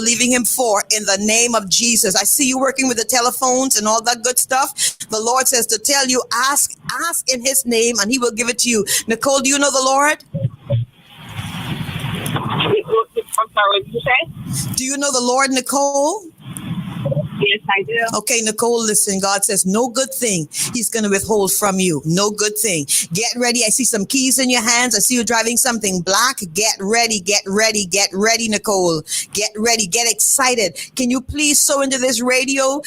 believing him for in the name of Jesus. I see you working with the telephones and all that good stuff. The Lord says to tell you, ask in his name and he will give it to you. Nicole, do you know the Lord? I'm sorry, what did you say? Do you know the Lord, Nicole? Yes, I do. Okay, Nicole, listen. God says no good thing he's going to withhold from you. No good thing. Get ready. I see some keys in your hands. I see you driving something black. Get ready, Nicole. Get ready. Get excited. Can you please sow into this radio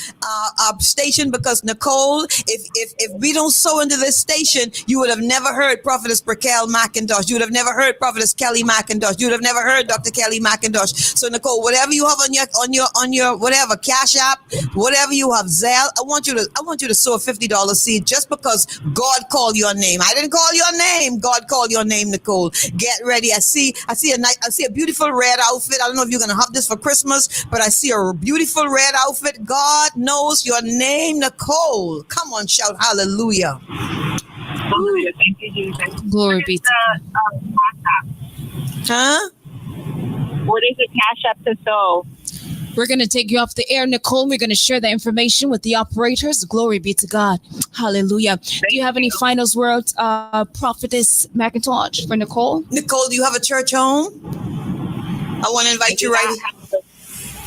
station? Because, Nicole, if we don't sow into this station, you would have never heard Prophetess Raquel McIntosh. You would have never heard Prophetess Kelly McIntosh. You would have never heard Dr. Kelly McIntosh. So, Nicole, whatever you have on your whatever Cash App, whatever you have, Zelle, I want you to sow a $50 seed just because God called your name. I didn't call your name. God called your name, Nicole. Get ready. I see a beautiful red outfit. I don't know if you're gonna have this for Christmas, but I see a beautiful red outfit. God knows your name, Nicole. Come on, shout hallelujah. Hallelujah. Thank you, Jesus. Glory be to God. Huh? What is the Cash App to sow? We're going to take you off the air, Nicole. We're going to share the information with the operators. Glory be to God. Hallelujah. Do you have any final words, Prophetess McIntosh, for Nicole? Nicole, do you have a church home? I want to invite you right.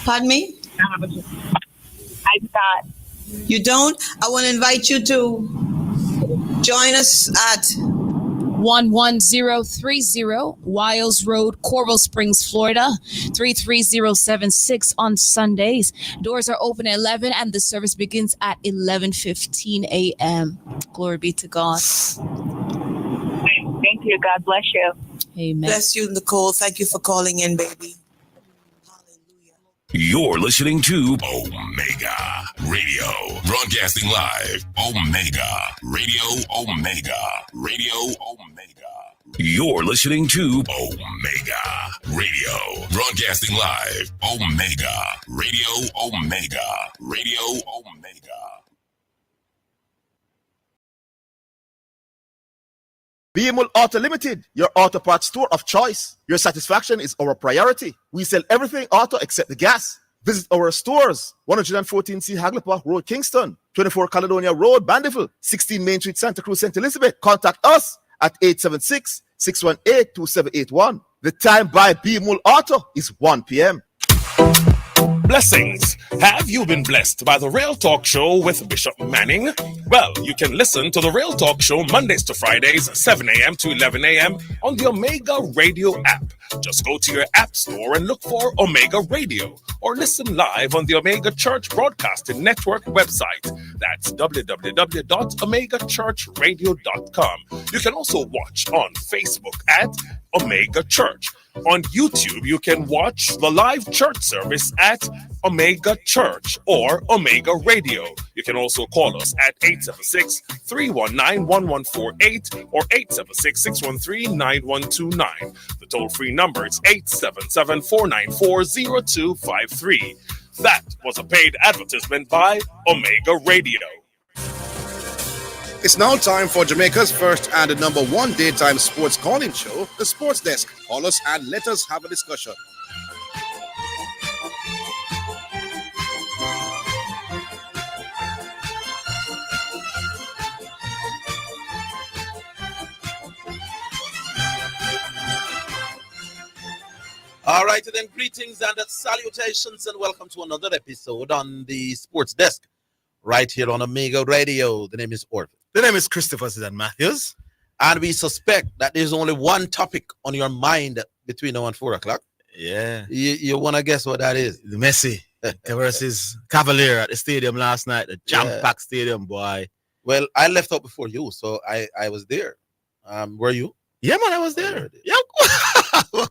Pardon me? I do not. You don't? I want to invite you to join us at 11030 Wiles Road, Coral Springs, Florida, 33076 on Sundays. Doors are open at 11 and the service begins at 11:15 a.m. Glory be to God. Thank you. God bless you. Amen. Bless you, Nicole. Thank you for calling in, baby. You're listening to Omega Radio, broadcasting live. Omega Radio, Omega Radio, Omega. You're listening to Omega Radio, broadcasting live. Omega Radio, Omega Radio, Omega. BML Auto Limited, your auto parts store of choice. Your satisfaction is our priority. We sell everything auto except the gas. Visit our stores, 114C Haglapa Road, Kingston, 24 Caledonia Road, Bandeville, 16 Main Street, Santa Cruz, St. Elizabeth. Contact us at 876-618-2781. The time by BML Auto is 1 p.m. Blessings. Have you been blessed by the Real Talk Show with Bishop Manning? Well, you can listen to the Real Talk Show Mondays to Fridays, 7 a.m. to 11 a.m. on the Omega Radio app. Just go to your app store and look for Omega Radio or listen live on the Omega Church Broadcasting Network website. That's www.omegachurchradio.com. You can also watch on Facebook at Omega Church. On YouTube, you can watch the live church service at Omega Church or Omega Radio. You can also call us at 876-319-1148 or 876-613-9129. The toll-free number is 877-494-0253. That was a paid advertisement by Omega Radio. It's now time for Jamaica's first and number one daytime sports calling show, The Sports Desk. Call us and let us have a discussion. All right, and then greetings and salutations and welcome to another episode on the Sports Desk right here on Omega Radio. The name is Orville. The name is Christopher Zidane Matthews. And we suspect that there's only one topic on your mind between now and 4 o'clock. Yeah. You want to guess what that is? The Messi versus Cavalier at the stadium last night, the jam-packed stadium, boy. Well, I left out before you, so I was there. Were you? Yeah, man, I was there. Yeah.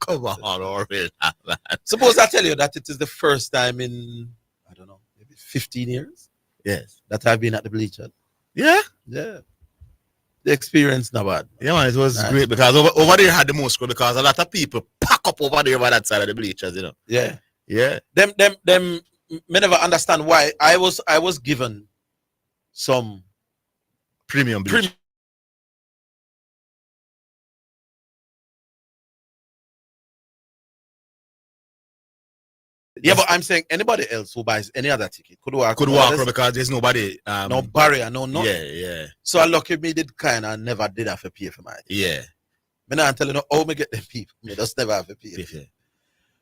Come on, Orville. Suppose I tell you that it is the first time in, I don't know, maybe 15 years? Yes. That I've been at the bleachers. Yeah? Yeah. The experience not bad. Yeah, man, it was great because over there had the most crowd because a lot of people pack up over there by that side of the bleachers, you know. Yeah. Yeah. Them me never understand why I was given some premium bleach. Yeah, but I'm saying anybody else who buys any other ticket could walk around because there's nobody. No barrier, no nothing. Yeah. So I lucky me did kind of never did have to pay for my ticket. Yeah. Me not telling you how me get them people. Me just never have to pay. Yeah.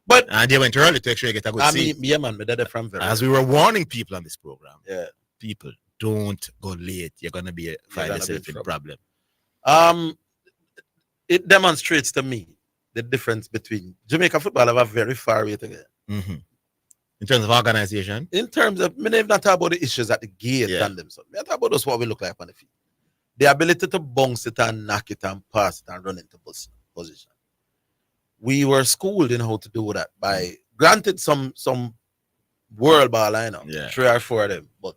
But And they went early to make sure you get a good seat. yeah, man, me did it from very. As we were warning people on this program, people don't go late. You're gonna find yourself in a problem. It demonstrates to me the difference between Jamaica football have a very far way to get. Mm-hmm. In terms of organization, in terms of, me not talk about the issues at the gate and them. So me talk about just what we look like on the field. The ability to bounce it and knock it and pass it and run into position. We were schooled in how to do that by, granted, some world ball lineup, 3 or 4 of them, but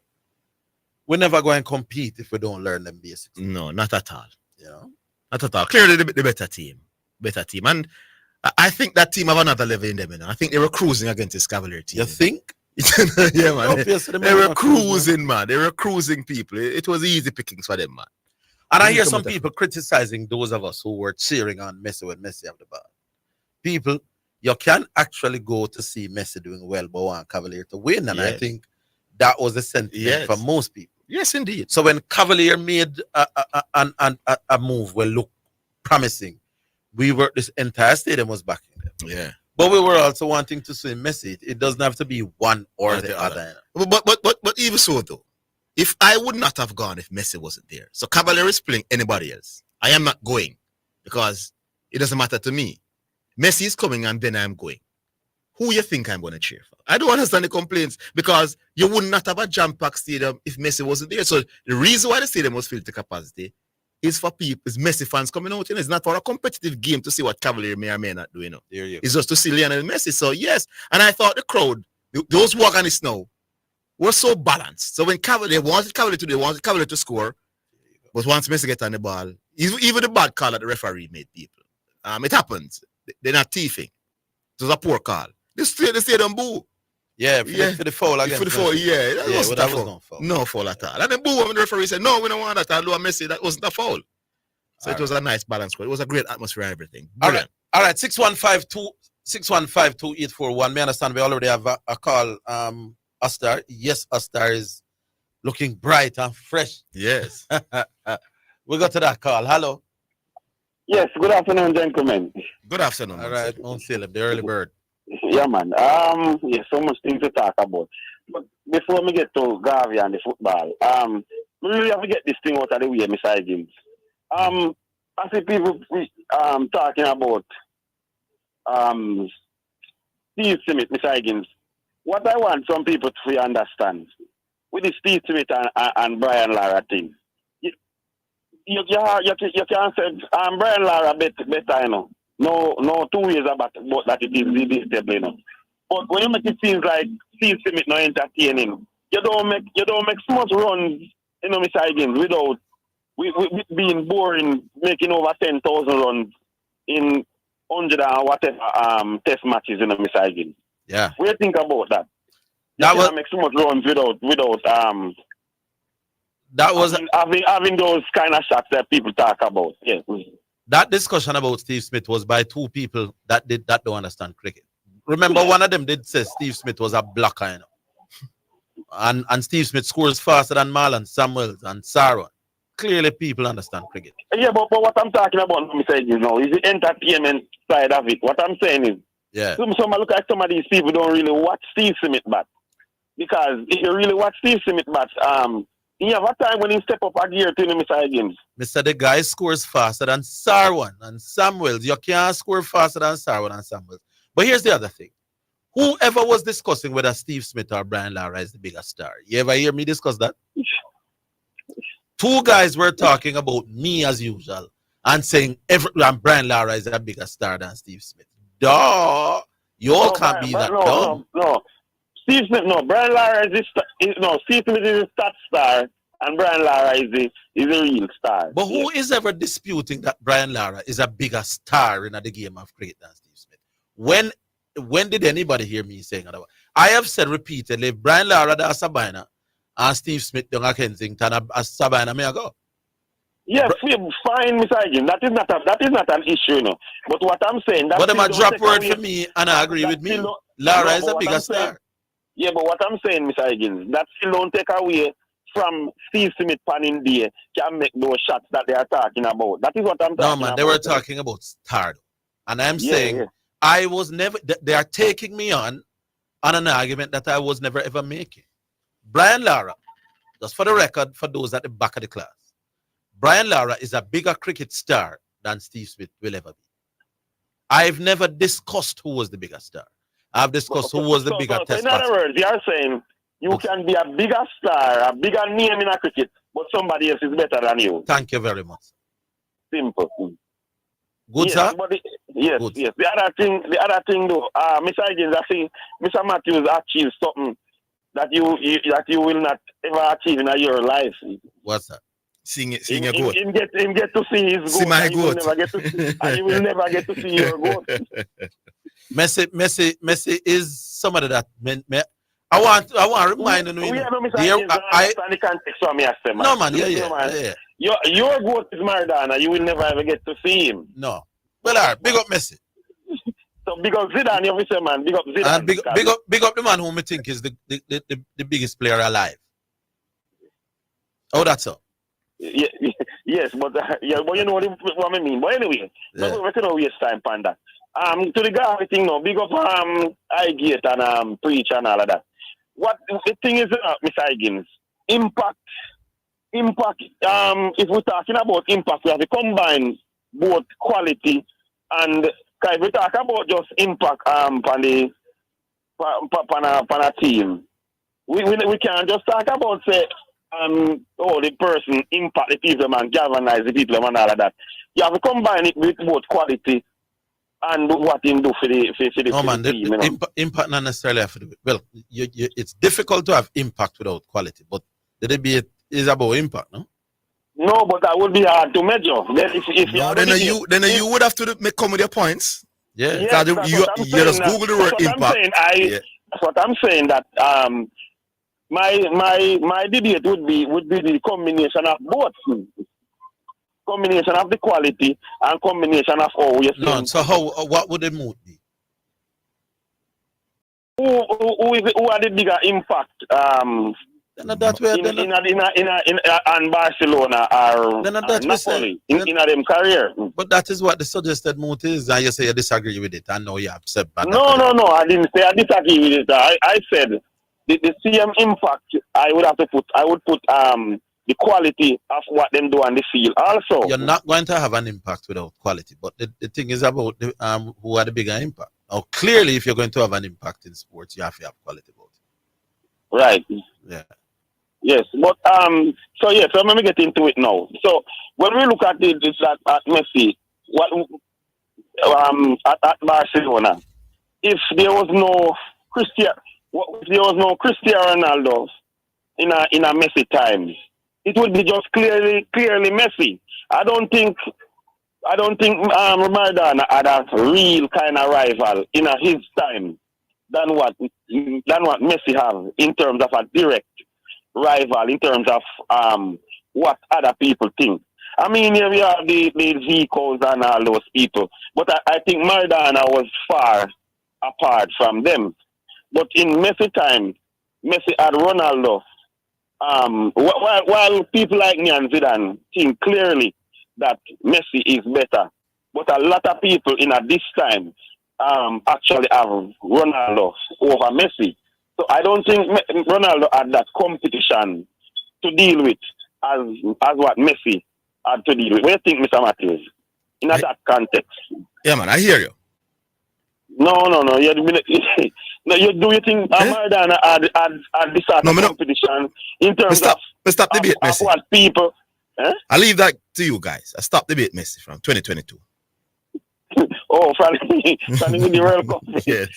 we're never going to compete if we don't learn them basics. No, not at all. You know? Not at all. Clearly the better team. And I think that team have another level in them. I think they were cruising against this Cavalier team. You think? Yeah, man. Obviously, they were cruising, man. They were cruising people. It was easy pickings for them, man. And I hear some people criticizing those of us who were cheering on Messi when Messi have the ball. People, you can actually go to see Messi doing well, but want Cavalier to win. And I think that was the sentiment for most people. Yes, indeed. So when Cavalier made a move will look promising, this entire stadium was backing them. Yeah. But we were also wanting to see Messi. It doesn't have to be one or the other. But even so, though, if I would not have gone if Messi wasn't there, so Cavalier is playing anybody else, I am not going because it doesn't matter to me. Messi is coming and then I'm going. Who you think I'm going to cheer for? I don't understand the complaints because you would not have a jam-packed stadium if Messi wasn't there. So the reason why the stadium was filled to capacity is for people, is Messi fans coming out. It's not for a competitive game to see what Cavalier may or may not do. It's just to see Lionel Messi. So yes, and I thought the crowd, those who are on the snow, were so balanced. So when they wanted Cavalier to score, but once Messi get on the ball, even the bad call that the referee made people. It happens. They're not thieving. It was a poor call. They stadium boo. Yeah, for the foul against Messi. That was no foul. No foul at all. And then boo when the referee said, no, we don't want that. Although Messi, that wasn't a foul. So it was a nice balance. It was a great atmosphere and everything. Brilliant. All right. 615-281. Me understand we already have a call. Astar. Yes, Astar is looking bright and fresh. Yes. We got to that call. Hello. Yes, good afternoon, gentlemen. Good afternoon. All right, on Philip, the early bird. Yeah, man. So much things to talk about. But before we get to Garvey and the football, we really have to get this thing out of the way, Mr. Higgins. I see people talking about Steve Smith, Mr. Higgins. What I want some people to understand with the Steve Smith and Brian Lara thing. You can't say Brian Lara better, you know. No 2 ways about that it is this, you know. But when you make it seem like Steve Smith not entertaining, you don't make so much runs, you know, Mr. Higgins, without being boring, making over 10,000 runs in 100 and whatever test matches, you know, Mr. Higgins. Yeah. What do you think about that? You can't make so much runs without that was having those kind of shots that people talk about. Yes. That discussion about Steve Smith was by 2 people that don't understand cricket. Remember, one of them did say Steve Smith was a blocker, you know. And Steve Smith scores faster than Marlon Samuels and Sarwan. Clearly, people understand cricket. Yeah, but what I'm talking about, Mr. Higgins, now, is the entertainment side of it. What I'm saying is, some look at some of these people don't really watch Steve Smith bat. Because if you really watch Steve Smith bat, you have a time when he step up a gear to Mr. Higgins. Mr. The guy scores faster than Sarwan and Samuels. You can't score faster than Sarwan and Samuels. But here's the other thing. Whoever was discussing whether Steve Smith or Brian Lara is the bigger star, you ever hear me discuss that? 2 guys were talking about me as usual and saying Brian Lara is a bigger star than Steve Smith. Duh. You all can't be that dumb. No. Steve Smith, no. Brian Lara Steve Smith is a stat star and Brian Lara is a real star. But who is ever disputing that Brian Lara is a bigger star in the game of cricket than Steve Smith? When did anybody hear me saying that? I have said repeatedly, Brian Lara da Sabina and Steve Smith down at Kensington as Sabina may I go. Yes, fine, Mr. Higgins. That is not an issue, you know. But what I'm saying, but them a drop word for me and I agree with me. Lara No, is but a what bigger I'm saying- star. Yeah, but what I'm saying, Mr. Higgins, that still don't take away from Steve Smith panning there can make those shots that they are talking about. That is what I'm talking No, about. man, they were talking about star. And I'm Yeah, saying yeah. I was never, they are taking me on an argument that I was never ever making. Brian Lara, just for the record, for those at the back of the class, Brian Lara is a bigger cricket star than Steve Smith will ever be. I've never discussed who was the bigger star. I've discussed who was the bigger test in other batsman. words, you are saying you can be a bigger star, a bigger name in a cricket, but somebody else is better than you. Thank you very much. Simple. Good, yes, sir? but yes, Good. yes. The other thing though, Mr. Higgins, I think Mr. Matthews achieved something that you will not ever achieve in your life. What's that? Seeing your goat. Him get to see his goat. See my and you will goat. never get to see, and you will never get to see your goat. Messi is somebody that I want to remind you. We have no Mr. Dear, Higgins, understand the context for me, I say, man. No, man, Listen, man. yeah. Your goat is Maradona. You will never ever get to see him. No. Well, all right, big up Messi. So big up Zidane, you say, man. Big up Zidane. And big up the man whom I think is the biggest player alive. Oh, that's all. Yeah, yes, but but you know what I mean. But anyway, we can waste time on that. To the guy thing now, big up Higgins and Preach and all of that. What the thing is, Mr. Higgins, impact. If we're talking about impact, we have to combine both quality and if we talk about just impact on a team. We can't just talk about say the person impact the people and galvanize the people and all of that. You have to combine it with both quality and what him do for the team. Impact not necessarily have to do it. Well, it's difficult to have impact without quality, but the debate is about impact, no? No, but that would be hard to measure. Then you would have to come with your points. Yeah, you just Google the word impact. That's what I'm saying. That my debate would be the combination of both. Combination of the quality and combination of all you No, so what would the mood be? Who are the bigger impact in Barcelona or Napoli in them career? But that is what the suggested mood is, and you say you disagree with it. I know you upset. No, I didn't say I disagree with it. I said the same impact I would put the quality of what them do on the field also. You're not going to have an impact without quality, but the thing is about who are the bigger impact. Now, clearly, if you're going to have an impact in sports, you have to have quality about it. Right. Yeah. Yes, but so let me get into it now. So when we look at at Messi, at Barcelona, if there was no Cristiano Ronaldo in a Messi time, it would be just clearly Messi. I don't think Maradona had a real kind of rival in his time than what Messi have in terms of a direct rival in terms of what other people think. I mean, here we have the Zicos and all those people, but I think Maradona was far apart from them. But in Messi time, Messi had Ronaldo. While people like me and Zidane think clearly that Messi is better, but a lot of people in this time actually have Ronaldo over Messi. So I don't think Ronaldo had that competition to deal with as what Messi had to deal with. What do you think, Mr. Matthews, in that context? Yeah, man, I hear you. No. You think Maradona had this sort of competition in terms of stop debate, Messi. What people? I leave that to you guys. I stop debate, Messi, from 2022. Oh, from the World Cup. Yes.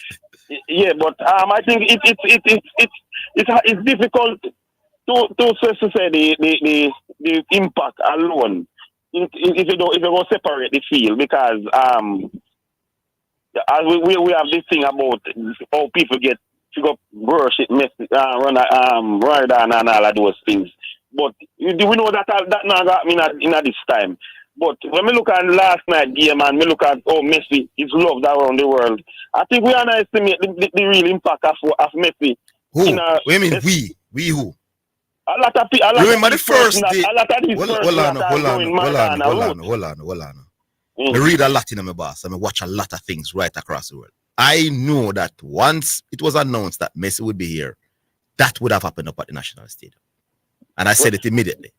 Yeah, but I think it's difficult to say the impact alone if you don't separate the field, because as we have this thing about how people get to go worship Messi, Maradona and all of those things. But we know that not got in this time. But when we look at last night game and we look at Messi is loved around the world, I think we underestimate the real impact of Messi. Who? What do you mean we? We who? A lot of people. Remember the first day. A lot of these Hold on. I read a lot in my boss. I watch a lot of things right across the world. I know that once it was announced that Messi would be here, that would have happened up at the National Stadium. And I said it immediately.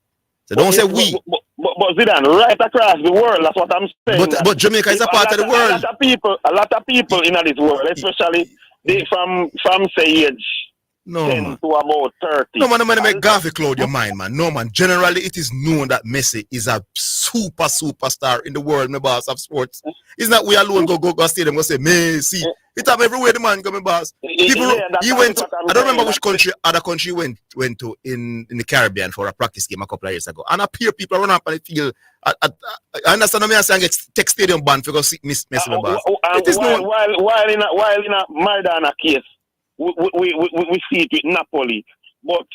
So don't say we. But Zidane, right across the world, that's what I'm saying. But Jamaica is a part of the world. A lot of people in this world, especially they from say age 10 to about 30. No man, make Garvey cloud your mind, man. No man. Generally, it is known that Messi is a superstar in the world, my boss of sports. It's not we alone go stadium go say Messi. It happen everywhere the man come, my boss. People he went to, I don't remember which other country went to in the Caribbean for a practice game a couple of years ago. And up here people run up and feel I understand what I'm saying, get take stadium ban for go see Messi, my boss. It is known. While in a Maradona case, we see it with Napoli, but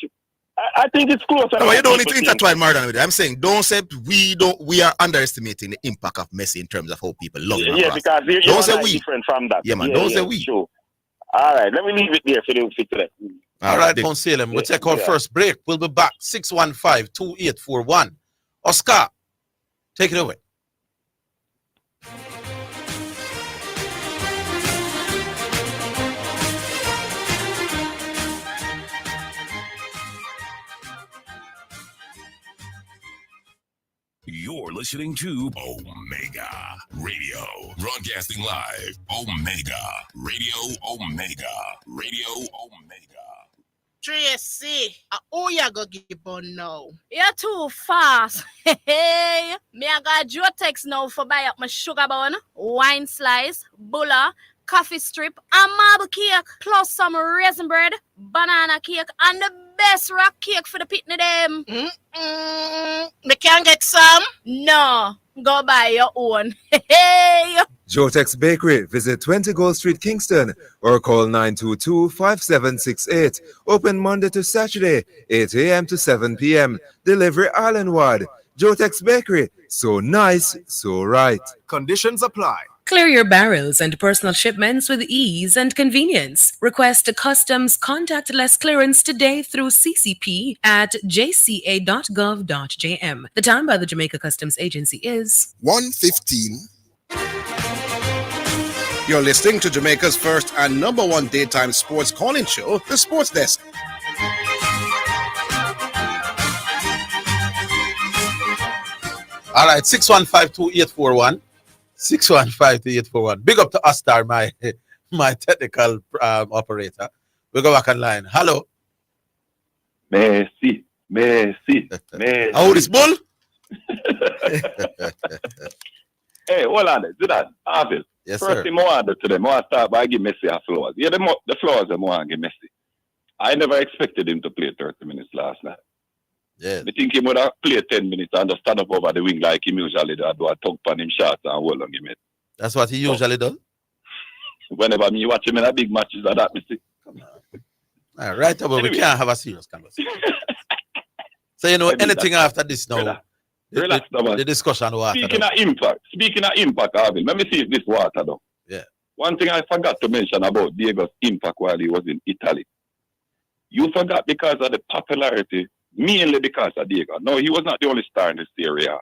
I think it's closer. No, you don't need to intertwine Maradona with it. I'm saying don't say we are underestimating the impact of Messi in terms of how people love him. Yeah, because don't say we different from that. Yeah, man. Don't say we. Sure. All right, let me leave it there for today. All right, Consalem. We'll take our first break. We'll be back 615-2841. Oscar, take it away. You're listening to Omega Radio, broadcasting live. Omega Radio, Omega Radio, Omega. Tracy, who you go give on now? You're too fast. Hey, me I got Jotex now for buy up my sugar bun, wine slice, bulla, coffee strip, and marble cake, plus some raisin bread, banana cake, and the best rock cake for the pitney them. Me can't get some? No, go buy your own. Hey! Jotex Bakery. Visit 20 Gold Street, Kingston, or call 922-5768. Open Monday to Saturday, 8 a.m. to 7 p.m. Delivery island-wide. Jotex Bakery. So nice, so right. Conditions apply. Clear your barrels and personal shipments with ease and convenience. Request a customs contactless clearance today through CCP at jca.gov.jm. The time by the Jamaica Customs Agency is 1:15. You're listening to Jamaica's first and number one daytime sports calling show, The Sports Desk. All right, 615-2841. 615-2841. Big up to Astar, my technical operator. We go back online. Hello. Messi. How is bull? Hey, hold on. Zidane, Orville. Yes, First sir. thing I want to do today, I want to start by giving Messi a flowers. Yeah, the flowers I want to give Messi. I never expected him to play 30 minutes last night. Yeah. I think he would have played 10 minutes and just stand up over the wing like he usually does, do a tug on him shots and hold on him. That's what he usually does? Whenever me watch him in a big matches like that, me see. All right, but anyway, we can't have a serious conversation. So, anything after this now, relax, the discussion water. Speaking of impact, Orville, let me see if this water though. Yeah. One thing I forgot to mention about Diego's impact while he was in Italy. You forgot because of the popularity, mainly because of Diego. No, he was not the only star in this area.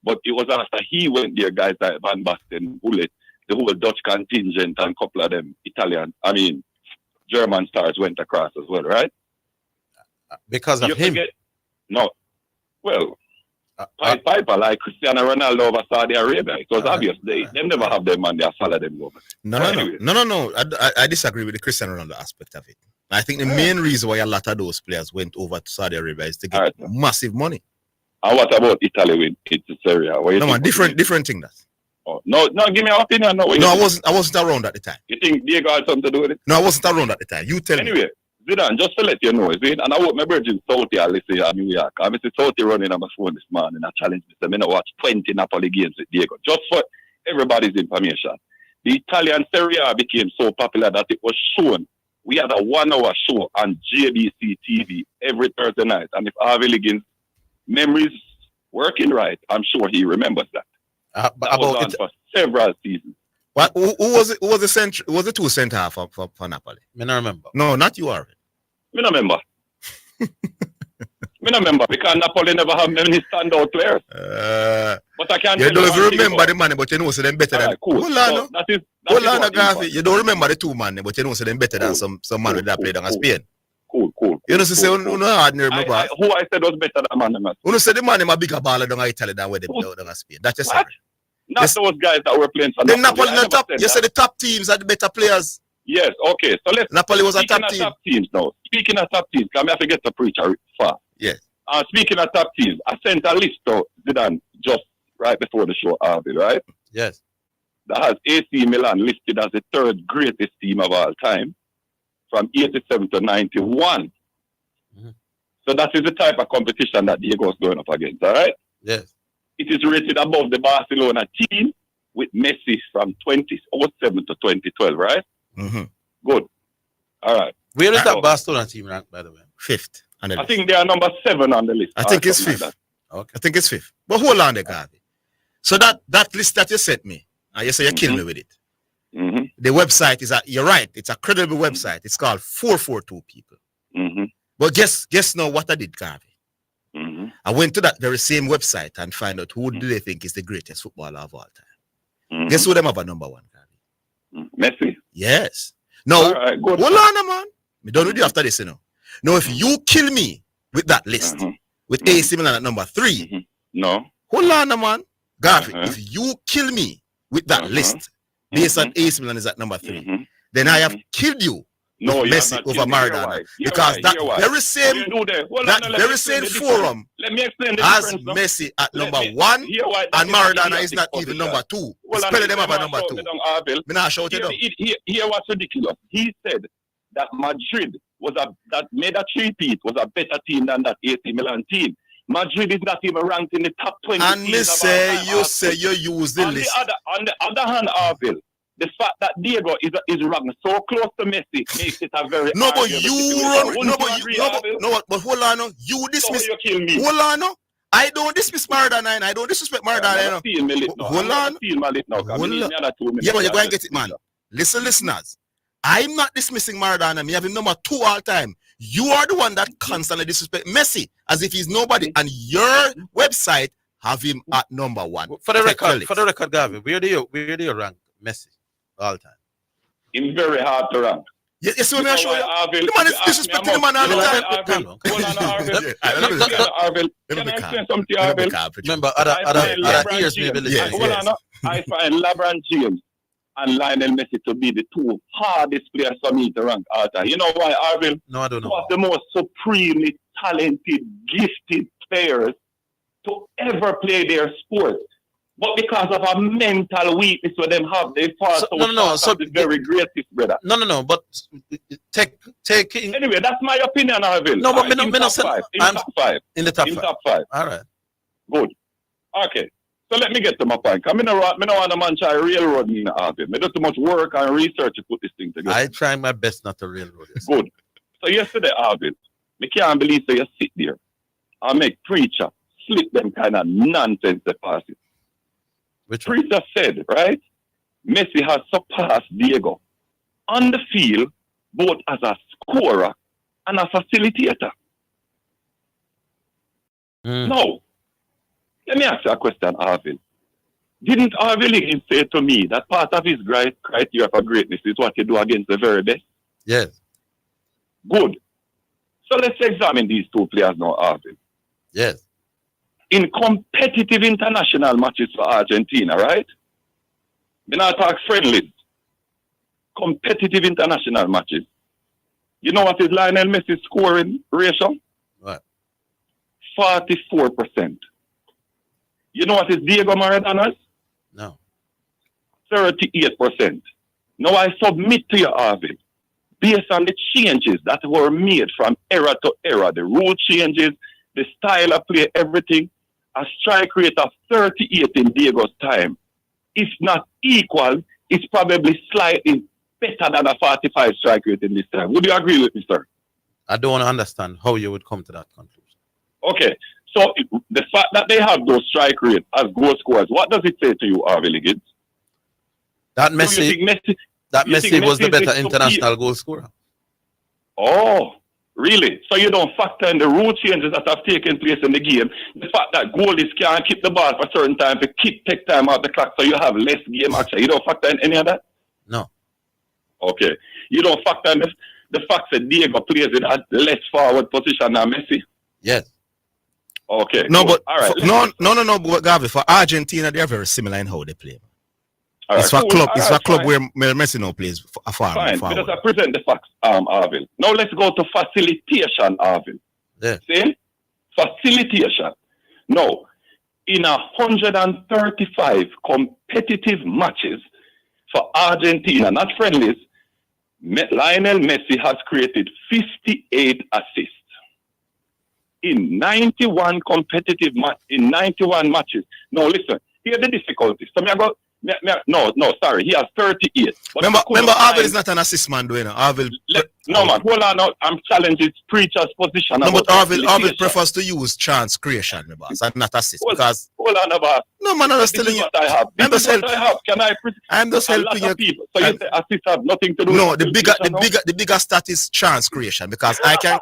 But it was after he went there, guys like Van Basten, Bullet, the whole Dutch contingent and a couple of them German stars went across as well, right? Because of him? No. Well, Piper like Cristiano Ronaldo over Saudi Arabia. It was obvious. They never have them and they follow them over. No. I disagree with the Cristiano Ronaldo aspect of it. I think the main reason why a lot of those players went over to Saudi Arabia is to get massive money. And what about Italy with its area? No, man, different thing that. Oh, no, give me an opinion. No, I wasn't around at the time. You think Diego had something to do with it? No, I wasn't around at the time. You tell me. Anyway, Zidane, just to let you know, and I want my virgin Southie, I listen to New York. I see Southie running on my phone this morning. I challenge me. I watch 20 Napoli games with Diego. Just for everybody's information. The Italian Serie A became so popular that it was shown. We had a 1-hour show on JBC TV every Thursday night. And if Higgins memories Working right. I'm sure he remembers that. But that was about on for several seasons. What? Who was it? Who was the center? Was the two center half for Napoli? I don't remember. No, not you, Orville. Me no remember. Me no remember because Napoli never have many standout players. But I can't. You don't even remember the man, but you know so them better than. Cool. Hold on, hold on, Garvey. You don't remember the two man, but you know so them better than some man that played on Spain. Cool. You know so say no ordinary remember. Who I said was better than man? You know say the man a bigger baller than Italy than where they down Spain. That's just it. Not those guys that were playing for Napoli. Napoli The top. You said the top teams are the better players. Yes, okay. So let's. Napoli was a top team. Top teams now. Speaking of top teams, I have to get the preacher fast. Yes. Speaking of top teams, I sent a list to Zidane just right before the show, Orville, right? Yes. That has AC Milan listed as the third greatest team of all time, from 87 to 91. Mm-hmm. So that is the type of competition that Diego's going up against, all right? Yes. It is rated above the Barcelona team with Messi from 2007 to 2012, right? Mm-hmm. Good. All right. Where is that Barcelona team ranked, by the way? 5th. I think they are number 7 on the list. I think it's 5th. Like okay. I think it's 5th. But hold on there, Garvey. So that list that you sent me, and you say you kill me with it. Mm-hmm. The website is you're right. It's a credible website. It's called 442 People. Mm-hmm. But guess now what I did, Garvey. Mm-hmm. I went to that very same website and find out who do they think is the greatest footballer of all time. Mm-hmm. Guess who them have a number 1, Garvey? Messi. Yes. No. Right, hold on, man. Me done with you after this, you know. Now, if you kill me with that list, with AC Milan at number 3, no. Hold on, man. Garvey, if you kill me with that list, based on AC Milan is at number 3, then I have killed you. No, with Messi over Maradona, because that very same forum let me explain the has difference, Messi at number 1 and Maradona is not even number 2. Spell them up at number 2. Me not shout it up. Here what's ridiculous. He said that Madrid that made a three-peat was a better team than that AC Milan team. Madrid is not even ranked in the top 20. And me say you use the list. On the other hand, Orville, the fact that Diego is ranked so close to Messi makes it a very but hold on, you dismiss. So you kill me. Hold on, I don't dismiss Maradona and I don't disrespect Maradona. Hold on. Yeah, but you're going to get it, man. Listen, listeners. I'm not dismissing Maradona. Me have him number 2 all time. You are the one that constantly disrespect Messi as if he's nobody, and your website have him at number 1. For the record, Garvey, where do you rank Messi all time? It's very hard to rank. Yes, when I show you, the man is disrespecting the man all the time. Orville, can I explain something to Orville? Remember, other ears may be listening. I find LeBron James and Lionel Messi to be the 2 hardest players for me to rank all time. You know why, Orville? No, I don't know. Two of the most supremely talented, gifted players to ever play their sport. But because of a mental weakness where them have, they fall so the very greatest, brother. No, but take anyway, that's my opinion, Orville. No, but in top 5. In the top 5. All right. Good. Okay. So let me get to my point. I don't want a man try railroad me in Orville. I do too much work and research to put this thing together. I try my best not to railroad this. Good. So yesterday, Orville, I can't believe that you sit there and make preacher slip them kind of nonsense they pass it. Preacher said, right, Messi has surpassed Diego on the field, both as a scorer and a facilitator. Now, let me ask you a question, Orville. Didn't Orville Higgins say to me that part of his criteria for greatness is what you do against the very best? Yes. Good. So let's examine these 2 players now, Orville. Yes. In competitive international matches for Argentina, right? We not talk friendly. Competitive international matches. You know what is Lionel Messi's scoring ratio? What? 44%. You know what is Diego Maradona's? No. 38%. Now I submit to you, Orville, based on the changes that were made from era to era, the rule changes, the style of play, everything, a strike rate of 38 in Diego's time, if not equal, it's probably slightly better than a 45 strike rate in this time. Would you agree with me, sir? I don't understand how you would come to that conclusion. Okay, So the fact that they have those strike rates as goal scorers, what does it say to you, Orville Higgins? That Do you think Messi was the is better superior? international goal scorer. Oh, really? So you don't factor in the rule changes that have taken place in the game. The fact that goalies can't keep the ball for a certain time to take time out the clock, so you have less game action. You don't factor in any of that? No. Okay. You don't factor in the fact that Diego plays in a less forward position than Messi? Yes. Okay. No, cool. but all right. no, but Gavi, for Argentina, they are very similar in how they play. All it's right, for cool. club. All It's right, for club fine. where Messi now plays far Fine. forward. Because I present the facts, Orville. Now let's go to facilitation, Orville. Yeah. See? Facilitation. Now, in 135 competitive matches for Argentina, not friendlies, Lionel Messi has created 58 assists. In 91 competitive in 91 matches. Now listen, here's the difficulty. So sorry, he has 38. But Remember, Orville is not an assist man, doing Orville. No, man, hold on now. I'm challenging Preacher's position. No, but Orville prefers to use chance creation, my boss, and not assist. Because hold on, boss. No, man, I'm just This telling is you. what I have. This is what I have. Can I? I'm just helping you. People. So you say assist have nothing to do. No, with the bigger stat is chance creation because I can.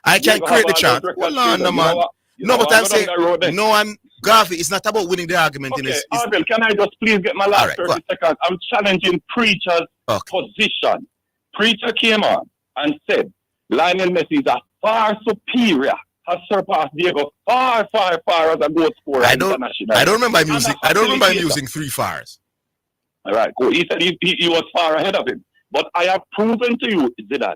I can create the chance. Hold on, no, man. No, but I'm saying, no, I'm Garvey. It's not about winning the argument. Okay, Orville, can I just please get my last right, 30 seconds? I'm challenging Preacher's position. Preacher came on and said Lionel Messi is a far superior, has surpassed Diego far as a goal scorer. I don't remember him using 3 fars. All right, cool. He said he was far ahead of him. But I have proven to you, Zidane,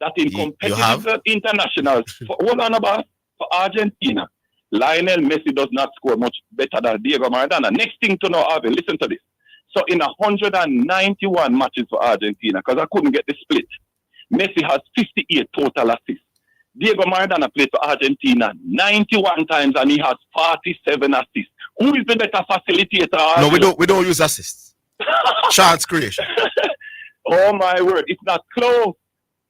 that in competitive internationals, hold on about for Argentina, Lionel Messi does not score much better than Diego Maradona. Next thing to know, Orville, listen to this. So in 191 matches for Argentina, because I couldn't get the split, Messi has 58 total assists. Diego Maradona played for Argentina 91 times and he has 47 assists. Who is the better facilitator? No, we don't use assists. Chance creation. Oh my word, it's not close.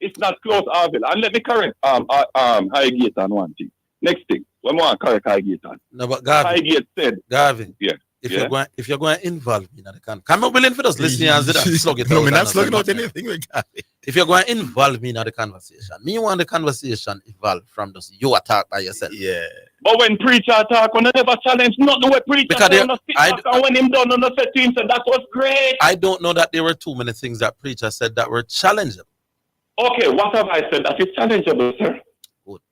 It's not close, Orville. And let me correct Higgins on one thing. Next thing, when we want to correct Higgins. No, but Garvin, Higgins said, Garvin, yeah. If you're going to involve me in the conversation, I'm not willing for us listening and slug it out. No, I'm not slugging out anything with Garvin. If you're going to involve me in the conversation, me want the conversation evolve from just you attack by yourself. Yeah. But when Preacher attack, when I never challenge, not the way Preacher and when him done, I said to him, that was great. I don't know that there were too many things that Preacher said that were challengeable. Okay, what have I said that is challengeable, sir? Good.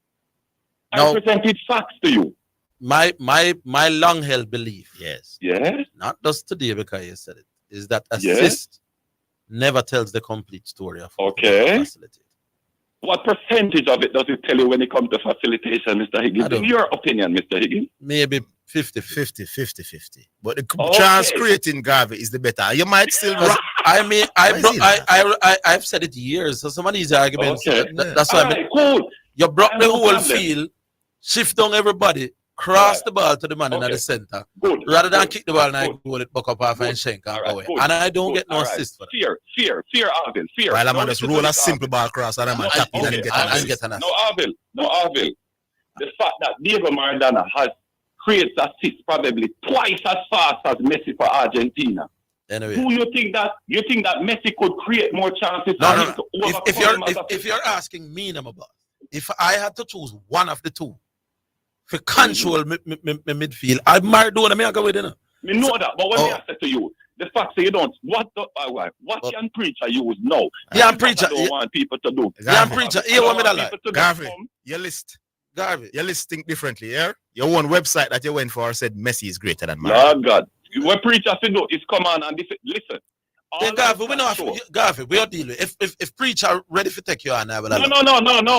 I presented facts to you. My long-held belief, yes, not just today because you said it, is that assist never tells the complete story of facilitate. What percentage of it does it tell you when it comes to facilitation, Mr. Higgins? In your opinion, Mr. Higgins? Maybe 50. But the chance creating Garvey is the better. You might still. I've said it years. So some of these arguments. Okay. That's why cool. You broke the whole field, shift down everybody, cross the ball to the man in the center, rather than kick the ball and I goal it back up off and shank and go away. And I don't get no assist for that. Fear, Orville, fear. While I'm just roll a simple ball across and I'm tap in and get an assist. No, Orville. The fact that Diego Maradona has creates assists probably twice as fast as Messi for Argentina. Anyway. Who you think that Messi could create more chances? No. If you're asking me, number boss, if I had to choose one of the two for control my midfield, I Maradona me I go with it. Me know that, but when I say to you, the fact that you don't, what can Preacher use now? Yeah, Preacher. I don't want people to do. Yeah, Preacher. You want me to lie? Garvey, you list think differently, yeah? Your one website that you went for said Messi is greater than Maradona. Lord God. What Preacher should do is come on and listen. Yeah, Garvey, we know Garvey, we'll deal with if Preacher ready to take you on, I will. No.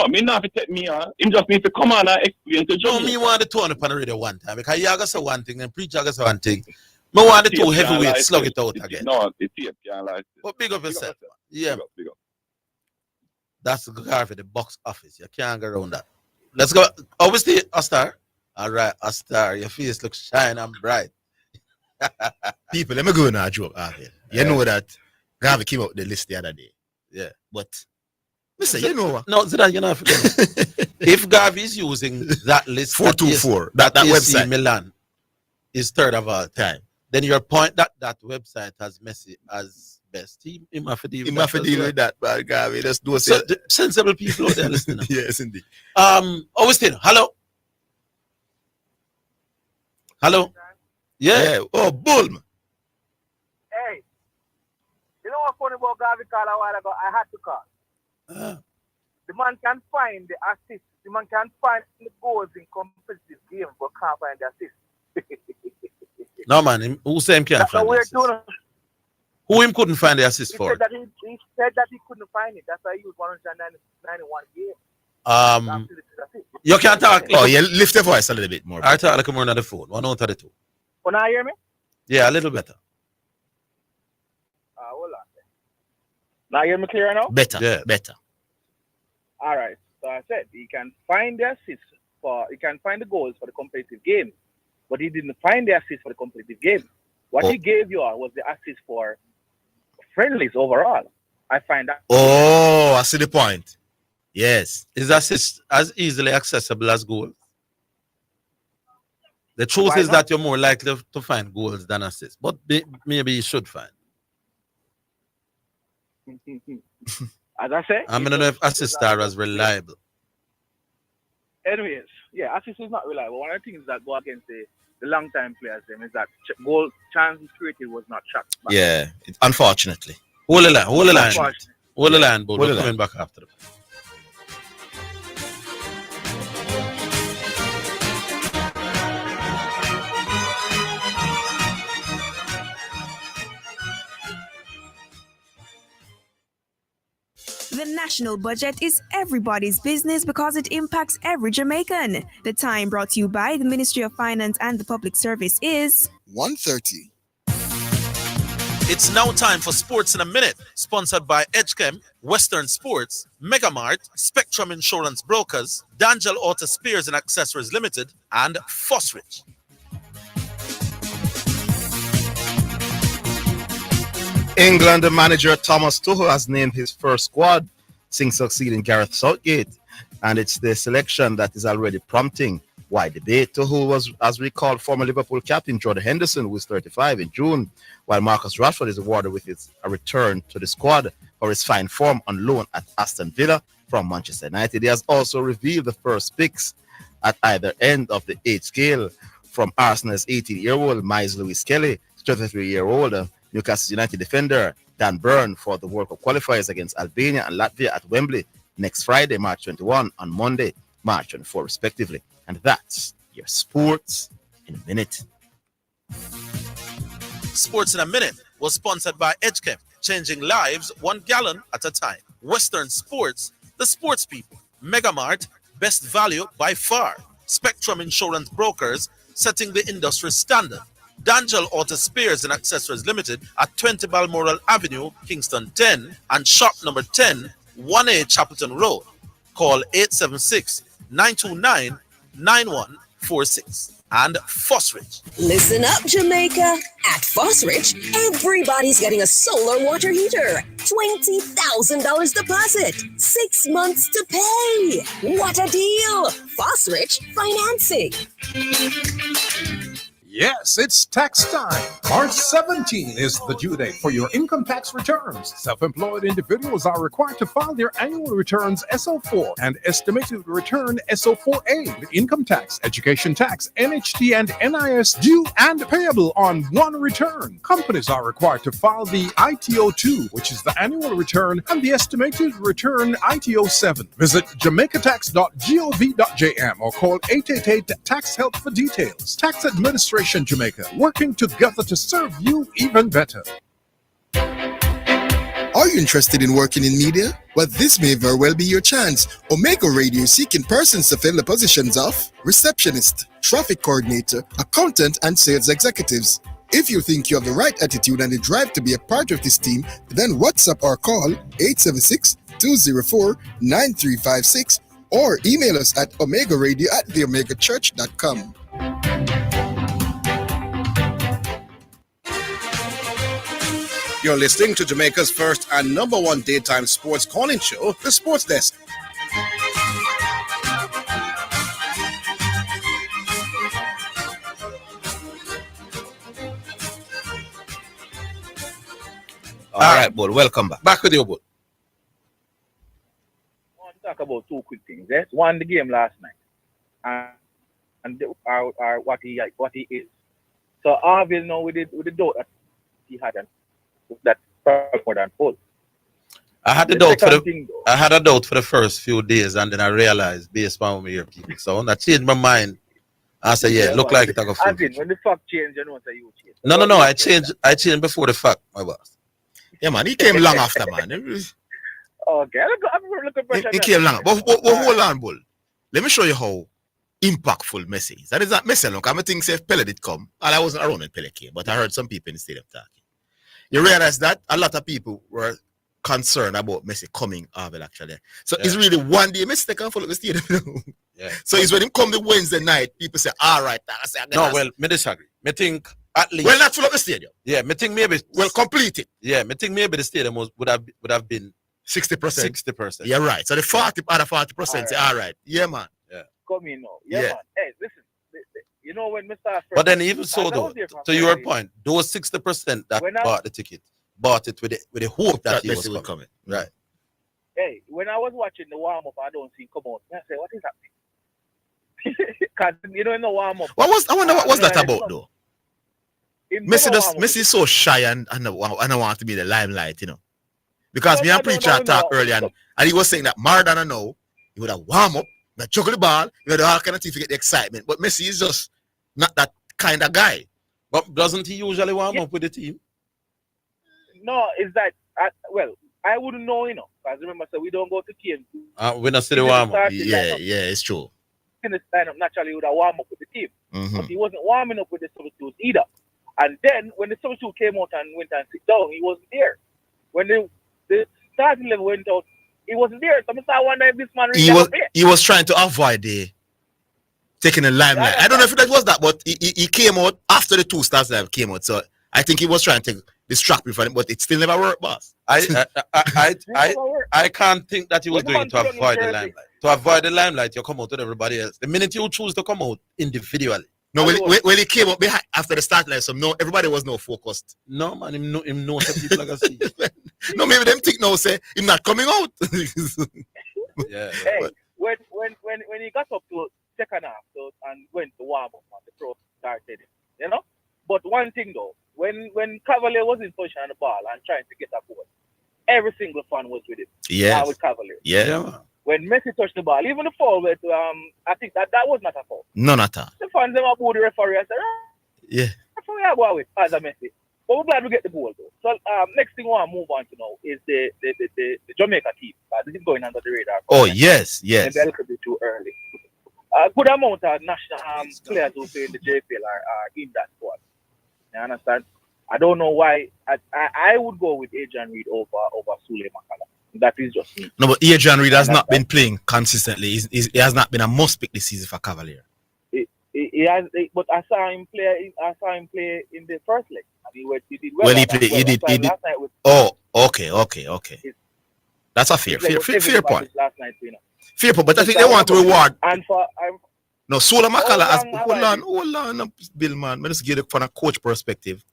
Me not to take me on. Him just need to come on and explain to Johnny. No, me want the two on the radio one time because you gotta say one thing and Preacher gotta say one thing. Me want the two heavyweights slug it out again. No, the tape can't lie. But big up yourself. Yeah. Big up. That's Garvey, the box office. You can't go around that. Let's go. Obviously, a star. All right, a star. Your face looks shine and bright. People, let me go now, joke. You know that Garvey came out with the list the other day. Yeah. But, listen, you know what? No, Zidane, you're not forgetting. If Gavi is using that list, 424, that AC website. Milan is third of all time, then your point that that website has Messi as best. He must deal with that, but Gavi, let's do so sensible people out there listening. Yes, indeed. Augustine, hello. Hello. Yeah. Oh, bull. Hey, you know what funny about Gavi call a while ago? I had to call. The man can find the assist. The man can find the goals in competitive games, but can't find the assist. No, man. Who said him can't find the assist? Who him couldn't find the assist for? He said that he couldn't find it. That's why he used 191 games. You can't talk. Oh, yeah, lift your voice a little bit more. I talk like more on the phone. 132. Oh, now you hear me? Yeah, a little better. Hold on. Now you hear me clear now? Better. Yeah. Better. All right. So I said he can find the assists he can find the goals for the competitive game, but he didn't find the assist for the competitive game. What he gave you all was the assist for friendlies overall. I find that. Oh, I see the point. Yes. Is assist as easily accessible as goals? The truth is that you're more likely to find goals than assists, but maybe you should find. As I said, I don't know if assists are as reliable. Anyways, yeah, assist is not reliable. One of the things that go against the long-time players them is that goal chances created was not shot. Yeah, unfortunately. Hold the line, but we're coming back after them. The national budget is everybody's business because it impacts every Jamaican. The time brought to you by the Ministry of Finance and the Public Service is 1:30. It's now time for Sports in a Minute, sponsored by Edgechem, Western Sports, Megamart, Spectrum Insurance Brokers, D'Angelo Auto Spears and Accessories Limited, and Fosrich. England manager Thomas Tuchel has named his first squad since succeeding Gareth Southgate, and it's the selection that is already prompting wide debate. Tuchel was, as recalled, former Liverpool captain Jordan Henderson, who is 35 in June, while Marcus Rashford is awarded with a return to the squad for his fine form on loan at Aston Villa from Manchester United. He has also revealed the first picks at either end of the age scale, from Arsenal's 18-year-old Miles Lewis-Kelly, 33-year-old Newcastle United defender Dan Burn for the World Cup qualifiers against Albania and Latvia at Wembley next Friday, March 21, and Monday, March 24, respectively. And that's your Sports in a Minute. Sports in a Minute was sponsored by Edgechem, changing lives 1 gallon at a time. Western Sports, the sports people. Megamart, best value by far. Spectrum Insurance Brokers, setting the industry standard. D'Angelo Auto Spears and Accessories Limited at 20 Balmoral Avenue, Kingston 10, and shop number 10, 1A Chapelton Road. Call 876-929-9146. And Fosrich. Listen up, Jamaica. At Fosrich, everybody's getting a solar water heater. $20,000 deposit. 6 months to pay. What a deal. Fosrich Financing. Yes, it's tax time. March 17 is the due date for your income tax returns. Self-employed individuals are required to file their annual returns SO4 and estimated return SO4A. The income tax, education tax, NHT, and NIS due and payable on one return. Companies are required to file the ITO2, which is the annual return, and the estimated return ITO7. Visit jamaicatax.gov.jm or call 888-TAX-HELP for details. Tax Administration Jamaica, working together to serve you even better. Are you interested in working in media? Well, this may very well be your chance. Omega Radio is seeking persons to fill the positions of receptionist, traffic coordinator, accountant, and sales executives. If you think you have the right attitude and the drive to be a part of this team, then WhatsApp or call 876-204-9356 or email us at omegaradio@theomegachurch.com. You're listening to Jamaica's first and #1 daytime sports calling show, The Sports Desk. All right, Bull. Welcome back. Back with you, Bull. I want to talk about two quick things. Yes, one, the game last night, and what he is. So Orville now with the doubt that he had, and that more than full. I had a doubt for the first few days, and then I realized based on what I hear people. So when I changed my mind, I said, "Yeah, look like it." I go full. When the fact change, you know, say you change. No. I changed before the fact, my boss. Yeah, man. He came long after, man. Okay, He came long. But hold on, Bull. Let me show you how impactful Messi is. That is not Messi. Look, I think if Pele did come, and I wasn't around when Pele came, but I heard some people in the stadium talking. You realize that a lot of people were concerned about Messi coming Orville actually. So it's really one day Messi can follow the stadium. Yeah. So it's when him come the Wednesday night, people say, all right. Me disagree. Me think at least. Well, not full up the stadium. Yeah, me think maybe. Well, complete it. Yeah, me think maybe the stadium would have been 60%. 60%. You're right. So the 40% say, all right. Yeah, man. Yeah. Come in now. Yeah, man. Hey, listen. You know when Mr. But then even so though, to your point, those 60% that bought the ticket, bought it with the hope that he was coming. Right. Hey, when I was watching the warm up, I don't see him come out. I say, what is happening? Because you know in the warm up. I wonder what was that about though? Messi is so shy and I don't want to be the limelight, you know. Because me and Preacher talked earlier and he was saying that Maradona now, he would have warm up, that juggle the ball, you would have all kind of things to get the excitement. But Messi is just not that kind of guy. But doesn't he usually warm up with the team? No, is that I wouldn't know, you know, because remember, so we don't go to team. We not see the warm up. Yeah, it's true. In the lineup, naturally, he would have warm up with the team, Mm-hmm. but he wasn't warming up with the substitutes either. And then when the substitute came out and went and sit down, he wasn't there. When the starting level went out, he wasn't there. So I wonder if this man really he was trying to avoid taking the limelight. I don't know if that was that, but he came out after the two stars that came out. So I think he was trying to distract me from it, but it still never worked, boss. I can't think that he was doing it to avoid the limelight. To avoid the limelight, you come out with everybody else. The minute you choose to come out individually. No, when he came up behind after the start line, so no, everybody was no focused. No, man, him know some people like I see. No, maybe them think now say him not coming out. Yeah. Hey, when he got up to second half and went to warm up and the pro started, you know. But one thing though, when Cavalier was in position on the ball and trying to get a goal, every single fan was with him. Yes. With Cavalier. Yeah. When Messi touched the ball, even the foul, I think that was not a foul. None at all. The fans them about the referee and said, yeah. Referee I go with as a Messi. But we're glad we get the goal though. So next thing we want to move on to now is the Jamaica team. This is going under the radar. Oh yes. Maybe a little bit too early. A good amount of national players who play in the JPL are in that squad. You understand? I don't know why. I would go with Adrian Reid over Sule Makala. That is just me. No, but Adrian Reid has not been playing consistently. He has not been a must pick this season for Cavalier. He has, but I saw him play in the first leg. And he did well. Well, he did. Oh, okay. That's a fair point. Last night, you know. Fair point, but I think they want to reward. And no, Sula Makala has hold on, Bill man. Let's get it from a coach perspective.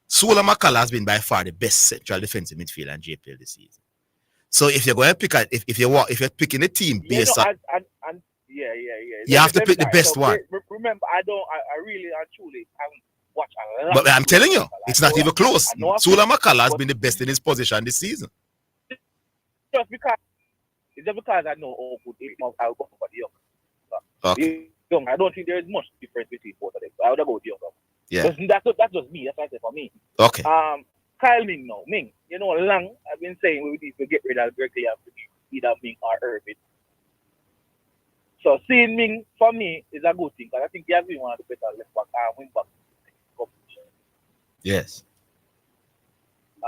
Sula Makala has been by far the best central defensive midfielder in JPL this season. So if you're going to pick if you're picking a team based on you have to pick the best one. Remember, I really and truly haven't watched a lot. But I'm telling you, it's not even close. Sula Makala has been the best in his position this season. Just because I know all good, I'll go for the young. Okay. Young, I don't think there is much difference between both of them. I would go with the young. Yeah. That's just me. That's what I say for me. Okay. Kyle Ming now. Ming, you know, long I've been saying we need to get rid of Berkeley and either Ming or Irving. So seeing Ming for me is a good thing because I think he has been one of the better left back and wing back. Yes. So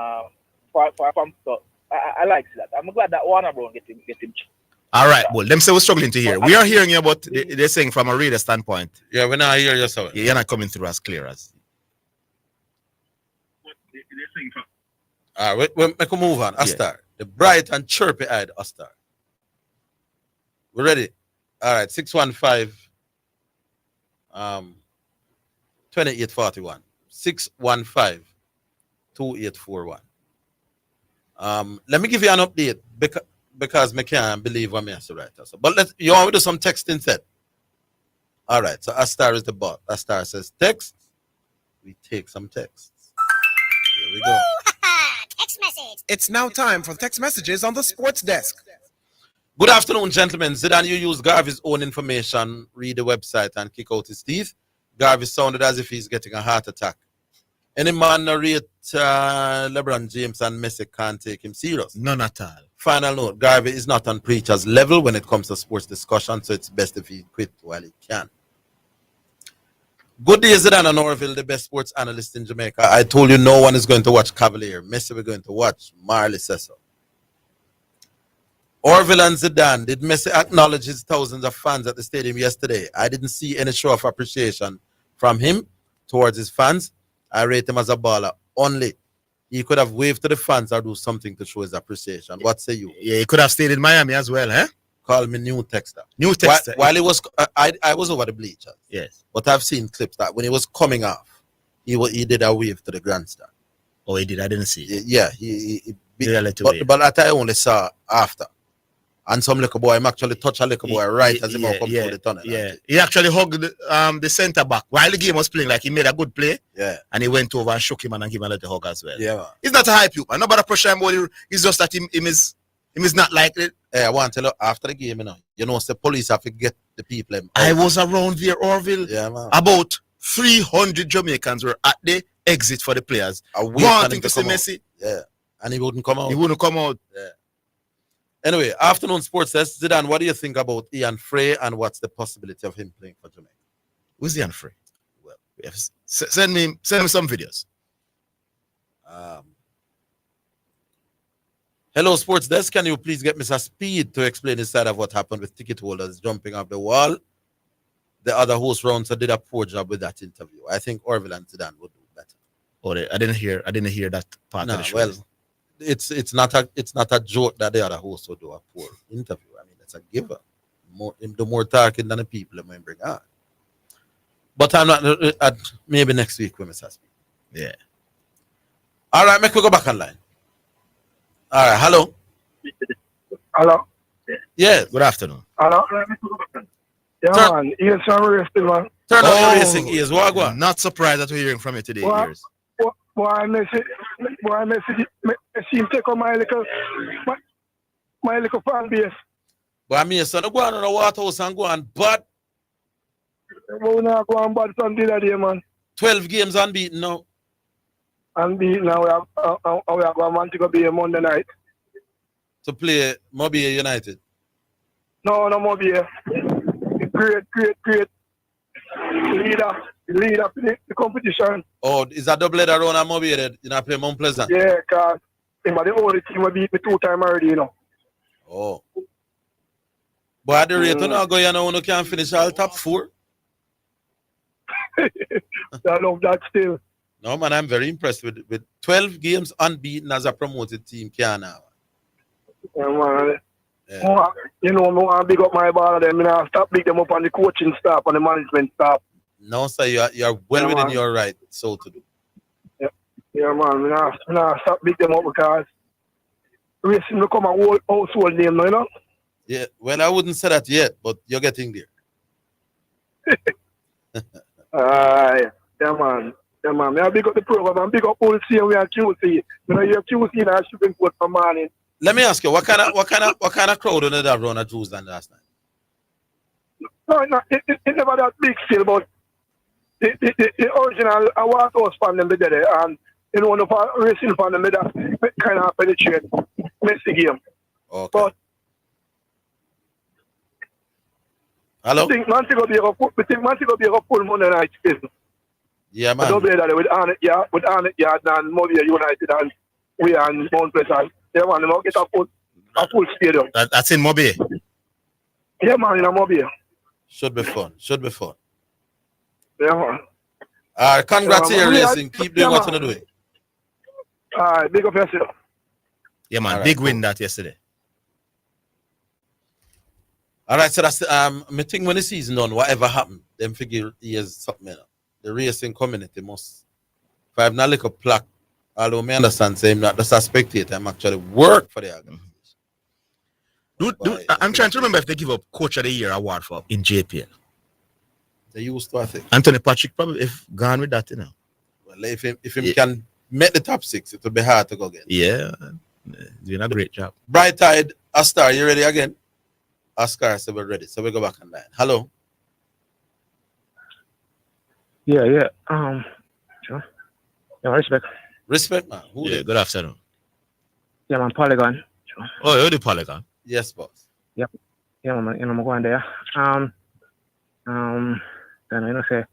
I like that. I'm glad that Warner Brown get him. All right, well, them say we're struggling to hear. We are hearing you, but they're saying from a reader standpoint. Yeah, we're not hearing you, so you're not coming through as clear as. All right, we'll make a move on. Astar, the bright and chirpy-eyed Astar. We're ready. All right, 615 2841. 615 2841. Let me give you an update because I can't believe what I say right now. But you want me to do some text instead? All right. So Astar is the bot. Astar says text. We take some texts. Here we go. Text message. It's now time for text messages on the sports desk. Good afternoon, gentlemen. Zidane, you use Garvey's own information, read the website, and kick out his teeth. Garvey sounded as if he's getting a heart attack. Any man narrate LeBron James and Messi can't take him serious. None at all. Final note, Garvey is not on preacher's level when it comes to sports discussion, so it's best if he quit while he can. Good day, Zidane and Orville, the best sports analyst in Jamaica. I told you no one is going to watch Cavalier. Messi we're going to watch. Marley says so. Orville and Zidane, did Messi acknowledge his thousands of fans at the stadium yesterday? I didn't see any show of appreciation from him towards his fans. I rate him as a baller. Only he could have waved to the fans or do something to show his appreciation. What say you? Yeah, he could have stayed in Miami as well, eh? Call me new texter. New texter. While he was, I was over the bleachers. Yes. But I've seen clips that when he was coming off, he did a wave to the grandstand. Oh, he did. I didn't see it. Yeah, but that I only saw after. And some little boy, him actually touch a little boy right as he come through the tunnel. Yeah, he actually hugged the center back while the game was playing. Like he made a good play. Yeah, and he went over and shook him and gave him a little hug as well. Yeah, he's not a hype you. And nobody pressure him. It's just that him is not like it. Hey, I want to tell you after the game, the police have to get the people. I was around there, Orville. Yeah, man. About 300 Jamaicans were at the exit for the players, wanting to see Messi. Yeah, and he wouldn't come out. He wouldn't come out. Yeah. Anyway, afternoon sports test. Zidane, what do you think about Ian Frey and what's the possibility of him playing for Jamaica? Who's Ian Frey? Well, send me some videos. Hello, sports desk. Can you please get Mr. Speed to explain his side of what happened with ticket holders jumping off the wall? The other host rounds did a poor job with that interview. I think Orville and Zidane would do better. Oh, I didn't hear that part of the show. Well, it's not a joke that the other host would do a poor interview. I mean, it's a giver. The more talking than the people may bring on. But I'm not. Maybe next week with Mr. Speed. Yeah. All right, make we go back online. All right, hello. Hello. Yes. Good afternoon. Hello. Yeah, man. Ian Sam still, man. Turn on your racing ears. Wagwan. Not surprised that we're hearing from you today, ears. Why message him take on my little fan base. But me son go on the water house and go on bad. We not go on bad Sunday that day, man. 12 games unbeaten now. Unbeaten now. We are going to go be a Monday night. To play Mobile United. No Mobile. Great leader for the competition. Oh, is that double header around Mobile? You not play Mount Pleasant? Yeah, because him are the only team will beat me 2 times already, Oh. But at the rate now go, you can't finish all top 4. I love that still. No, man, I'm very impressed with 12 games unbeaten as a promoted team. Can now. Yeah, man. Yeah. I want to big up my ball. Then I stop big them up on the coaching staff and the management staff. No, sir, you're well within your right so to do. Yeah, man. I stop big them up because racing become a whole household name, Yeah, well, I wouldn't say that yet, but you're getting there. Yeah, man. Yeah, man. I big up the program and big up all the and we are QC. You have QC and I should be good for morning. Let me ask you, what kind of crowd did that run at Tuesday last night? No, it never that big still, but the original White House fan them did it, and one of our racing fan them did that kind of penetrate Messi game. Okay. But hello? I think man to go be a full Monday night season. Yeah, man. I don't believe that with Arnett Yard and Mobile United and we and Mount Pleasant. Yeah, man, they get a full stadium. That's in Mobile? Yeah, man, in a Mobile. Should be fun. Yeah, man. Congrats here, racing. Keep doing what you're doing. Big up yourself. Yeah, man. Right, big win that yesterday. All right, so that's I think when the season done, whatever happened, them figure years something. The racing community must. If I have not like a plaque Although I understand, say I'm not just a spectator, I'm actually work for the organization. I'm trying to remember if they give up Coach of the Year award for in JPL. They used to, I think. Anthony Patrick probably if gone with that, Well, if he can make the top 6, it will be hard to go again. Yeah, doing a great job. Bright Tide, Astar, you ready again? Oscar said we're ready, so we go back on line. Hello. Yeah. Sure. Yeah, respect. Respect, man. Good afternoon. Yeah, man, Polygon. Sure. Oh, you're the Polygon? Yes, boss. Yep. Yeah, man, I'm going there. Then say,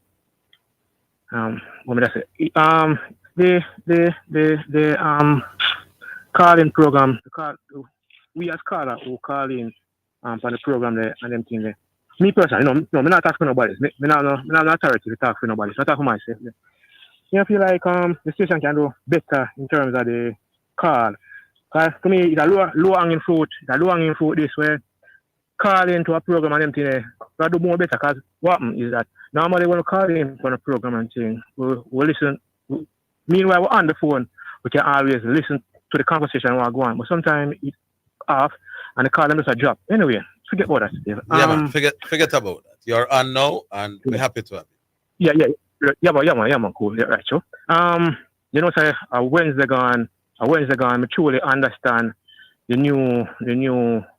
what me say? The calling program, we as caller who call in for the program there and them thing there. Me personally, me not talk for nobody. Me not authority to talk for nobody. So I talk for myself. I feel like the station can do better in terms of the call. Because to me, it's a low hanging fruit. It's a low hanging fruit this way. Call into a program and them thing there. I do more better because what happens is that normally when we call in for a program and thing, we listen. Meanwhile, we're on the phone. We can always listen to the conversation while going. But sometimes it's off and the call them just a drop. Anyway, forget about that. Steve. Yeah, man. Forget about that. You're on now, and we're happy to have you. Yeah, man, cool. Yeah, right, sure. Say a Wednesday gone. I truly understand the new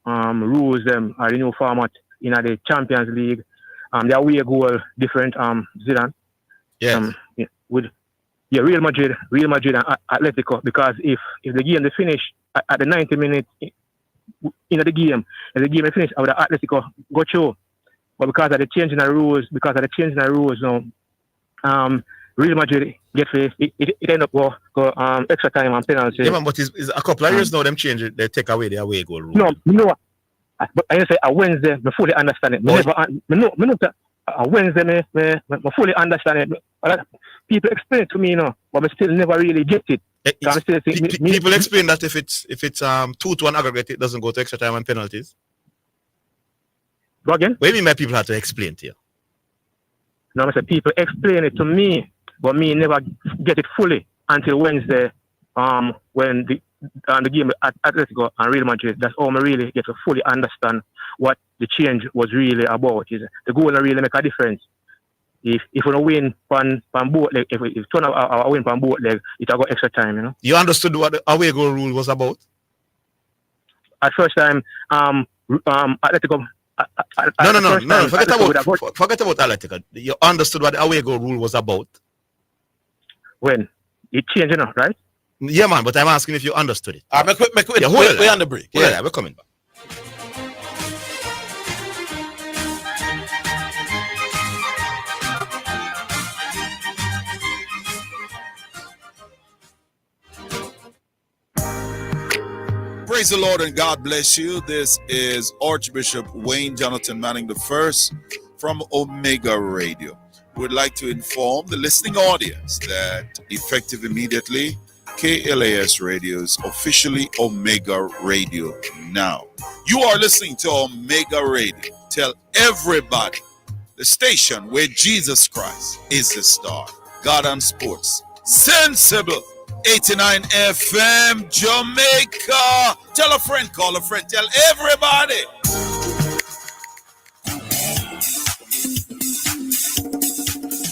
rules them or the new format in the Champions League. The away goal different. Zidane. Yes. With Real Madrid and Atletico, because if the game they finish at the 90 minutes in the game, if the game they finish, with the Atletico go through. But because of the change in the rules now, Real Madrid it end up go extra time and penalty. Yeah, man, but it's a couple of years now them change it, they take away the away goal rule. No, you know what? But I say a Wednesday, I fully understand it. A Wednesday, I fully understand it. People explain it to me, but I still never really get it. People explain that if it's 2-1 aggregate, it doesn't go to extra time and penalties. Go again? What do you mean by people have to explain to you? No, I said people explain it to me, but me never get it fully until Wednesday. When the game at Atletico and Real Madrid, that's all I really get to fully understand what the change was really about. Is the goal will really make a difference. If we win on both leg, if turn out win on both leg, it will go extra time. You understood what the away goal rule was about? At first time, Atletico. No. Forget about Atletico. You understood what the away goal rule was about? When it changed, right? Yeah, man, but I'm asking if you understood it. We're on the break. Yeah, we're coming back. Praise the Lord and God bless you. This is Archbishop Wayne Jonathan Manning I from Omega Radio. We'd like to inform the listening audience that effective immediately, KLAS Radio is officially Omega Radio now. You are listening to Omega Radio. Tell everybody, the station where Jesus Christ is the star. God on Sports. Sensible. 89 FM Jamaica. Tell a friend, call a friend, tell everybody.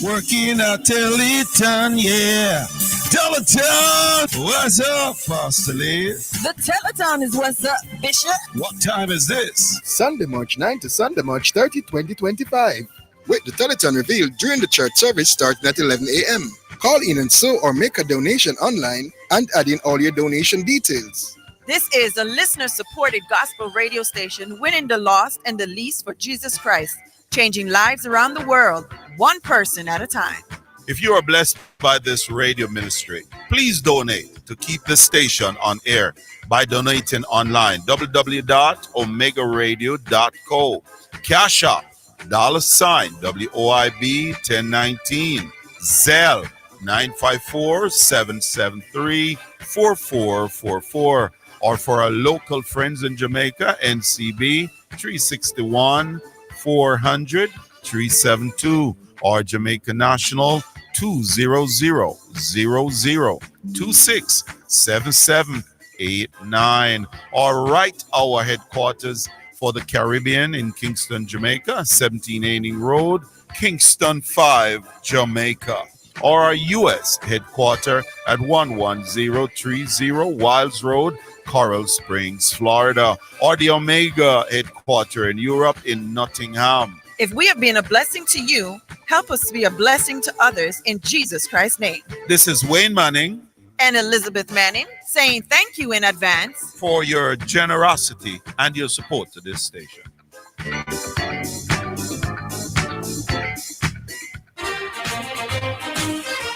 Working at Teleton, yeah. Teleton, what's up, Pastor Lee? The Teleton is what's up, Bishop. What time is this? Sunday, March 9 to Sunday, March 30, 2025. With the Teleton revealed during the church service starting at 11 a.m. Call in and sow or make a donation online and add in all your donation details. This is a listener-supported gospel radio station winning the lost and the least for Jesus Christ, changing lives around the world, one person at a time. If you are blessed by this radio ministry, please donate to keep the station on air by donating online, www.omegaradio.co. Cash App, $WOIB 1019, Zelle 954-773-4444, or for our local friends in Jamaica, NCB 361-400-372, or Jamaica National 20000. 2789. All right, our headquarters for the Caribbean in Kingston, Jamaica, 17 Aining Road, Kingston 5, Jamaica. Or our U.S. headquarters at 11030 Wilds Road, Coral Springs, Florida. Or the Omega headquarters in Europe in Nottingham. If we have been a blessing to you, help us to be a blessing to others in Jesus Christ's name. This is Wayne Manning and Elizabeth Manning saying thank you in advance for your generosity and your support to this station.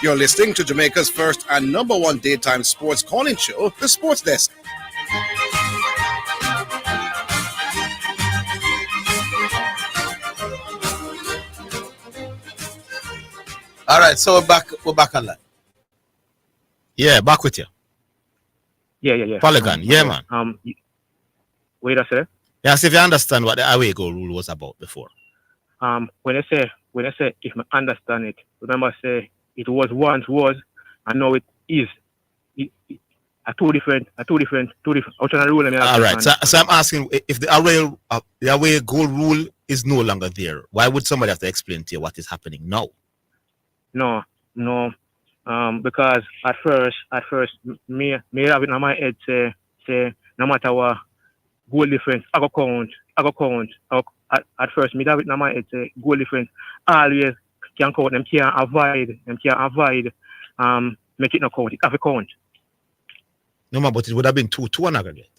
You're listening to Jamaica's first and number one daytime sports calling show, The Sports Desk. All right, so we're back online. Yeah, back with you. Yeah. Polygon, man. Wait a second. Yeah, see if you understand what the away goal rule was about before. When I say if I understand it, remember say it was once was, and now it is. Two different. Rule. All right, so I'm asking if the away goal rule is no longer there, why would somebody have to explain to you what is happening now? No. Because at first, me have it in my head say no matter what goal difference, I go count. At first, me have it in my head say goal difference always can count. Them can't avoid. Make it no count. It have to count. No, man, but it would have been 2-2 on aggregate.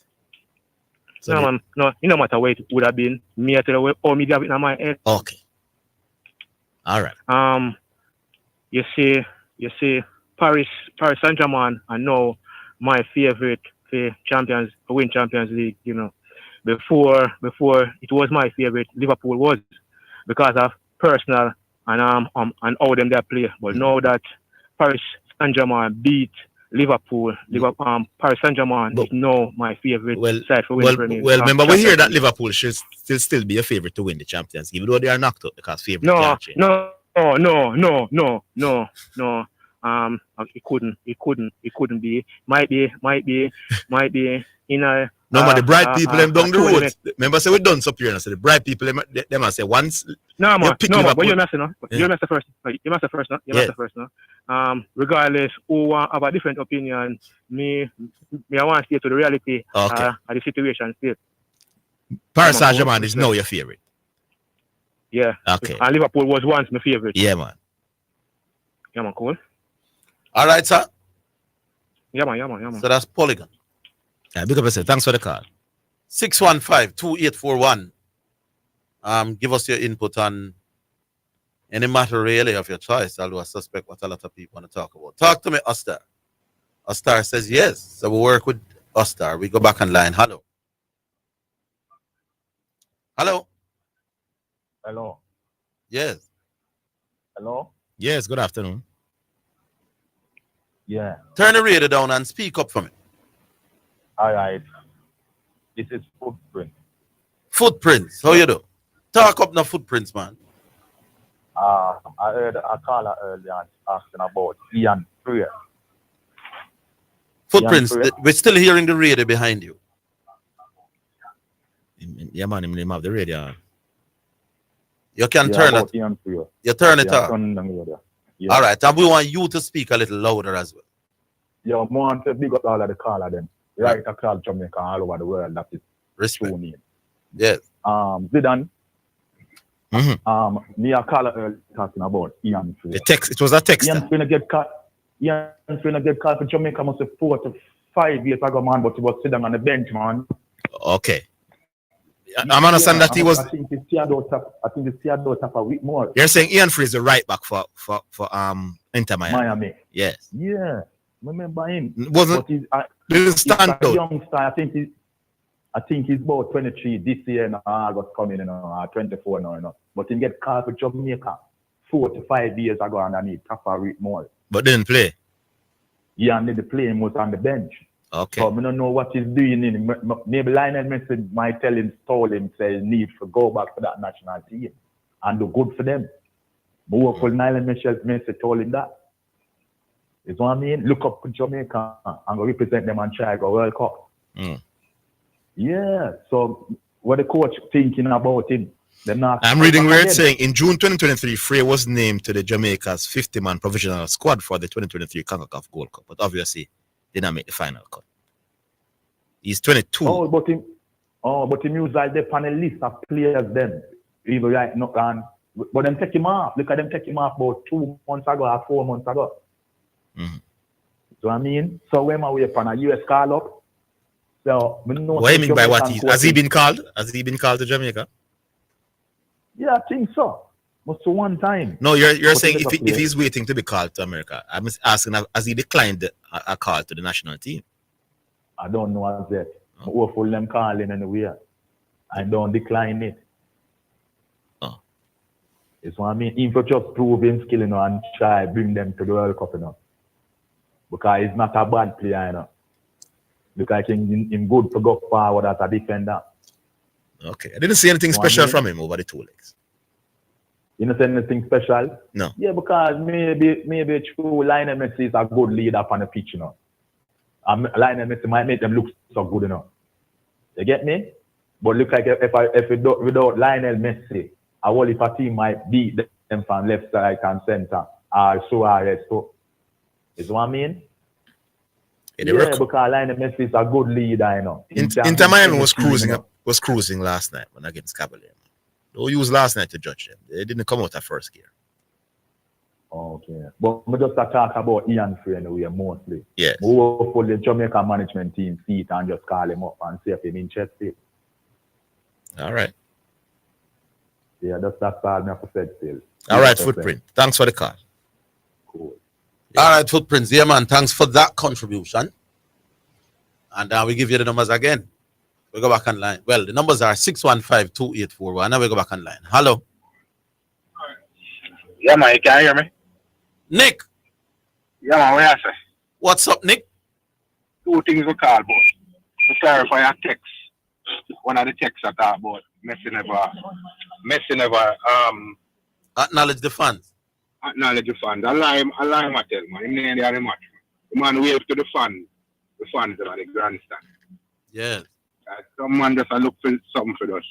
So no, no matter what it would have been. Me I tell you how me have it in my head. Okay. All right. You see, Paris Saint-Germain are now my favorite win Champions League. You know, before it was my favorite. Liverpool was because of personal and how them they play. But now that Paris Saint-Germain beat Liverpool, Paris Saint-Germain is now my favorite side for winning Premier League. Well, remember we hear that Liverpool should still be a favorite to win the Champions, even though they are knocked out because favorite can't change. No. It couldn't be. Might be in a. No, man, the bright people them down the road. Remember, say we done up here. So the bright people them I say once. No, man. But you're messing up. Yeah. You're messing first. You messing first, no. Regardless, who have a different opinion, me I want to stay to the reality of the situation. Paris Saint-Germain is now your favorite. Yeah. Okay. And Liverpool was once my favorite. Yeah, man. Yeah, man, cool. All right, sir. Yeah, man. So that's Polygon. Yeah, big up yourself. Thanks for the call. 615-2841. Give us your input on any matter really of your choice, although I suspect what a lot of people want to talk about. Talk to me, Ostar. Ostar says yes. So we work with Ostar. We go back online. Hello. Yes. Hello? Yes, good afternoon. Yeah. Turn the radio down and speak up for me. All right. This is Footprint. Footprints. How you do? Talk up the Footprints, man. I heard a caller earlier asking about Ian Prayer. Footprints. We're still hearing the radio behind you. Yeah, man, him have the radio on. You can turn it. You turn it up. Yeah. All right. And we want you to speak a little louder as well. Yeah, I want to big up all of the caller them. Right across Jamaica, all over the world that is tuning in. Yes. Zidane. Me a caller earlier talking about Ian Prayer. The text. It was a text. Ian's gonna get caught for Jamaica must have 4 to 5 years ago, man, but he was sitting on the bench, man. Okay. I'm understanding that he was. I think he's steered out a week more. You're saying Ian Free is the right back for Inter Miami. Yes. Yeah. Remember him. Didn't stand out. Youngster. I think he's about 23 this year now. August coming, 24 now. But he get called for Jamaica 4 to 5 years ago and I need tougher week more. But didn't play. Yeah, and didn't play. He was on the bench. Okay. But I don't know what he's doing. Maybe Lionel Messi might told him, say, need to go back to that national team and do good for them. But Lionel Messi told him that. You know what I mean? Look up to Jamaica and go represent them and try to go World Cup. Yeah. So what the coach thinking about him? I'm reading where it's saying in June 2023, Frey was named to the Jamaica's 50-man provisional squad for the 2023 CONCACAF Gold Cup, but obviously did not make the final cut. He's 22. But him use like the panel list of players then. Even right now, but them take him off. Look at them take him off about 2 months ago or 4 months ago. So I mean, so when we upon a US call up, so what do you mean by what has he been called? Has he been called to Jamaica? Yeah, I think so. Must be one time. No, you're saying if he's waiting to be called to America. I'm asking, has he declined a call to the national team? I don't know as yet. Hopefully them calling anyway. I don't decline it. It's what I mean. If you just prove him skill, and try bring them to the World Cup, because he's not a bad player, Look like him good to go forward as a defender. Okay. I didn't see anything special from him over the 2 legs. You know anything special? No. Yeah, because maybe true Lionel Messi is a good leader on the pitch, Lionel Messi might make them look so good, You get me? But look like without Lionel Messi, a whole if a team might beat them from left, right, and center, or Suarez. So, is what I mean? Yeah, because Lionel Messi is a good leader, Inter Miami was cruising last night when against Cavalier. They used last night to judge them. They didn't come out at first gear. Okay. But we just talk about Ian Frey anyway, mostly. Yes. We will for the Jamaica management team see it and just call him up and see if he's interested. All right. Yeah, that's all I have to say still. All right, Footprint. Thanks for the call. Cool. Yeah. All right, Footprints. Yeah, man. Thanks for that contribution. And we give you the numbers again. We go back online. Well, the numbers are 615-2841. Now we go back online. Hello. Yeah, man. You can hear me? Nick. Yeah, man. What you say? What's up, Nick? 2 things we call about. To clarify your text. One of the texts I talk about. Messi never acknowledge the fans. Acknowledge the fans. I lie I tell man. Him name the match. The man wave to the fans are the grandstand. Yes. Someone just look for something for us.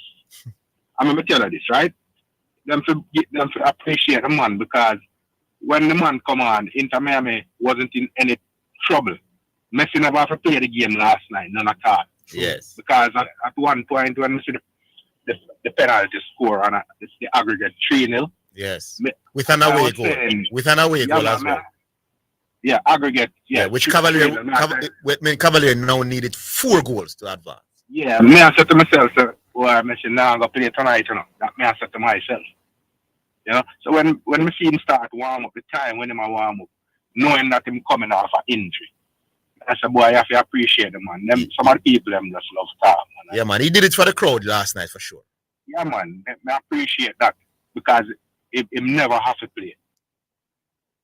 I'm gonna tell you this, right? Them to appreciate the man, because when the man come on, Inter Miami wasn't in any trouble. Messi never have to play the game last night, none at all. Yes. Because at one point when we see the penalty score and it's the aggregate 3-0. Yes. With an away goal. With an away goal as well. Yeah, aggregate. Yeah, which Cavalier now needed 4 goals to advance. Yeah, me I said to myself, I mentioned now I'm gonna play tonight, That me I said to myself. So when we see him start warm up, the time when him warm up, knowing that him coming off an injury, I said, boy, I have to appreciate him, man. Some of the people them just love talk, man. Yeah, man, he did it for the crowd last night for sure. Yeah, man, I appreciate that, because him never have to play.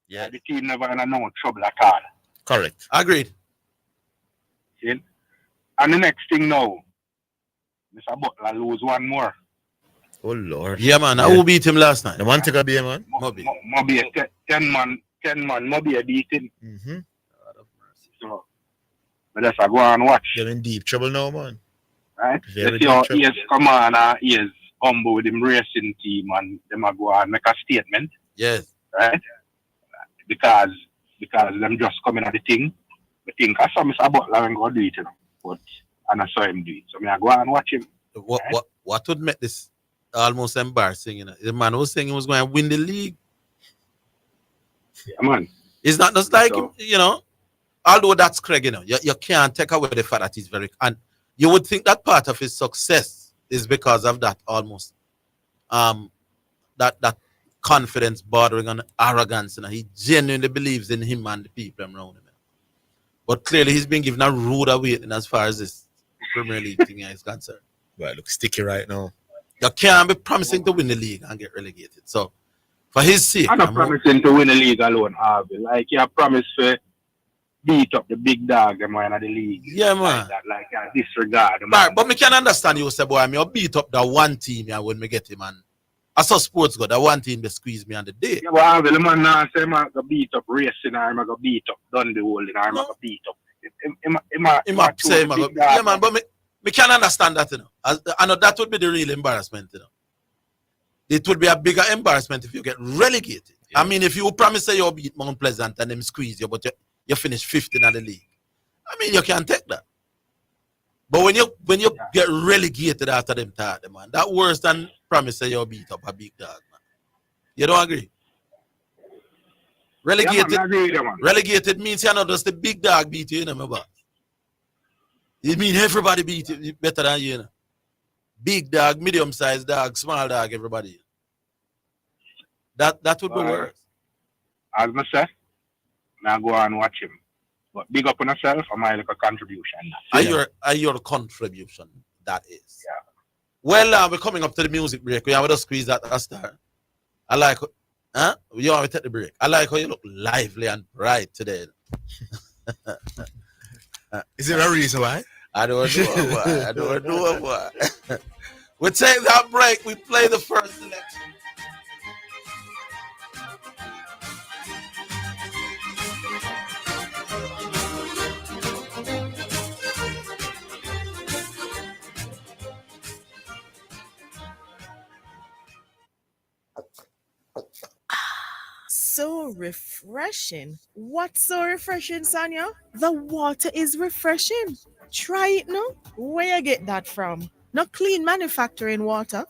Yeah, the team never in no trouble at all. Correct. Agreed. See? And the next thing now, Mr. Butler lose one more. Oh Lord. Yeah, man. Who beat him last night? The one take a beer, man. Moby 10 man, Moby beat him. So, but let's go and watch. They're in deep trouble now, man. Right? Let's see how he has come on and he is humble with him racing team, and them go and make a statement. Yes. Right? Because them just coming at the thing. I think I saw Mr. Butler and go do it, but and I saw him do it. So I go and watch him. What would make this almost embarrassing? The man was saying he was going to win the league. Yeah, man. It's not just like, although that's Craig, you can't take away the fact that he's very, and you would think that part of his success is because of that almost, that confidence bordering on arrogance, and he genuinely believes in him and the people around him. But clearly he's been given a rude awakening as far as this Premier League thing is concerned. Well, it looks sticky right now. You can't be promising to win the league and get relegated. So, for his sake, I'm not promising to win the league alone, Harvey. Like, you promised to beat up the big dog in the league. Yeah, man. Like disregard. But me can understand you say, boy, I beat up that one team when me get him, and I saw sports God. I want team to squeeze me on the day. Yeah, but Orville, man now say man go beat up racing or I'm go beat up Dundee Holding or I'm go beat up. Yeah, man, but me can't understand that, you know. I know that would be the real embarrassment, you know. It would be a bigger embarrassment if you get relegated. Yeah. I mean, if you promise that you'll beat Mount Pleasant and them squeeze you, but you finish 15th in the league. I mean, you can't take that. But when you get relegated after them third, man, that worse than promise that you'll beat up a big dog, man. You don't agree? Relegated, yeah, man, I agree, man. Relegated means you're not just the big dog beat you, you know, my boss. It means everybody beat you better than you, you know. Big dog, medium-sized dog, small dog, everybody. That would be worse. As I say, now go and watch him. But big up on yourself for my little contribution. Your contribution, that is. Yeah. Well, we're coming up to the music break. We have to squeeze that a star. I like, huh? You want to take the break? I like how you look lively and bright today. Is there a reason why? I don't know why. We take that break. We play the first selection. So refreshing. What's so refreshing, Sonia? The water is refreshing. Try it now. Where you get that from? Not clean manufacturing water.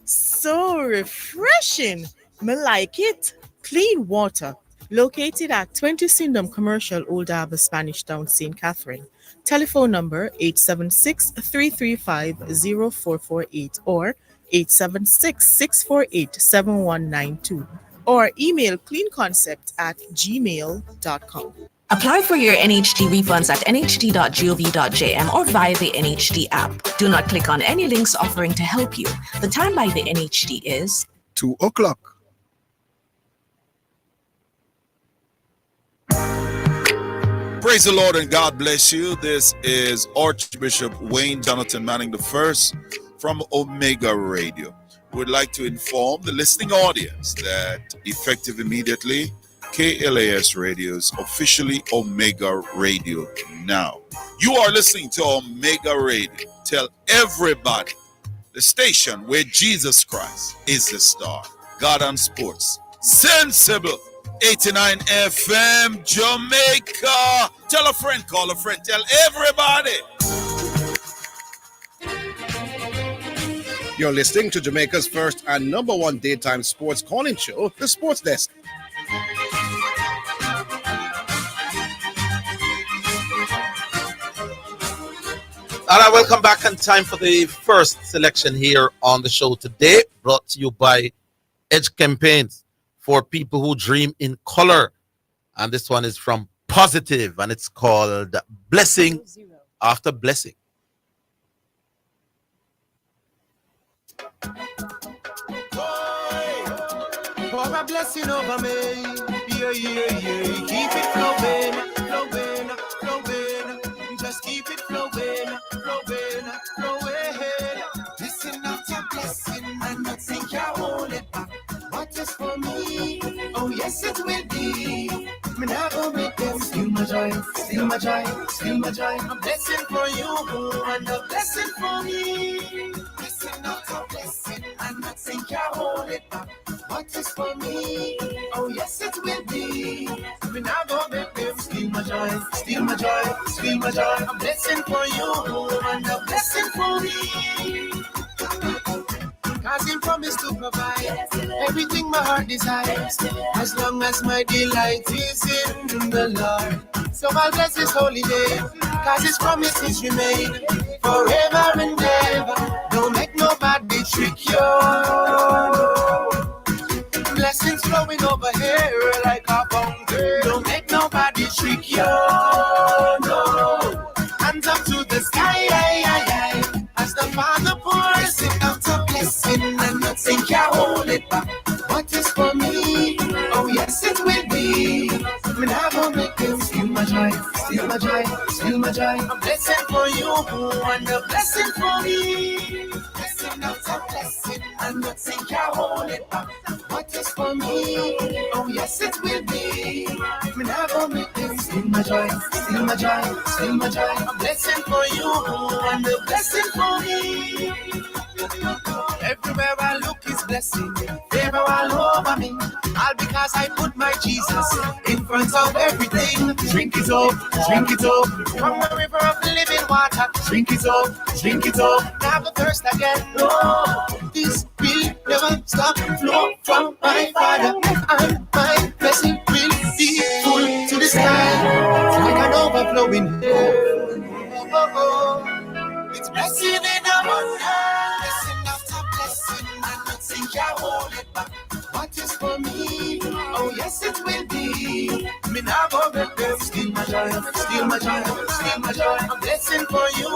So refreshing. Me like it. Clean water. Located at 20 Syndham Commercial, Old Harbour, Spanish Town, St. Catherine. Telephone number 876-335-0448 or 876-648-7192. Or email cleanconcept@gmail.com. Apply for your NHD refunds at nhd.gov.jm or via the NHD app. Do not click on any links offering to help you. The time by the NHD is 2 o'clock. Praise the Lord and God bless you. This is Archbishop Wayne Jonathan Manning I from Omega Radio. Would like to inform the listening audience that effective immediately, KLAS Radio is officially Omega Radio now. You are listening to Omega Radio. Tell everybody, the station where Jesus Christ is the star. God on Sports. Sensible. 89 FM Jamaica. Tell a friend, call a friend, tell everybody. You're listening to Jamaica's first and number one daytime sports calling show, The Sports Desk. All right, welcome back, and time for the first selection here on the show today, brought to you by Edge Campaigns for people who dream in color. And this one is from Positive, and it's called Blessing After Blessing. For a blessing over me, yeah. Keep it flowing. Just keep it flowing. Blessing after blessing, and not think you hold it back. What is for me? Oh yes, it will be. Me not gonna make them steal my joy. A blessing for you, and a blessing for me. Blessing after blessing, and not think you hold it back. What is for me? Oh yes, it will be. Me not gonna make them steal my joy. A blessing for you, and a blessing for me. Cause He promised to provide everything my heart desires, as long as my delight is in the Lord. So I'll bless His holy name, cause His promises remain forever and ever. Don't make nobody trick you. Blessings flowing over here like a fountain. Don't make nobody trick you. No. Hands up to the sky, as the Father pours it out a blessing, and not think you hold it back. What is for me? Oh yes, it will be. Me not gonna make them steal my joy. A blessing for you, and a blessing for me. Blessing after blessing, and nothing can hold it back. What is for me? Oh yes, it will be. Me never make this. Still my joy, still my joy, still my joy. A blessing for you and a blessing for me. Everywhere I look is blessing, favor all over me. All because I put my Jesus in front of everything. Drink it up, drink it up. From the river of living water. Drink it up, drink it up. Never thirst again. No, this will never stop. Flow from my Father, and my blessing will be full to the sky, like an overflowing. It's blessing in abundance, blessing after blessing, and nothing can hold it back. What is for me? Oh yes, it will be. Me now go back there. Still my joy, still my joy, still my joy. A blessing for you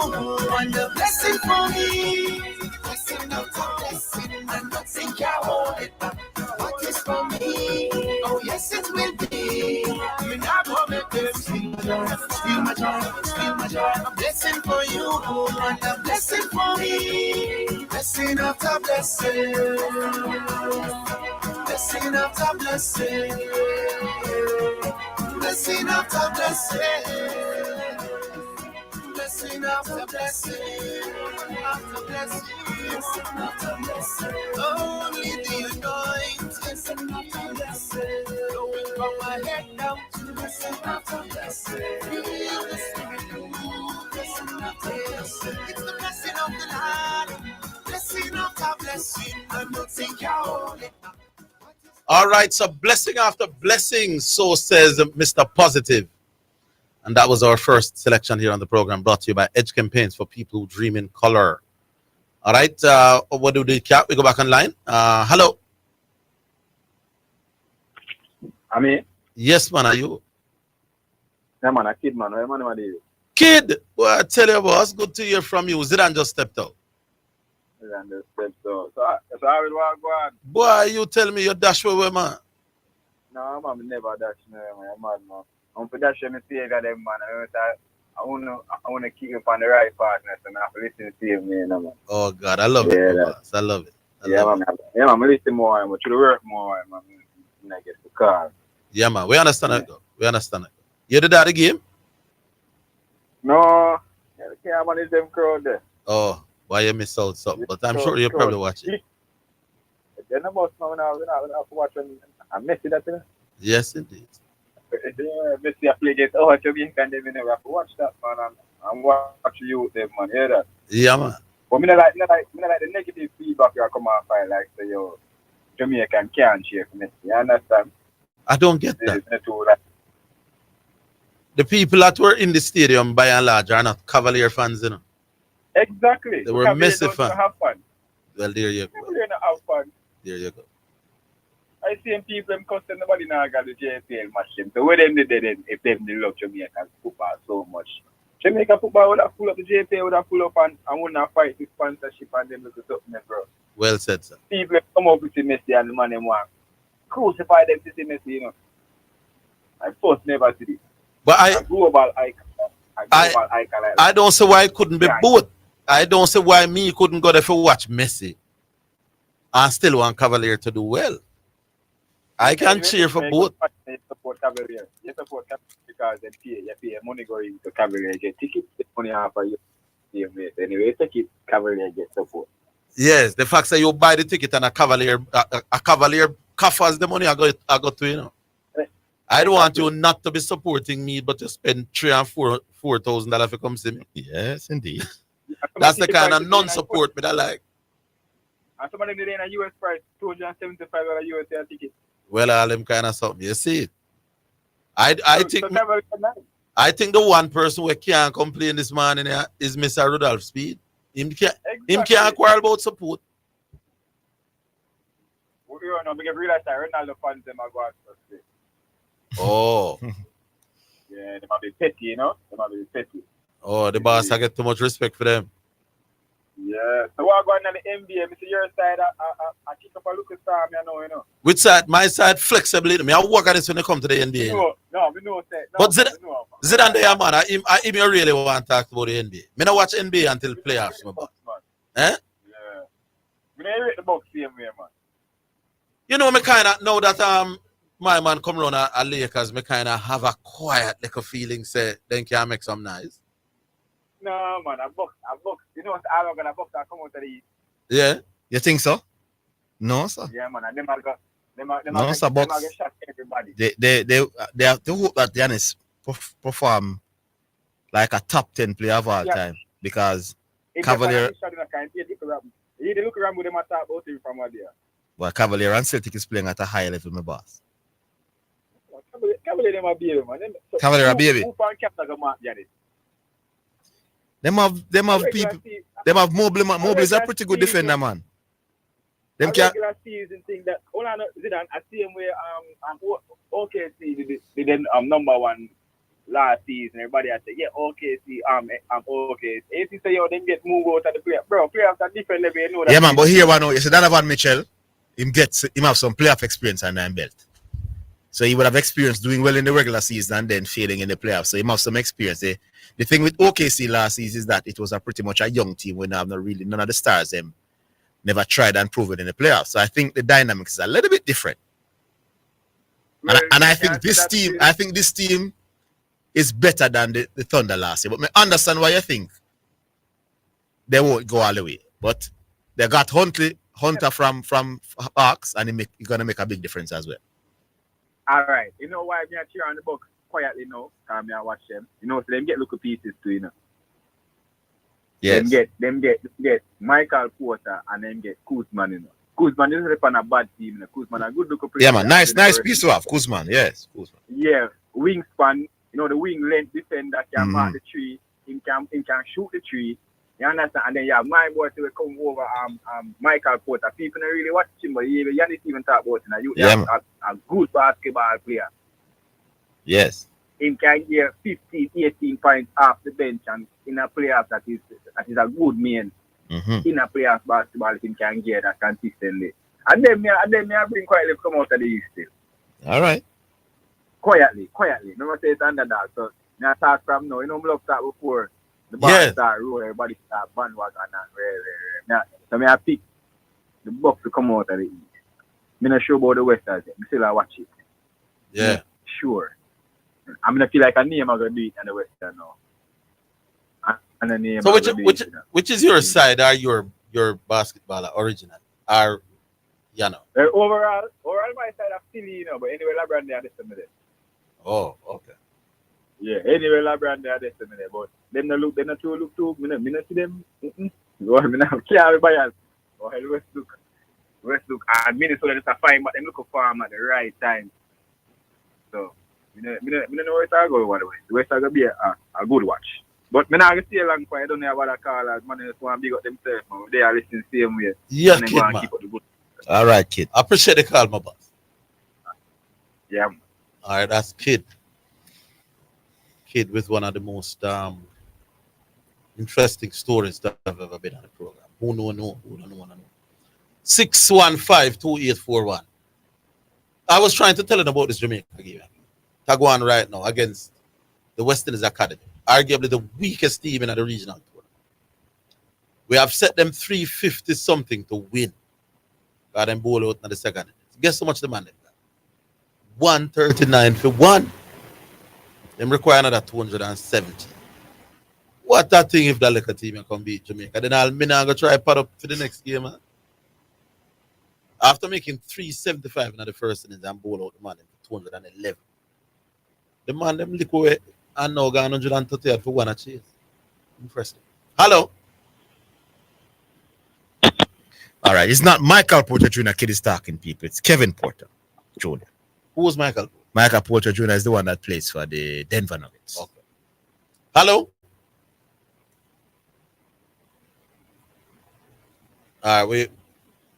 and a blessing for me. Blessing after blessing, and nothing can hold it back. What is for me? Oh yes, it will be. Me now go back there. Still my joy, still my joy, still my joy. A blessing for you and a blessing for me. Blessing after blessing. Blessing after blessing, blessing after blessing, blessing after blessing, after blessing, after blessing. Only the anointing, after blessing, flowing from my head down to blessing after blessing. Feel the Spirit move, blessing after blessing. It's the blessing of the Lord, blessing after blessing, and nothing can hold it. All right, so blessing after blessing, so says Mr. Positive. And that was our first selection here on the program, brought to you by Edge Campaigns for people who dream in color. All right, what do we do? We go back online. Hello. I mean? Yes, man, are you? Yeah, man, a kid, man. Where man are you? Kid, well, I tell you, boss, good to hear from you. Zidane just stepped out. So I will want to go on. Boy, you tell me you dash away, man. No, man, never dash me, man. I'm for dash me save them, man. I want to keep you on the right partner, so I have to listen to you, man. Oh, God, I love it, boss. I love it. Yeah, man, I listen more, but to work more, man. I get the car. Yeah, man, we understand it, though. We understand it. You did that game? No, I can't manage them crowd there. Oh. Why you miss out something? But I'm sure you'll probably watch it. Then about now, I have to watch and Messi that. Yes, indeed. Messi I play against Jamaica and they never have to watch that, man. And watch you with them, man. Hear that? Yeah, man. But me not like the negative feedback you come and find like say yo Jamaican can't cheer for Messi. You understand? I don't get that. The people that were in the stadium by and large are not Cavalier fans, you know. Exactly. They were Messi fans. Have fun. Well, there you go. They not have fun. There you go. I see people them cussing nobody now got the JPL match them. So where them did if them they love Jamaican football so much. Jamaican football would have pull up the JPL, would have pull up and would not fight the sponsorship and them look something, bro. Well said, sir. People come up with the Messi and the man them want crucify them to see Messi, you know. I first never see it. But a global icon. I don't see why it couldn't be both. I don't see why me couldn't go there for watch Messi and still want Cavalier to do well. I can cheer for both. You support Cavalier. You support Cavalier because you pay money going to Cavalier, get tickets, the money half of your mate. Anyway, take it, Cavalier get support. Yes, the fact that you buy the ticket and a Cavalier coffers the money I got to, you know. I don't want you not to be supporting me, but to spend $3,000 and $4,000 to come see me. Yes, indeed. That's the kind of non-support that I like. And somebody did in a US price, $275 US ticket. Well, all them kind of something. You see it. I think the one person who can't complain this morning is Mr. Rudolph Speed. Him can't quarrel about support. You know, because realize that Ronaldo fans them are going to Oh. Yeah, they might be petty, you know? They might be petty. Oh, the boss, I get too much respect for them. Yeah. So what going on the NBA? Mr. Your side, I kick up a look at Sam, you know. Which side? My side, flexibility. I work at this when it come to the NBA. No, we know that. But Zidane there, man, I really want to talk about the NBA. I don't watch NBA until playoffs, my boss. Eh? Yeah. We don't rate the box same way, man. You know, me kind of know that my man come around a Lakers, me kind of have a quiet little feeling, say, then can make some noise. No, man, a box. You know what I'm gonna box that come out of the East. Yeah? You think so? No, sir. Yeah, man, and them are go, No, sir, box. get shot everybody. They have to hope that Giannis perform like a top 10 player of all time because Cavalier. He look around with them and talk about him from what there. Well, Cavalier and Celtic is playing at a high level, my boss. Cavalier them a baby, man. Cavalier a baby. Who fan captain go mark Giannis? Them have people. Them have Mobley. Mobley is a pretty good defender, man. Them can. Regular season thing that all I know Zidane I see him where OKC they then number one last season. Everybody I say, yeah, OKC, OKC. If you say, yo, them get moved out of the player. Bro, players are different level, you know that. Yeah, man, but here one you see Donovan Mitchell, him have some playoff experience under him belt. So he would have experience doing well in the regular season and then failing in the playoffs. So he must have some experience. The thing with OKC last season is that it was a pretty much a young team when none of the stars them never tried and proved it in the playoffs. So I think the dynamics is a little bit different. And I think this team is better than the Thunder last year. But I understand why you think they won't go all the way. But they got Hunter from Hawks, and he's gonna make a big difference as well. All right. You know why me a cheer on the box quietly now? Because me I watch them. You know, so them get little pieces too, you know. Yes. Them get Michael Porter and then get Kuzman, you know. Kuzman is on a bad team, you know. Kuzman a good looking player. Yeah, man. Nice piece to have. Kuzman, yes. Kuzman. Yeah. Wingspan, you know, the wing length defender can mark the tree. He can shoot the tree. You understand? And then you have my boy to come over Michael Porter. People don't really watch him, but Giannis even talk about him. You have a good basketball player. Yes. He can get 15, 18 points off the bench and in a playoff that is a good man. Mm-hmm. In a playoff basketball, he can get that consistently. And then I bring quietly come out of the East still. All right. Quietly. No say it's underdog. So I talk from now. You know, I love talk before. The ball start roll, everybody start bandwagon and so I pick the Bucks to come out of the East. I'm not sure about the West as yet. I still watch it. Yeah. Sure. I'm gonna feel like a name I'm gonna do it in the West now. And the name so which is your side? Are your basketball original? Are you know? Overall my side of Philly, you know, but anyway, LeBron they are the same. Oh, okay. Yeah, anyway, LeBron they are the same. But them no look too. Me not see them. Or me not care everybody else. Or Westbrook and Minnesota just a fine, but them look for him at the right time. So me no know where it's going by the way. The West are gonna be a good watch. But me not gonna stay long for I don't know what I call as man just want to big up themselves. They are listening the same way. Yeah, kid, man. All right, kid. I appreciate the call, my boss. Yeah, man. All right, that's Kid. Kid with one of the most interesting stories that I've ever been on the program. Who know. 615-2841. I was trying to tell him about this Jamaica game. Taguan right now against the Western Academy. Arguably the weakest team in the regional tour. We have set them 350 something to win. Got them ball out in the second. Guess how much the man did? 139 for one. Them require another 270. What that thing if that liquor team can beat Jamaica? Then I'll go try put up for the next game, man. After making 375 in the first innings and ball out the man for 211. The man them lick away and now got 130 for one chase. Impressive. Hello. All right, it's not Michael Porter Jr. Kid is talking, people. It's Kevin Porter Jr. Who was Michael? Michael Porter Jr. is the one that plays for the Denver Nuggets. Okay. Hello. All right,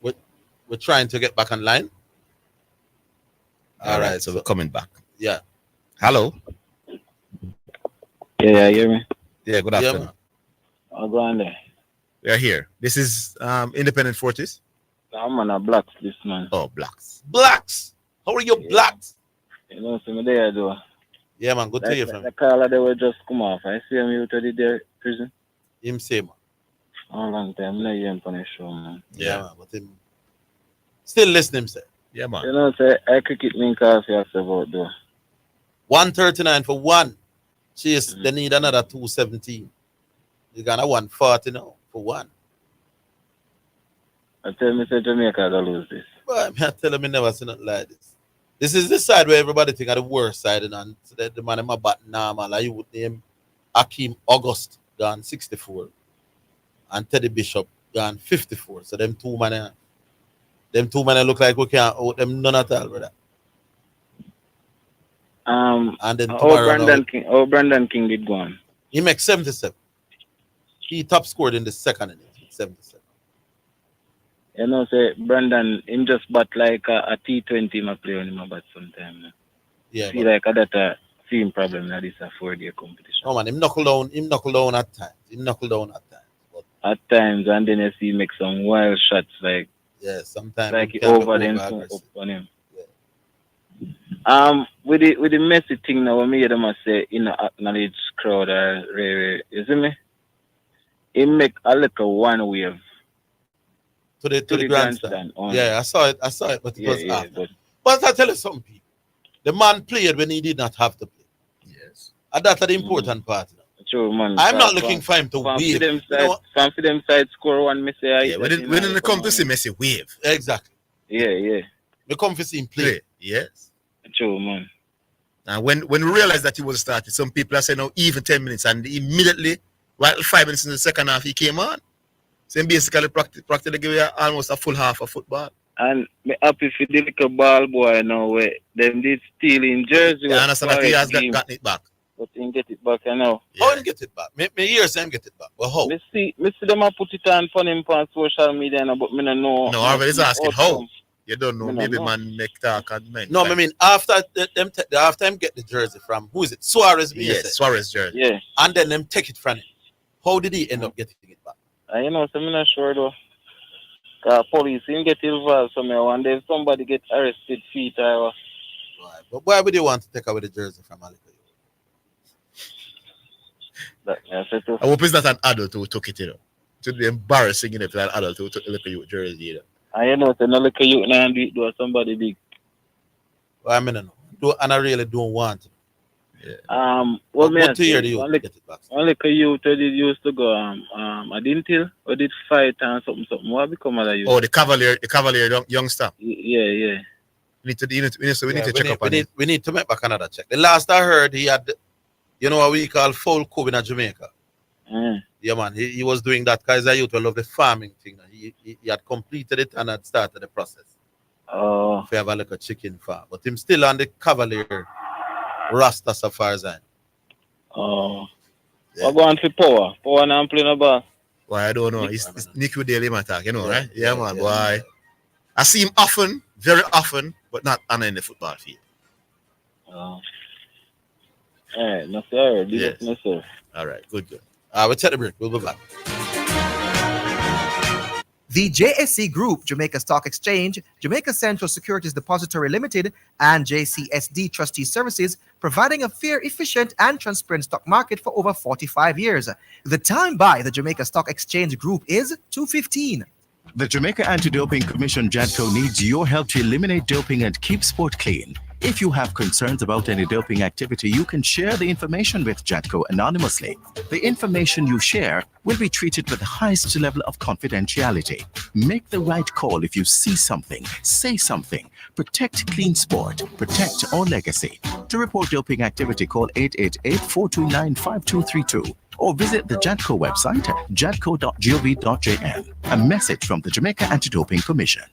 we're trying to get back online. All right, so we're coming back. Yeah. Hello. Yeah, you hear me? Yeah, good afternoon. Yeah, I'll go on there. We're here. This is Independent Fortis. I'm on a Blacks this man. Oh, Blacks. Blacks. How are you, Blacks? You know, see me there, though. Yeah, man. Good to hear from you. The caller, they will just come off. I see him out of the prison. Him say, man. How long time? No, you ain't punish show, man. Yeah, man, but him still listening, sir. Yeah, man. You know, say I cricket link off you about though. 139 for one. Chase, they need another 217. You got a 140 now for one. I tell me, say Jamaica gonna lose this. But I tell him I never seen nothing like this. This is the side where everybody think of the worst side, and so that the man in my bat normal. Like you would name Akeem August gone 64, and Teddy Bishop gone 54. So them two man look like we can't out them none at all, brother. And then Brandon King did go on. He makes 77. He top scored in the second innings with 77. You know, say Brandon, him just bat like a T20 him a play on him a bat sometime. Yeah. See like that a same problem that is a 4-day competition. Oh man, him knuckle down at times. But at times, and then you see him make some wild shots like sometimes like he over them up on him. With the Messi thing now, me them must say in the acknowledge crowd you see me? He make a little one wave to the grandstand. Yeah, I saw it, but it was after. But I tell you something, people. The man played when he did not have to play. Yes. And that's the important part. True, man. I'm not looking for him to wave. Fancy them side score one, Messi. When they come to see Messi wave. Exactly. Yeah. We come to see him play. Yes. True, man. And when we realized that he was started, some people are saying, no, even 10 minutes. And immediately, right 5 minutes in the second half, he came on. So he basically practically give you almost a full half of football. And me happy for the little ball boy now where them did steal in Jersey. I understand that he has gotten it back. But he get it back, you know. Yeah. How he get it back? Me hear him get it back. But how? Me see them put it on for him on social media, but me don't know. No, Orville is asking how. You don't know. Maybe man make talk and men. No, I mean after them get the jersey from who is it? Suarez. Yes, Suarez jersey. Yeah. And then them take it from him. How did he end up getting it back? You know, so I'm not sure though. Police didn't get involved somewhere, and then somebody get arrested feet or. Right. But why would they want to take away the jersey from Alika? I hope it's not an adult who took it, you know. It would be embarrassing, you know, if an adult who took the Alika jersey, you know. I know, so no look at you now and do somebody big. Well, I mean, and I really don't want it. Yeah. Well, man, what year do you get it back? Only because you used to go, I didn't tell, or did fight and something. What become of that you? Oh, the Cavalier youngster. Yeah. We need to check up on it. We need to make back another check. The last I heard, he had, you know what we call full coup in Jamaica. Yeah, man. He was doing that because I used to love the farming thing. He had completed it and had started the process. Oh. If you have a little chicken farm. But him still on the Cavalier Rasta so far as I know. Oh. Yeah. What going for Power? Power now playing a ball? Why, I don't know. It's Nick with Daily attack, you know, right? Yeah, man, boy. I see him often, very often, but not on in the football field. Oh. All right, no sir. Yes. No sir. All right, good. We'll take the break. We'll be back. The JSC Group, Jamaica Stock Exchange, Jamaica Central Securities Depository Limited, and JCSD Trustee Services, providing a fair, efficient, and transparent stock market for over 45 years. The time by the Jamaica Stock Exchange Group is 2:15. The Jamaica Anti-Doping Commission, JADCO, needs your help to eliminate doping and keep sport clean. If you have concerns about any doping activity, you can share the information with JADCO anonymously. The information you share will be treated with the highest level of confidentiality. Make the right call if you see something, say something. Protect clean sport. Protect our legacy. To report doping activity, call 888-429-5232 or visit the JADCO website at jadco.gov.jm. A message from the Jamaica Anti-Doping Commission.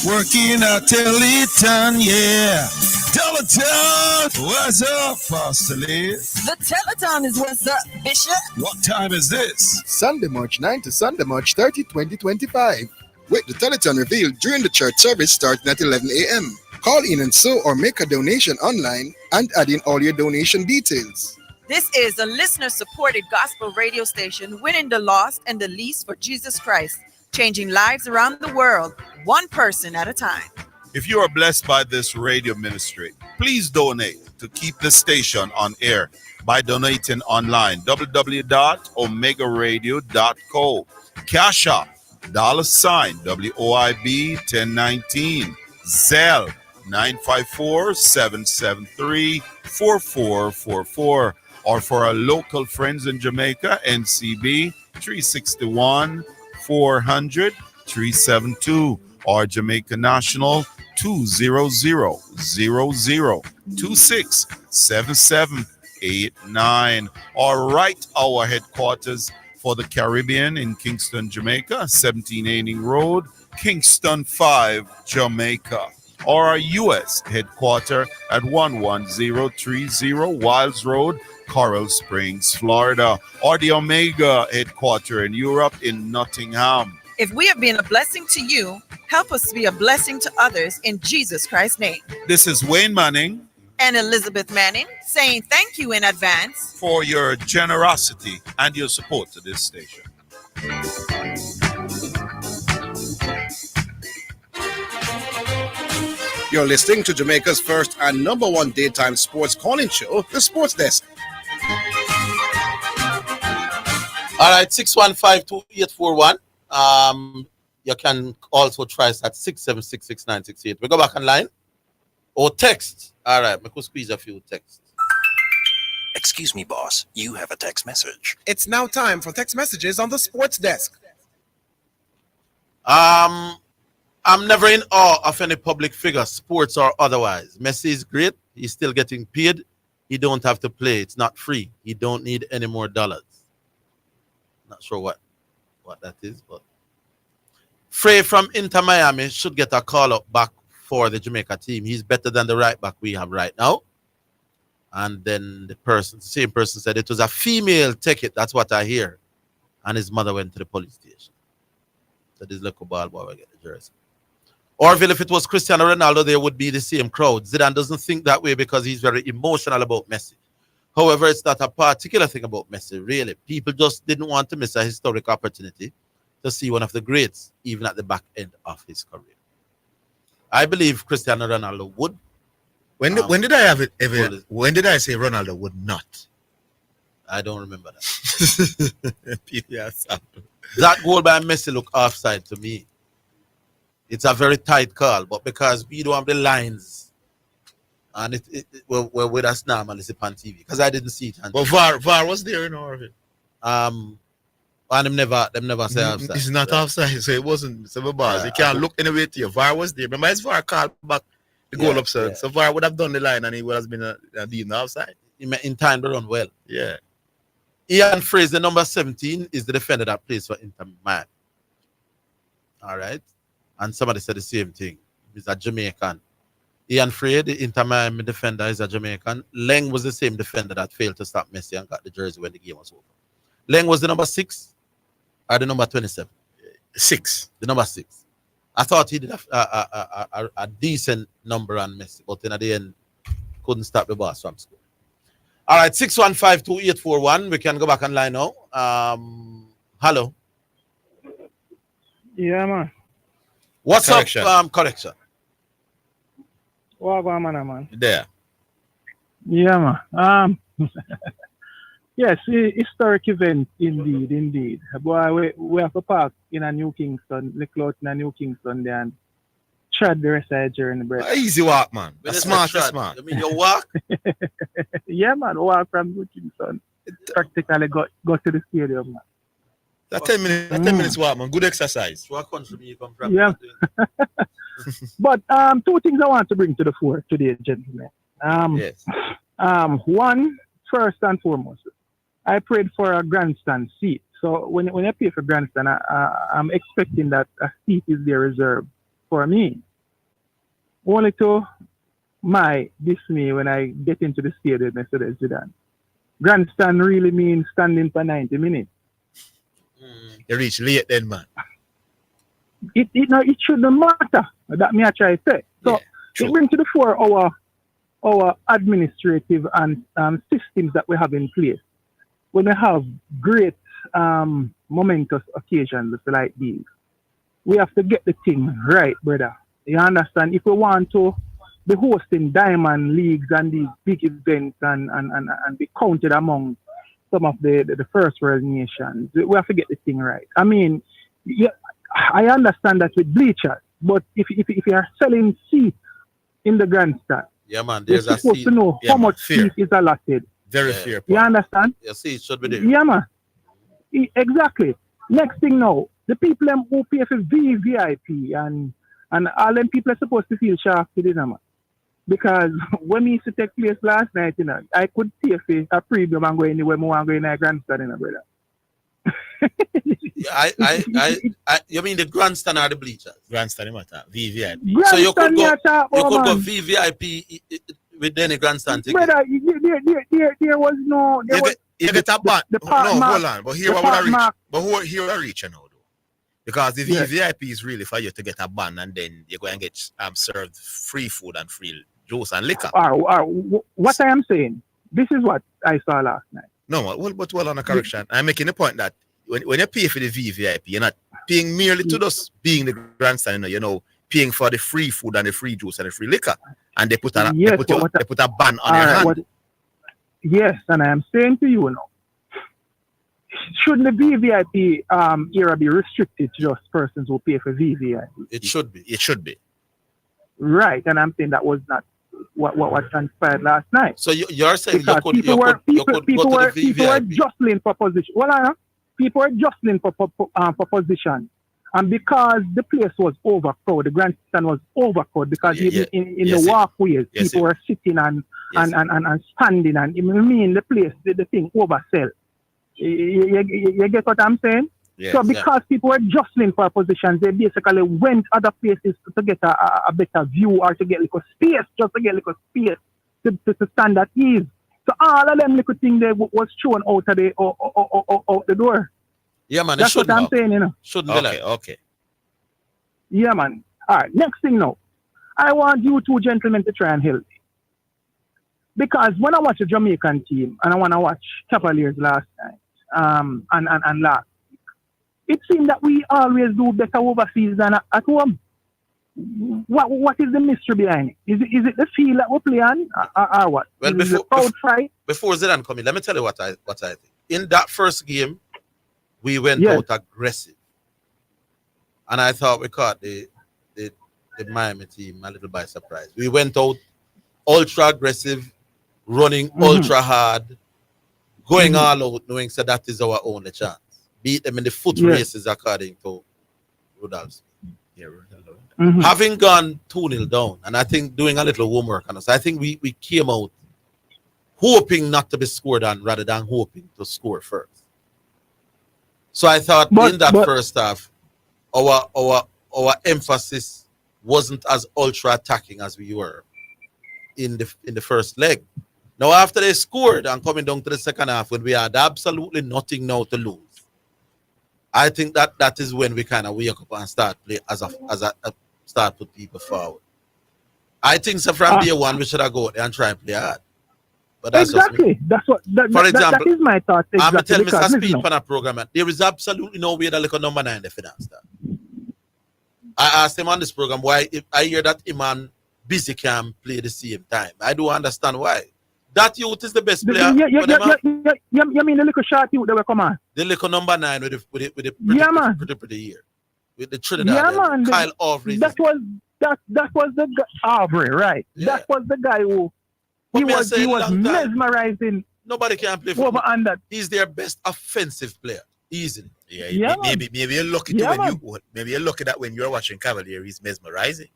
Working at Teleton, yeah. Teleton, what's up, Pastor Lee? The Teleton is what's up, Bishop. What time is this? Sunday, March 9 to Sunday, March 30, 2025. With the Teleton revealed during the church service starting at 11 a.m. Call in and sow or make a donation online and add in all your donation details. This is a listener-supported gospel radio station winning the lost and the least for Jesus Christ, changing lives around the world, one person at a time. If you are blessed by this radio ministry, please donate to keep the station on air by donating online, www.omegaradio.co. Cash App, $WOIB 1019, Zelle 954-773-4444, or for our local friends in Jamaica, NCB 361 400 372, or Jamaica National 200-0026-7789, or write our headquarters for the Caribbean in Kingston, Jamaica, 17 Aining Road, Kingston 5, Jamaica, or our U.S. headquarters at 11030 Wilds Road, Coral Springs, Florida, or the Omega headquarters in Europe in Nottingham. If we have been a blessing to you, help us be a blessing to others in Jesus Christ's name. This is Wayne Manning And Elizabeth Manning saying thank you in advance for your generosity and your support to this station. You're listening to Jamaica's first and number one daytime sports calling show, The Sports Desk. All right, 615-2841. You can also try us at 6766968. We go back online. Or text. All right, we could squeeze a few texts. Excuse me, boss. You have a text message. It's now time for text messages on the sports desk. I'm never in awe of any public figure, sports or otherwise. Messi is great. He's still getting paid. He don't have to play. It's not free. He don't need any more dollars. Not sure what that is, but Frey from Inter Miami should get a call up back for the Jamaica team. He's better than the right back we have right now. And then the same person said it was a female ticket. That's what I hear. And his mother went to the police station. So this little ball boy will get the jersey. Orville, if it was Cristiano Ronaldo, there would be the same crowd. Zidane doesn't think that way because he's very emotional about Messi. However, it's not a particular thing about Messi, really. People just didn't want to miss a historic opportunity to see one of the greats, even at the back end of his career. I believe Cristiano Ronaldo would. When did I have it ever? When did I say Ronaldo would not? I don't remember that. That goal by Messi looked offside to me. It's a very tight call, but because we don't have the lines, and we're with us now, and it's on TV because I didn't see it. But VAR was there in all of it. And them never say offside. It's not offside, so it wasn't seven bars. You can't look anyway to you. VAR was there. Remember, his VAR called back the goal upside. Yeah. So VAR would have done the line, and he would have been a deal outside. In time to run well. Yeah. Ian Fraser, number 17, is the defender that plays for Inter Miami. All right. And somebody said the same thing. He's a Jamaican. Ian Fraser, the Inter Miami defender, is a Jamaican. Leng was the same defender that failed to stop Messi and got the jersey when the game was over. Leng was the number 6 or the number 27? 6. The number 6. I thought he did a decent number on Messi, but in the end, couldn't stop the boss from scoring. All right, 615-2841. We can go back online now. Hello. Yeah, man. What's correction. Up? Correction. What about man? There. Yeah, man. Yes, historic event indeed. Boy, we have to park in a New Kingston, the cloth in a New Kingston there and tread the rest of the journey, bro. Easy walk, man. That's smart. You mean you walk? Yeah, man. Walk from New Kingston. Practically go to the stadium, man. That 10 minutes walk, man. Good exercise. What country you come from? Yeah. But two things I want to bring to the fore today, gentlemen. Yes. One, first and foremost, I prayed for a grandstand seat. So when I pay for grandstand, I'm expecting that a seat is there reserved for me. Only to my dismay when I get into the stadium, I said, Zidane, grandstand really means standing for 90 minutes. You reach late then, man. It shouldn't matter. That me I try to say. So it brings to the fore our administrative and systems that we have in place. When we have great momentous occasions like these, we have to get the thing right, brother. You understand? If we want to be hosting diamond leagues and these big events and be counted among some of the first world nations, we have to get the thing right. I mean, yeah, I understand that with bleachers, but if you are selling seats in the grandstand, yeah, man, you're there's a supposed seat. to know Yeah, how man, much fair. seat is allotted. Very fair. You understand? Your seat should be there. Yeah, man. Exactly. Next thing now, the people them who pay for VVIP and all them people are supposed to feel sharp to this, man. Because when we used to take place last night, you know, I could pay for a premium and go anywhere more and go in a grandstand, you know, brother. You mean the grandstand or the bleachers? Grandstand matter. VVIP. So you could go man. VVIP with any grandstand ticket. Brother, there was no. You get a ban. The No, hold on. But here what I reach. mark. But here I reach now, though. Because the Yes. VVIP is really for you to get a ban and then you're going to get served free food and free juice and liquor. What I am saying, this is what I saw last night. No, well on a correction. I'm making the point that when you pay for the VVIP, you're not paying merely to just being the grandstand, you know, paying for the free food and the free juice and the free liquor. And they put a ban on your hand. Yes, and I am saying to you now, shouldn't the VVIP era be restricted to just persons who pay for VVIP? It should be. It should be. Right, and I'm saying that was not what transpired last night. So you're saying because people were jostling for position. Well, people were jostling for position, and because the place was overcrowded, the grandstand was overcrowded because even in the walkways, people were sitting and standing, and I mean the place, the thing oversell. You get what I'm saying? Yes, so because people were jostling for positions, they basically went other places to get a better view or to get little space, just to get little space to stand at ease. So all of them little things they was thrown out of the door. Yeah, man. That's what I'm saying, you know. Shouldn't be like. Okay. Yeah, man. All right. Next thing now, I want you two gentlemen to try and help me. Because when I watch the Jamaican team and I want to watch Cavaliers last night, and last week, it seems that we always do better overseas than at home. What is the mystery behind it? Is it the feel that we play on, or what? Well, before Zidane come in, let me tell you what I think. In that first game, we went out aggressive, and I thought we caught the Miami team a little by surprise. We went out ultra aggressive, running ultra hard, going all out, knowing so that is our only chance. Beat them in the foot races according to Rudolph. Having gone 2-0 down, and I think doing a little homework on us, I think we came out hoping not to be scored on rather than hoping to score first. So I thought in that first half, our emphasis wasn't as ultra attacking as we were in the first leg. Now after they scored and coming down to the second half when we had absolutely nothing now to lose, I think that is when we kind of wake up and start play as a start put people forward. I think so from day one we should have go there and try and play hard. But that's exactly. That's what. For example, that is my thought. Exactly. I'm telling Mr. Speed on a program that there is absolutely no way that like a number 9 the finance that. I asked him on this program why if I hear that Iman busy can play the same time. I don't understand why. That youth is the best player. You mean the little short youth that will come on? The little number 9 with the pretty year. With the Trinidad. Yeah, man. Kyle Orville. That was the Orville, right? Yeah. That was the guy who he was mesmerizing. Nobody can play for him. He's their best offensive player. Easily. Yeah, maybe you're lucky maybe you're lucky that when you're watching Cavalier, he's mesmerizing.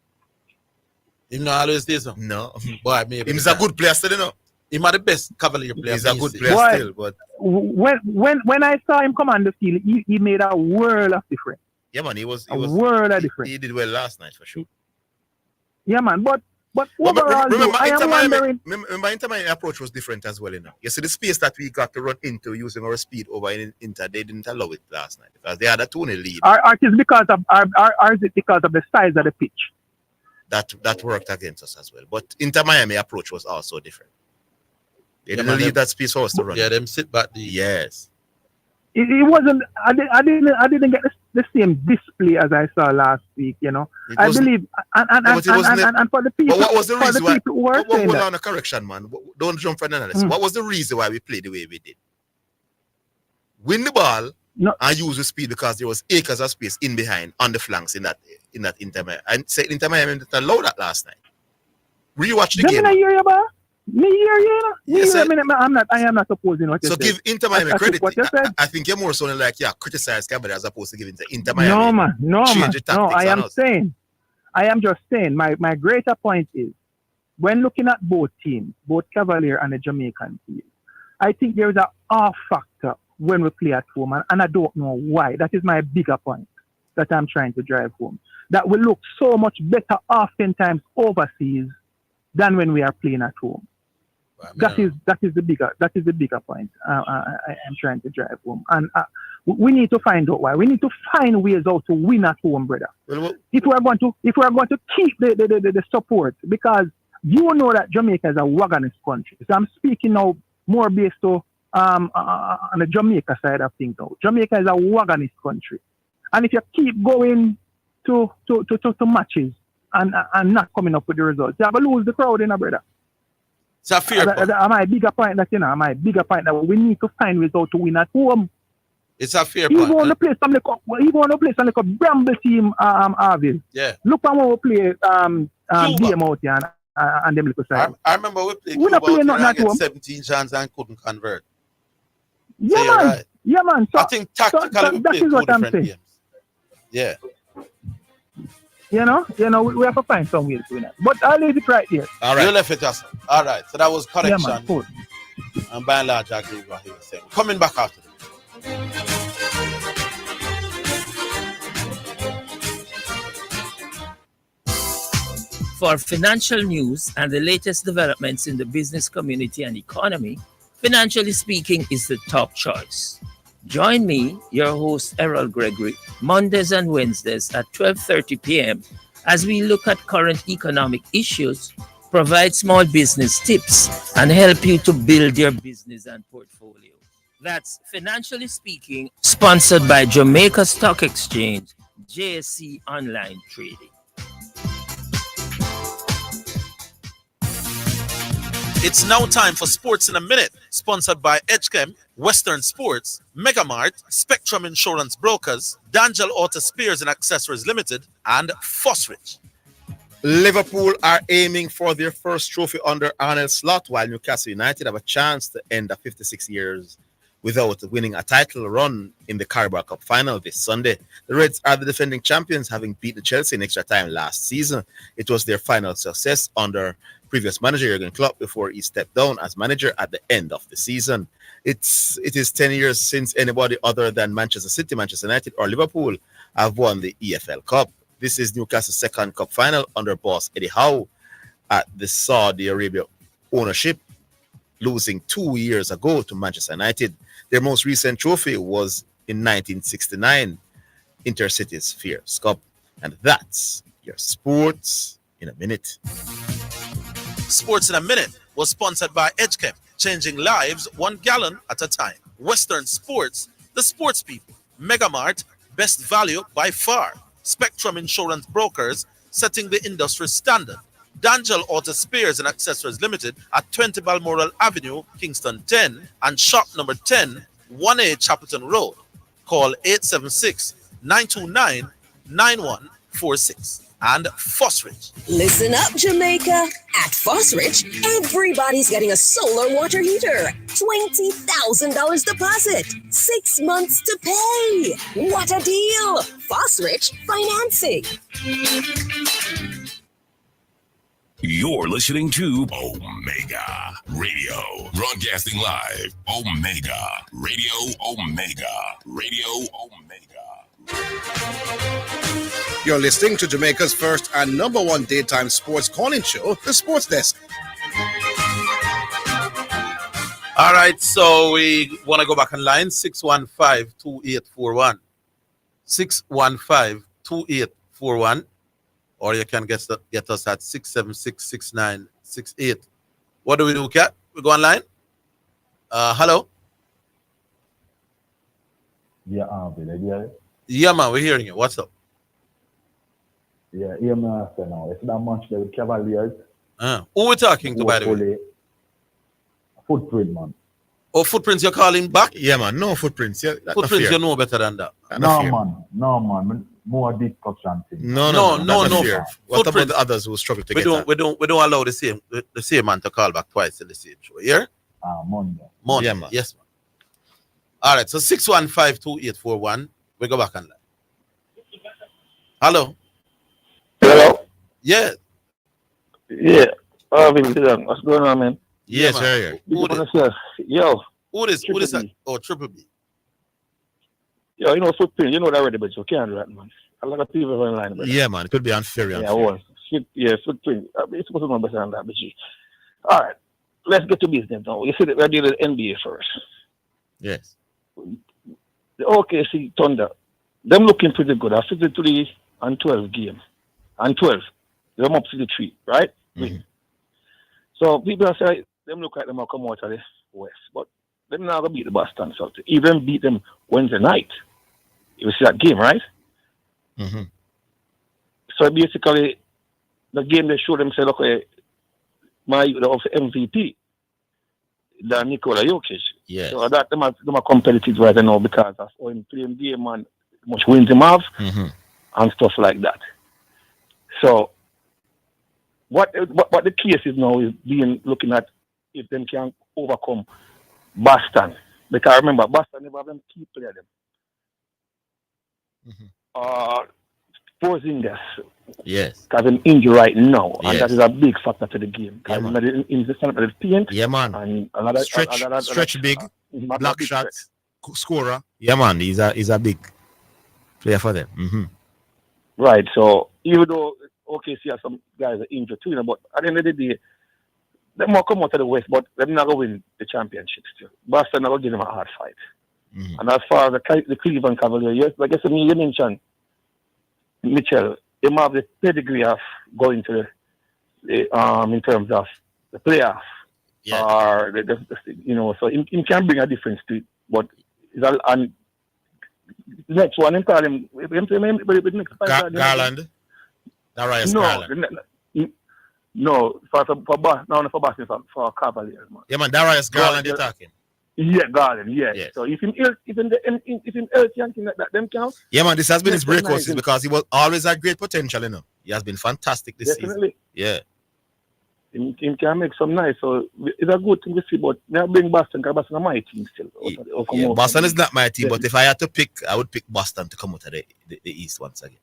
Him not always do so. No. Boy, maybe he's a good player still, you know. He's the best Cavalier player. He's a good player still, but when I saw him come on the field, he made a world of difference. Yeah, man, he was a world of difference. He did well last night for sure. Yeah, man, but overall, remember, Inter Miami approach was different as well, you know. You see the space that we got to run into using our speed over in Inter, they didn't allow it last night because they had a 2-0 lead. Is it because of the size of the pitch? That worked against us as well. But Inter Miami approach was also different. They didn't leave that space for us to run. Yeah, them sit back. Yes. It wasn't. I didn't get the same display as I saw last week. I believe, and for the people, but what was the reason why? People who are saying Hold that. on, a correction, man. Don't jump for the analysis. What was the reason why we played the way we did? Win the ball and use the speed because there was acres of space in behind on the flanks in that Inter Miami. And say Inter Miami didn't allow that last night. Rewatch the game. I hear you, ba? Me hear you. Yes, I am not opposing what you so said. give Inter Miami credit. What you said. I think you're more so like criticize Cameron as opposed to giving Inter Miami. No man. No. I am just saying. My greater point is when looking at both teams, both Cavalier and the Jamaican team, I think there is an off factor when we play at home, and I don't know why. That is my bigger point that I'm trying to drive home. That we look so much better oftentimes overseas than when we are playing at home. That is the bigger point I am trying to drive home, and we need to find out why. We need to find ways how to win at home, brother. If we are going to keep the support, because you know that Jamaica is a wagonist country. So I'm speaking now more based on the Jamaica side of things now. Jamaica is a wagonist country, and if you keep going to matches and not coming up with the results, you have to lose the crowd, brother. It's a fair point. My bigger point that we need to find ways how to win at home. It's a fair point. point. Even on the place on like a Bramble team, Orville. Yeah. Look at when we play game out here and them little side. I remember we played Cuba out here and 17 chance and couldn't convert. Yeah, man. Right. Yeah, man. So, I think tactically we that played is what I'm saying. games. Yeah. We have to find some ways to win it. But I'll leave it right here. All right. You left it us. All right. So that was correction. Yeah, man. Cool. And by and large, I agree with what he was saying. Coming back after this. For financial news and the latest developments in the business community and economy, Financially Speaking is the top choice. Join me, your host Errol Gregory, Mondays and Wednesdays at 12:30 p.m. as we look at current economic issues, provide small business tips, and help you to build your business and portfolio. That's Financially Speaking, sponsored by Jamaica Stock Exchange, JSC Online Trading. It's now time for Sports in a Minute, sponsored by Edgechem, Western Sports, Megamart, Spectrum Insurance Brokers, Dangel Auto Spares and Accessories Limited, and Fosrich. Liverpool are aiming for their first trophy under Arnold Slot, while Newcastle United have a chance to end the 56 years without winning a title run in the Carabao Cup final this Sunday. The Reds are the defending champions, having beaten Chelsea in extra time last season. It was their final success under previous manager Jurgen Klopp before he stepped down as manager at the end of the season. It is 10 years since anybody other than Manchester City, Manchester United, or Liverpool have won the EFL Cup. This is Newcastle's second cup final under boss Eddie Howe at the Saudi Arabia ownership, losing 2 years ago to Manchester United. Their most recent trophy was in 1969, Intercity's Fierce Cup. And that's your Sports in a Minute. Sports in a Minute was sponsored by Edgechem, changing lives 1 gallon at a time. Western Sports, the sports people. Megamart, best value by far. Spectrum Insurance Brokers, setting the industry standard. Dangel Auto Spares and Accessories Limited at 20 Balmoral Avenue, Kingston 10, and shop number 10, 1A Chapelton Road. Call 876-929-9146. And Fosrich. Listen up, Jamaica. At Fosrich, everybody's getting a solar water heater. $20,000 deposit. 6 months to pay. What a deal. Fosrich Financing. You're listening to Omega Radio. Broadcasting live. Omega Radio. Omega Radio. Omega. You're listening to Jamaica's first and #1 daytime sports calling show, The Sports Desk. All right, so we want to go back on line 615-2841. 615-2841. Or you can get us at 676-6968. What do we do, Kat? We go online? Hello? Yeah, Orville, Yeah, man, we're hearing you. What's up? Yeah, hear me say now. It's that match there with Cavaliers. Who we talking to, by the way? Hopefully, Footprint, man. Oh, Footprints, you're calling back? Yeah, man. No Footprints. Yeah, that's not Footprints, fair. you know better than that. That's not fair. No, man. More discussion thing. No. That's not fair. What about the others who struggle to get that? We don't allow the same man to call back twice in the same show. Yeah? Monday. Yeah, man. Yes, man. All right, so 615-2841. We go back on that. Hello. Hello. Yeah. Yeah. Orville, what's going on, man? Yes, sir. Yo. Who is that? Oh, Triple B. Yo, you know Footprint, you know that already, but you can't do that, man. A lot of people are online. But Yeah, man. It could be unfair. Footprint. It's supposed to know better than that, but all right. Let's get to business now. You see that we're dealing with NBA first. Yes. The OKC Thunder, them looking pretty good. A 53-12 game. And 12. They're up to the 3, right? Mm-hmm. So people say them look like them will come out of the West. But they're not going to beat the Boston Celtics. Even beat them Wednesday night. You see that game, right? Mm-hmm. So basically, the game they showed them said, okay, my MVP, the Nikola Jokic. Yes. So that them are competitive right now because of how him playing game and how much wins him have and stuff like that. So what the case is now is being looking at if them can overcome Boston. Because remember, Boston never have them key player them. Porzingis. Yes. Because him injured right now. Yes. And that is a big factor to the game. Because in the paint. Yeah, man. And another stretch big, block shots, scorer. Yeah, man. He's a big player for them. Mm-hmm. Right. So even though OKC has some guys are injured too, but at the end of the day, they might come out of the West, but they're not going to win the championship still. Boston not going to give them a hard fight. Mm-hmm. And as far as the Cleveland Cavaliers, yes, like I said, you mentioned Mitchell, they have the pedigree of going to the in terms of the playoff. Yeah. Or so he can bring a difference to it. But and the next one, Garland. Garland. Darius Garland. No, for Boston, for Cavaliers, man. Yeah, man. Darius Garland, you're talking. Yeah, Garland. Yeah. Yes. So if in healthy and things like that, them count. Yeah, man. This has been his breakout season because he was always had great potential, you know. He has been fantastic this season. Yeah. He can make some nice. So it's a good thing to see. But now bring Boston because Boston are my team still. Yeah, Boston is not my team, but if I had to pick, I would pick Boston to come out of the East once again.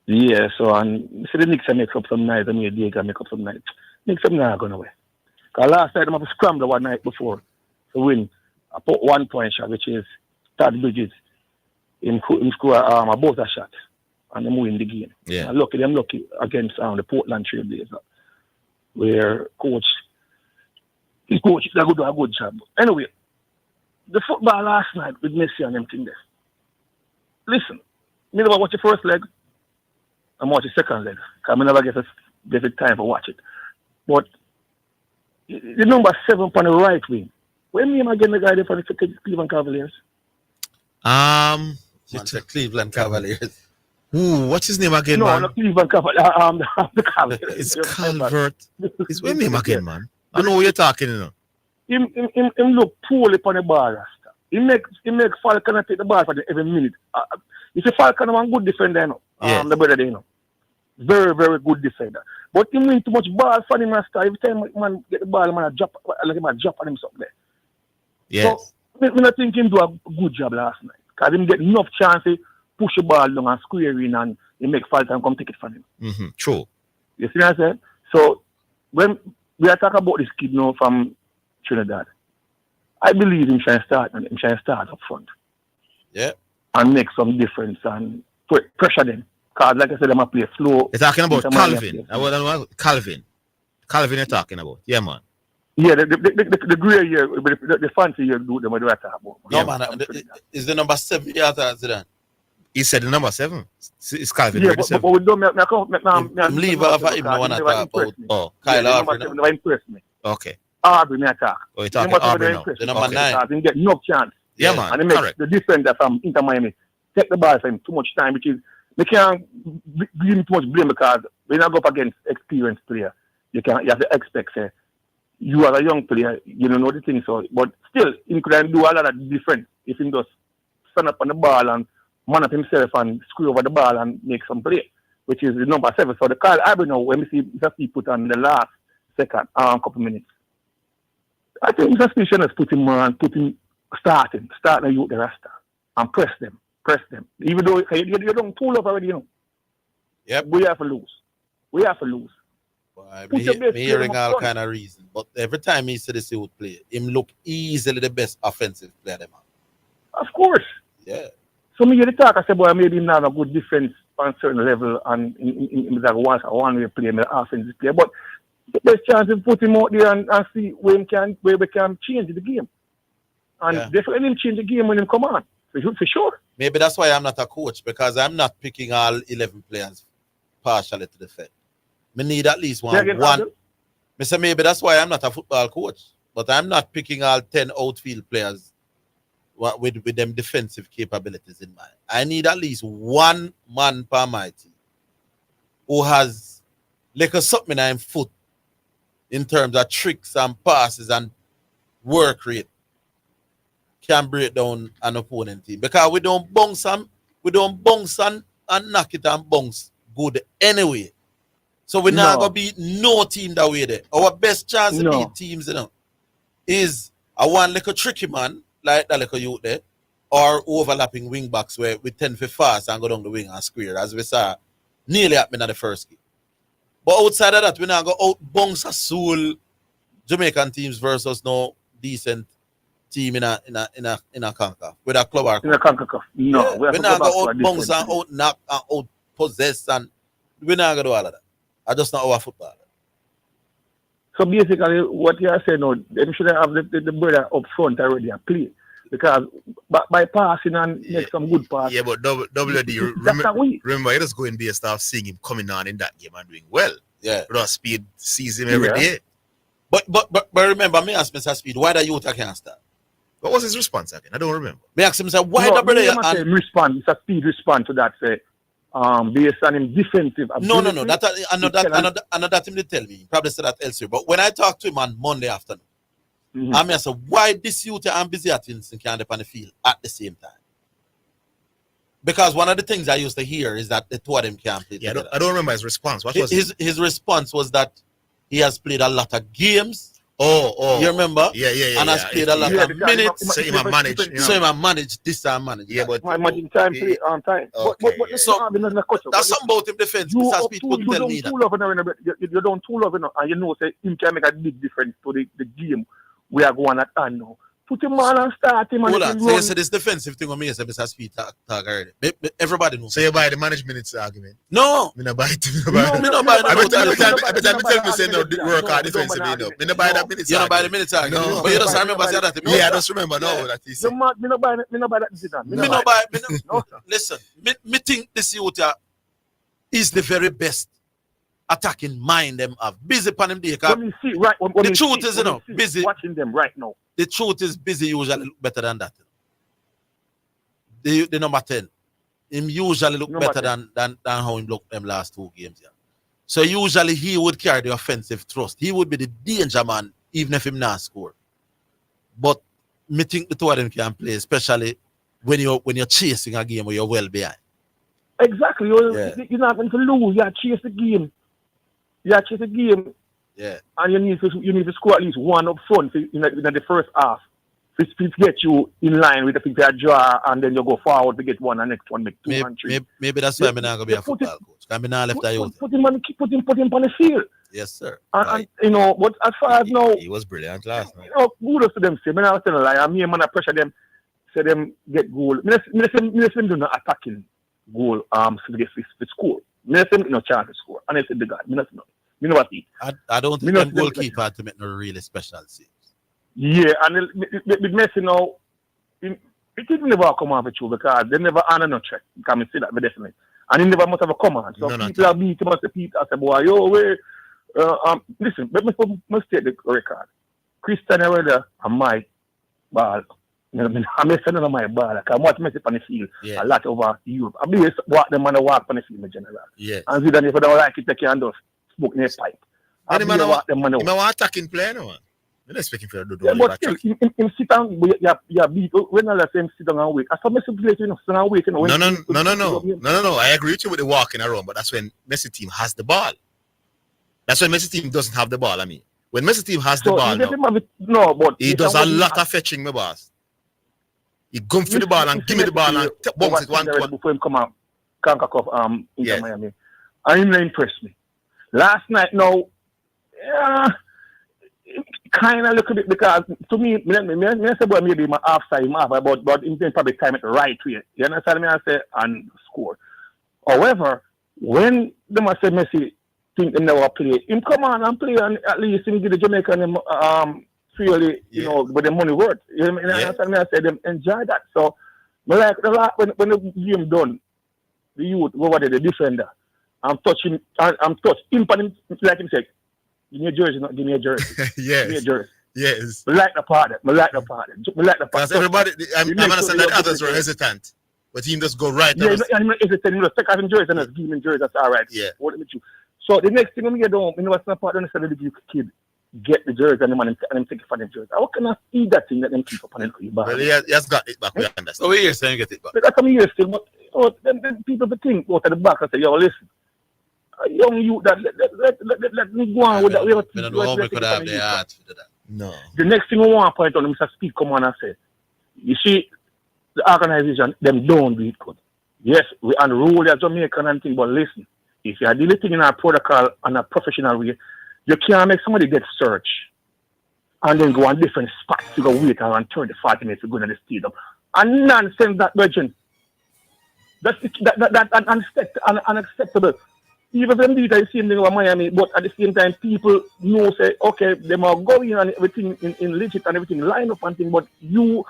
Yeah, so and see the Knicks make up some nights, and they can make up some nights. Knicks are not going away. Because last night, they have to scramble one night before to win a 1 point shot, which is Todd Bridges in score a buzzer shot, and them win the game. Yeah. And lucky against the Portland Trail Blazers, where his coach is a good job. Anyway, the football last night with Messi and them thing there. Listen, you never watch the first leg. I'm watching the second leg. Because I never get the time to watch it. But the number 7 on the right wing. When me again the guy there for the Cleveland Cavaliers? The Cleveland Cavaliers. Ooh, what's his name again, no, man? No, Cleveland Cavaliers. The Cavaliers. It's Calvert. It's with him again, man. I know what you're talking, you know. Him look poorly on the ball, Rasta. He make Falcon take the ball for every minute. You see Falcon is a good defender, you know. Yes. The brother, you know. Very, very good defender. But he win too much ball for him, Rasta. Every time man get the ball, man drop on him something there. Yes. So, I think him do a good job last night. Because him get enough chance to push the ball down and square in and he make Falcon come take it from him. Mm-hmm. True. You see what I said? So, when we are talking about this kid now from Trinidad, I believe him trying to start up front. Yeah. And make some difference and pressure them. Because like I said, I'm play slow. You're talking about Calvin. Calvin you're talking about. Yeah, man. Yeah, the grey year, the fancy year do them what I talk about. No, man. Is the number 7 Zidane? He said the number 7. It's Calvin. Yeah, but we don't leave off him. I want to talk about. Oh, Kyle Aubrey never impressed me. Okay. Aubrey me attack. Oh, you're talking Aubrey now. The number 9. He get no chance. Yeah, man. And he makes the defender from Inter Miami take the ball for him too much time, which is they can't give him too much blame because when I go up against experienced player, you have to expect say, you are a young player, you don't know the thing, so but still he could do a lot of different if he just stand up on the ball and man up himself and screw over the ball and make some play, which is the number 7. So the call I don't know when we see Mr. put on the last second couple minutes. I think Mr. Speed should put him on, starting the youth the roster and press them. Even though you don't pull up already, you know. Yep. We have to lose. I'm hearing all kind of reasons, but every time he said this he would play, him look easily the best offensive player them. Of course. Yeah. So me hear the talk, I said, boy, maybe him not a good defense on a certain level and in like one way play, an offensive player. But the best chance is put him out there and see where we can change the game. And definitely him change the game when him come on. For sure. Maybe that's why I'm not a coach, because I'm not picking all 11 players partially to defend. Me need at least one. Mr. Maybe that's why I'm not a football coach, but I'm not picking all 10 outfield players with them defensive capabilities in mind. I need at least one man per my team who has like a something in foot in terms of tricks and passes and work rate can break down an opponent team, because we don't bounce and knock it and bounce good anyway. So we're not gonna beat no team that way there. Our best chance to beat teams, is a one like a tricky man, like that like a youth there, or overlapping wing backs where we tend to fast and go down the wing and square, as we saw nearly happening at the first game. But outside of that, we not go out bounce a soul Jamaican teams versus no decent team in a CONCACAF with a club or in a CONCACAF. No, we not go out bounce and out knock and out possess, and we not gonna do all of that. I just not our football. So basically, what you are saying now, they should have the brother up front already and play, because by passing and make some good passes. Yeah, but WD, remember, you just going based off seeing him coming on in that game and doing well. Yeah, Without Speed sees him every day. But remember, me ask Mr. Speed, why the youth can't start? What was his response again? I don't remember. Me ask him, say, why the brother? Mr. Speed respond to that, say. Based on him defensive ability. No. That him they tell me. He probably said that elsewhere. But when I talked to him on Monday afternoon, I said, why this youth and busy at Vincent can't up on the field at the same time? Because one of the things I used to hear is that the two of them can't play together. I don't remember his response. What was his response was that he has played a lot of games. Oh. You remember? Yeah. And has played a lot of minutes. So he might manage. So he might manage this and manage. Yeah, but managing time. Okay. But so that's something about him defense. Mr. Speed couldn't tell me that. You don't tool up, and you know, say him can make a big difference to the game we are going at now. Put him on and start him. Hold on. So you say this defensive thing on me, say Mr. Speed talk already. Everybody knows. So you buy the management argument? No. Me not buy it. Me not buy it. Every time you tell me say no work hard defensively, no. Me not buy that minutes. You don't buy the minutes argument. No. But you just remember say that. Yeah, I just remember now that he said. Me not buy that Zidane. Me not buy. Listen, me think this youth is the very best attacking mind them have. Busy upon him day. The truth is, busy watching them right now. The truth is, busy usually look better than that. The number 10, him usually look better than how him looked them last 2 games. Yeah. So usually he would carry the offensive thrust. He would be the danger man, even if him not score. But me think the two of them can play, especially when you're chasing a game where you're well behind. Exactly. You're not going to lose. You chase the game. Yeah. And you need to score at least one up front in the first half. To get you in line with the people that draw, and then you go forward to get one and next one make 2 and 3. Maybe that's why I'm not gonna be a football coach. I'm not left that youth. Put him on the field. Yes, sir. And but as far as now, he was brilliant last night. Kudos to them. Say, me not tell a lie. Me man pressure them. Say them get goal. Me do not attacking goal. So they score. Me no chance to score. And I said the guy. Me never see. I don't think them goalkeeper to make no really special saves. Yeah, and with Messi now, it didn't never come on with you because they never honor no check. You can see that, definitely. And he never must have a command. So people are beating him, people say, boy, listen, let me take the record. Cristiano Ronaldo and Mike Ball I'm missing on my ball. Like, I'm watching Messi on the field a lot over Europe. I mean, what the man walk on the field in general. Yes. And Zidane, if you don't like it, take your hand off, smoke in his pipe. I The mean, man what the man want attacking player, no one. I'm not speaking for the yeah, but still, him sit down, you beat, when I say him sit down and wait. I saw Messi play, sit down and wait. No. I agree with you with the walking around, but that's when Messi team has the ball. That's when Messi team doesn't have the ball, I mean. When Messi team has the ball but he does a lot of fetching, my boss. He go for the ball and give me the ball and bounce it one. Before him come out, Conquer Cup, Inter Miami. And him impressed me. Last night, now, kind of a little bit, because to me, I say, well, maybe my offside, but him probably time it the right way. You understand me? I say, and score. However, when them say Messi think they never play, him come on and play, and at least him give the Jamaican fairly, you know, with the money worth. You understand me? I say them enjoy that. So, like when the game done, the youth over there, the defender, I'm touching him, like him said, give me a jersey, not give me a jersey. Yes. Give me a jersey. Yes. I like the part. Because everybody, I'm understand that others were hesitant, but he just go right. Yeah, I'm hesitant. You know, take off him jersey and just give him jersey. That's all right. Yeah. What with you? So the next thing when we get home, you know what's not part of the kid get the jersey and him take it for the jersey. How can I see that thing that them keep up on the back? Well, he has got it back. We understand. So we saying get it back. That's some years still, but then people think go to the back and say, yo, listen. Young you that let me go on with that. We don't know how we could have the heart to do that. No. The next thing we want to point on, Mr. Speak, come on and say, you see, the organization, them don't do it good. Yes, we unroll as Jamaican and thing, but listen, if you are dealing in a protocol and a professional way, you can't make somebody get searched and then go on different spots to go wait around 30, 40 minutes to go to the stadium. And nonsense that virgin. That's unacceptable. Even them do it the same thing over Miami, but at the same time, people know, say, okay, they are going and everything in legit and everything line up and thing, but you,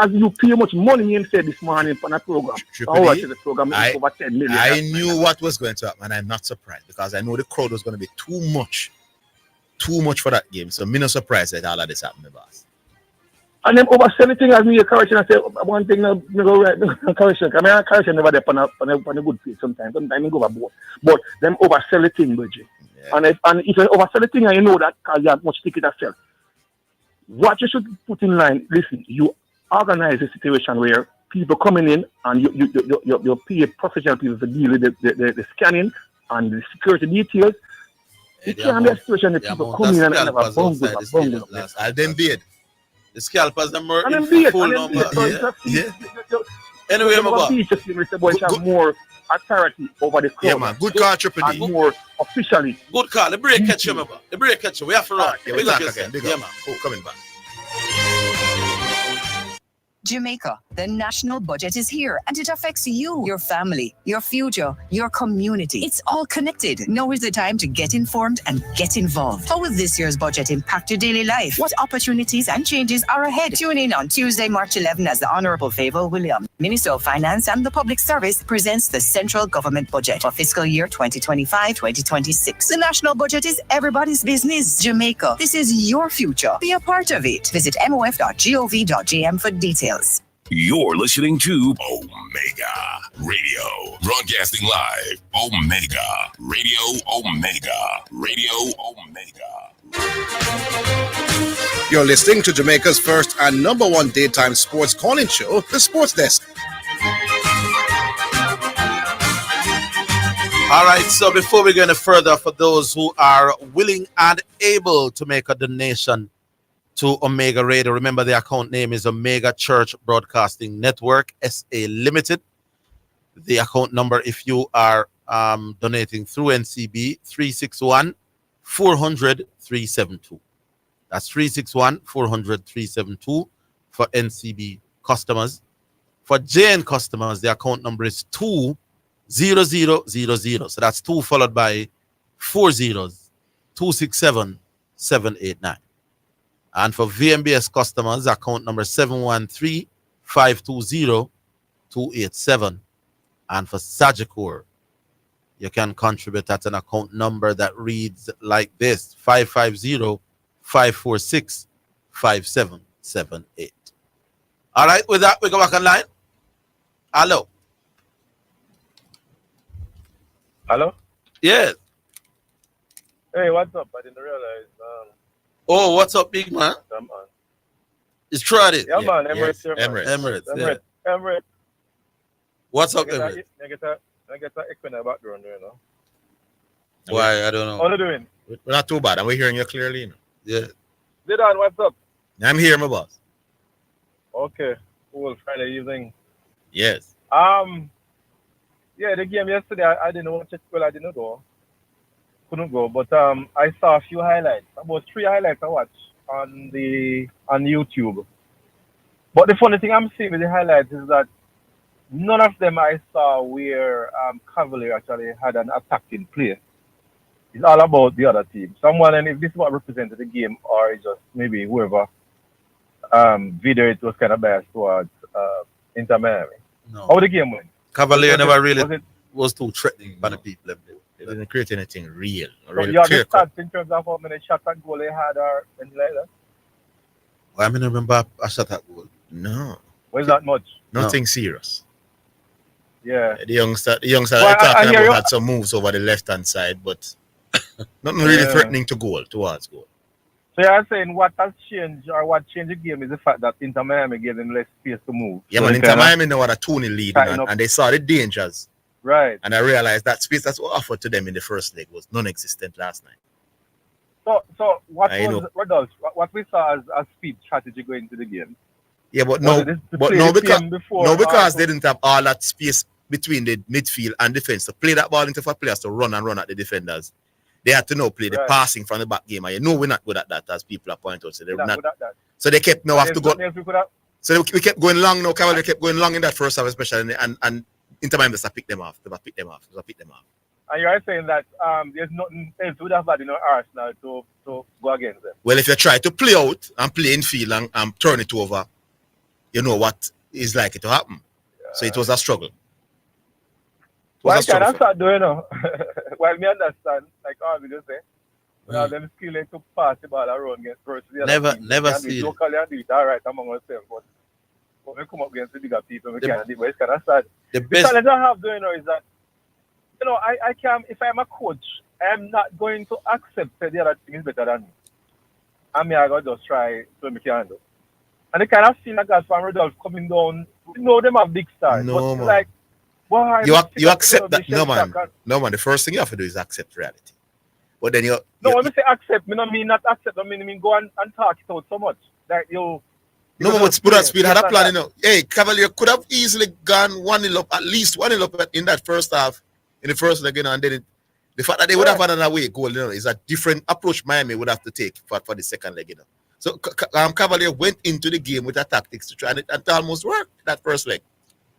as you pay much money, you said this morning for a program. The program over 10 million. I knew what was going to happen, and I'm not surprised because I know the crowd was going to be too much for that game. So I'm not surprised that all of this happened, boss. And them overselling thing as me a correction, I say one thing no go right, no correction. I mean a correction never there on a good place sometimes. Sometimes you go overboard. But them overselling thing, budget. Yeah. And if you overselling thing and you know that because you have much ticket to sell. What you should put in line, listen, you organize a situation where people coming in and you pay professional people to deal with the scanning and the security details. It can't be a situation that people come in and have a bungle. I'll then be it. The scalpers are more full number. Yeah. Anyway, boy have more authority over the crowd. Yeah, man. Good call, Triple D. And more officially. Good call. The break catch you, The break catch you. We have to run. Yeah, we'll talk again. Yeah, man. Oh, coming back. Jamaica, the national budget is here and it affects you, your family, your future, your community. It's all connected. Now is the time to get informed and get involved. How will this year's budget impact your daily life? What opportunities and changes are ahead? Tune in on Tuesday, March 11 as the Honorable Favour William, Minister of Finance and the Public Service, presents the central government budget for fiscal year 2025-2026. The national budget is everybody's business. Jamaica, this is your future. Be a part of it. Visit mof.gov.gm for details. You're listening to Omega Radio, broadcasting live. Omega Radio, Omega Radio, Omega. You're listening to Jamaica's first and number one daytime sports calling show, The Sports Desk. All right, so before we go any further, for those who are willing and able to make a donation to Omega Radio, remember the account name is Omega Church Broadcasting Network, SA Limited. The account number, if you are donating through NCB, 361-400-372. That's 361-400-372 for NCB customers. For JN customers, the account number is 20000. So that's 2 followed by 4 zeros, 267-789. And for VMBS customers, account number 713-520-287. And for Sagicor, you can contribute at an account number that reads like this: 550-546-5778. All right, with that, we go back online. Hello. Hello? Yes. Hey, what's up? I didn't realize. Oh, what's up, big man? Come on. It's Trotty. Yeah, man. Emirates Yes. here, man. Emirates. Emirates. Yeah. Emirates. What's up, I Emirates? get a echo in the background, you know. Why? I don't know. How are you doing? We're not too bad, and we're hearing you clearly. You know? Yeah. Zidane, what's up? I'm here, my boss. Okay. Cool. Friday evening. Yes. Yeah, the game yesterday, I didn't watch it. Well, I didn't go. Couldn't go. But I saw a few highlights. About 3 highlights I watched on YouTube. But the funny thing I'm seeing with the highlights is that none of them I saw where Cavalier actually had an attacking play. It's all about the other team. Someone, and if this is what represented the game, or it's just maybe whoever video it was kind of biased towards Inter Miami. No. How the game went? Cavalier never really was too threatening by the people. They didn't create anything real. So Really you have the clear-cut. stats in terms of how many shots and goal they had or anything like that? Well, I mean, I remember a shot at goal. No. Was that much? Nothing serious. Yeah. The youngster Well, I talking hear about you. had some moves over the left-hand side, but nothing really Yeah. threatening towards goal. So you're saying what has changed or what changed the game is the fact that Inter Miami gave them less space to move. Yeah, So man, they Inter kinda Miami now had a 2-0 lead, tighten man, up. and they saw the dangers. Right. And I realized that space that's offered to them in the first leg was non-existent last night. So what I was know. Rodolphe, what we saw as speed strategy going into the game? Yeah, but Was no, it to but play no, the because same before no, or because to- they didn't have all that space between the midfield and defense to play that ball into for players to run at the defenders. They had to now play the Right. passing from the back game, and you know we're not good at that, as people are pointing out. So they're We're not not. good at that. So they kept now And have to there's go. nothing else we could have- So we kept going long. No, Cavalier kept going long in that first half, especially, and Inter Miami just picked them off. They picked them off. And you're saying that there's nothing else we would have had in our arsenal to go against them. Well, if you try to play out and play in field and turn it over, you know what is likely to happen. So it was a struggle. Why Was a can I struggle. start doing it? Well, me understand, like Orville just say, now them skill to pass the ball around against versus the other Never- team. never We can do it see it. locally and do it all right among ourselves, but when we come up against the bigger people, we The- can't do it. But it's kind of sad. The The best. challenge I have doing now is that, you know, I can, if I'm a coach, I'm not going to accept that the other team is better than me. I mean, I got to just try to make it handle. And the kind of feel like that from Rodolphe coming down, you know, them have big stars. No, but it's man. like, why You accept that. No, man. No, man. The first thing you have to do is accept reality. But then No, when I say accept, I don't mean not accept, I mean go and talk it out so much. Like you. No, but Spud Speed had a plan, you know. Hey, Cavalier could have easily gone 1-0 up, at least 1-0 up in that first half, in the first leg, you know, and then the fact that they would have had an away goal, you know, is a different approach Miami would have to take for the second leg, you know. So Cavalier went into the game with a tactics to try, and it almost worked that first leg.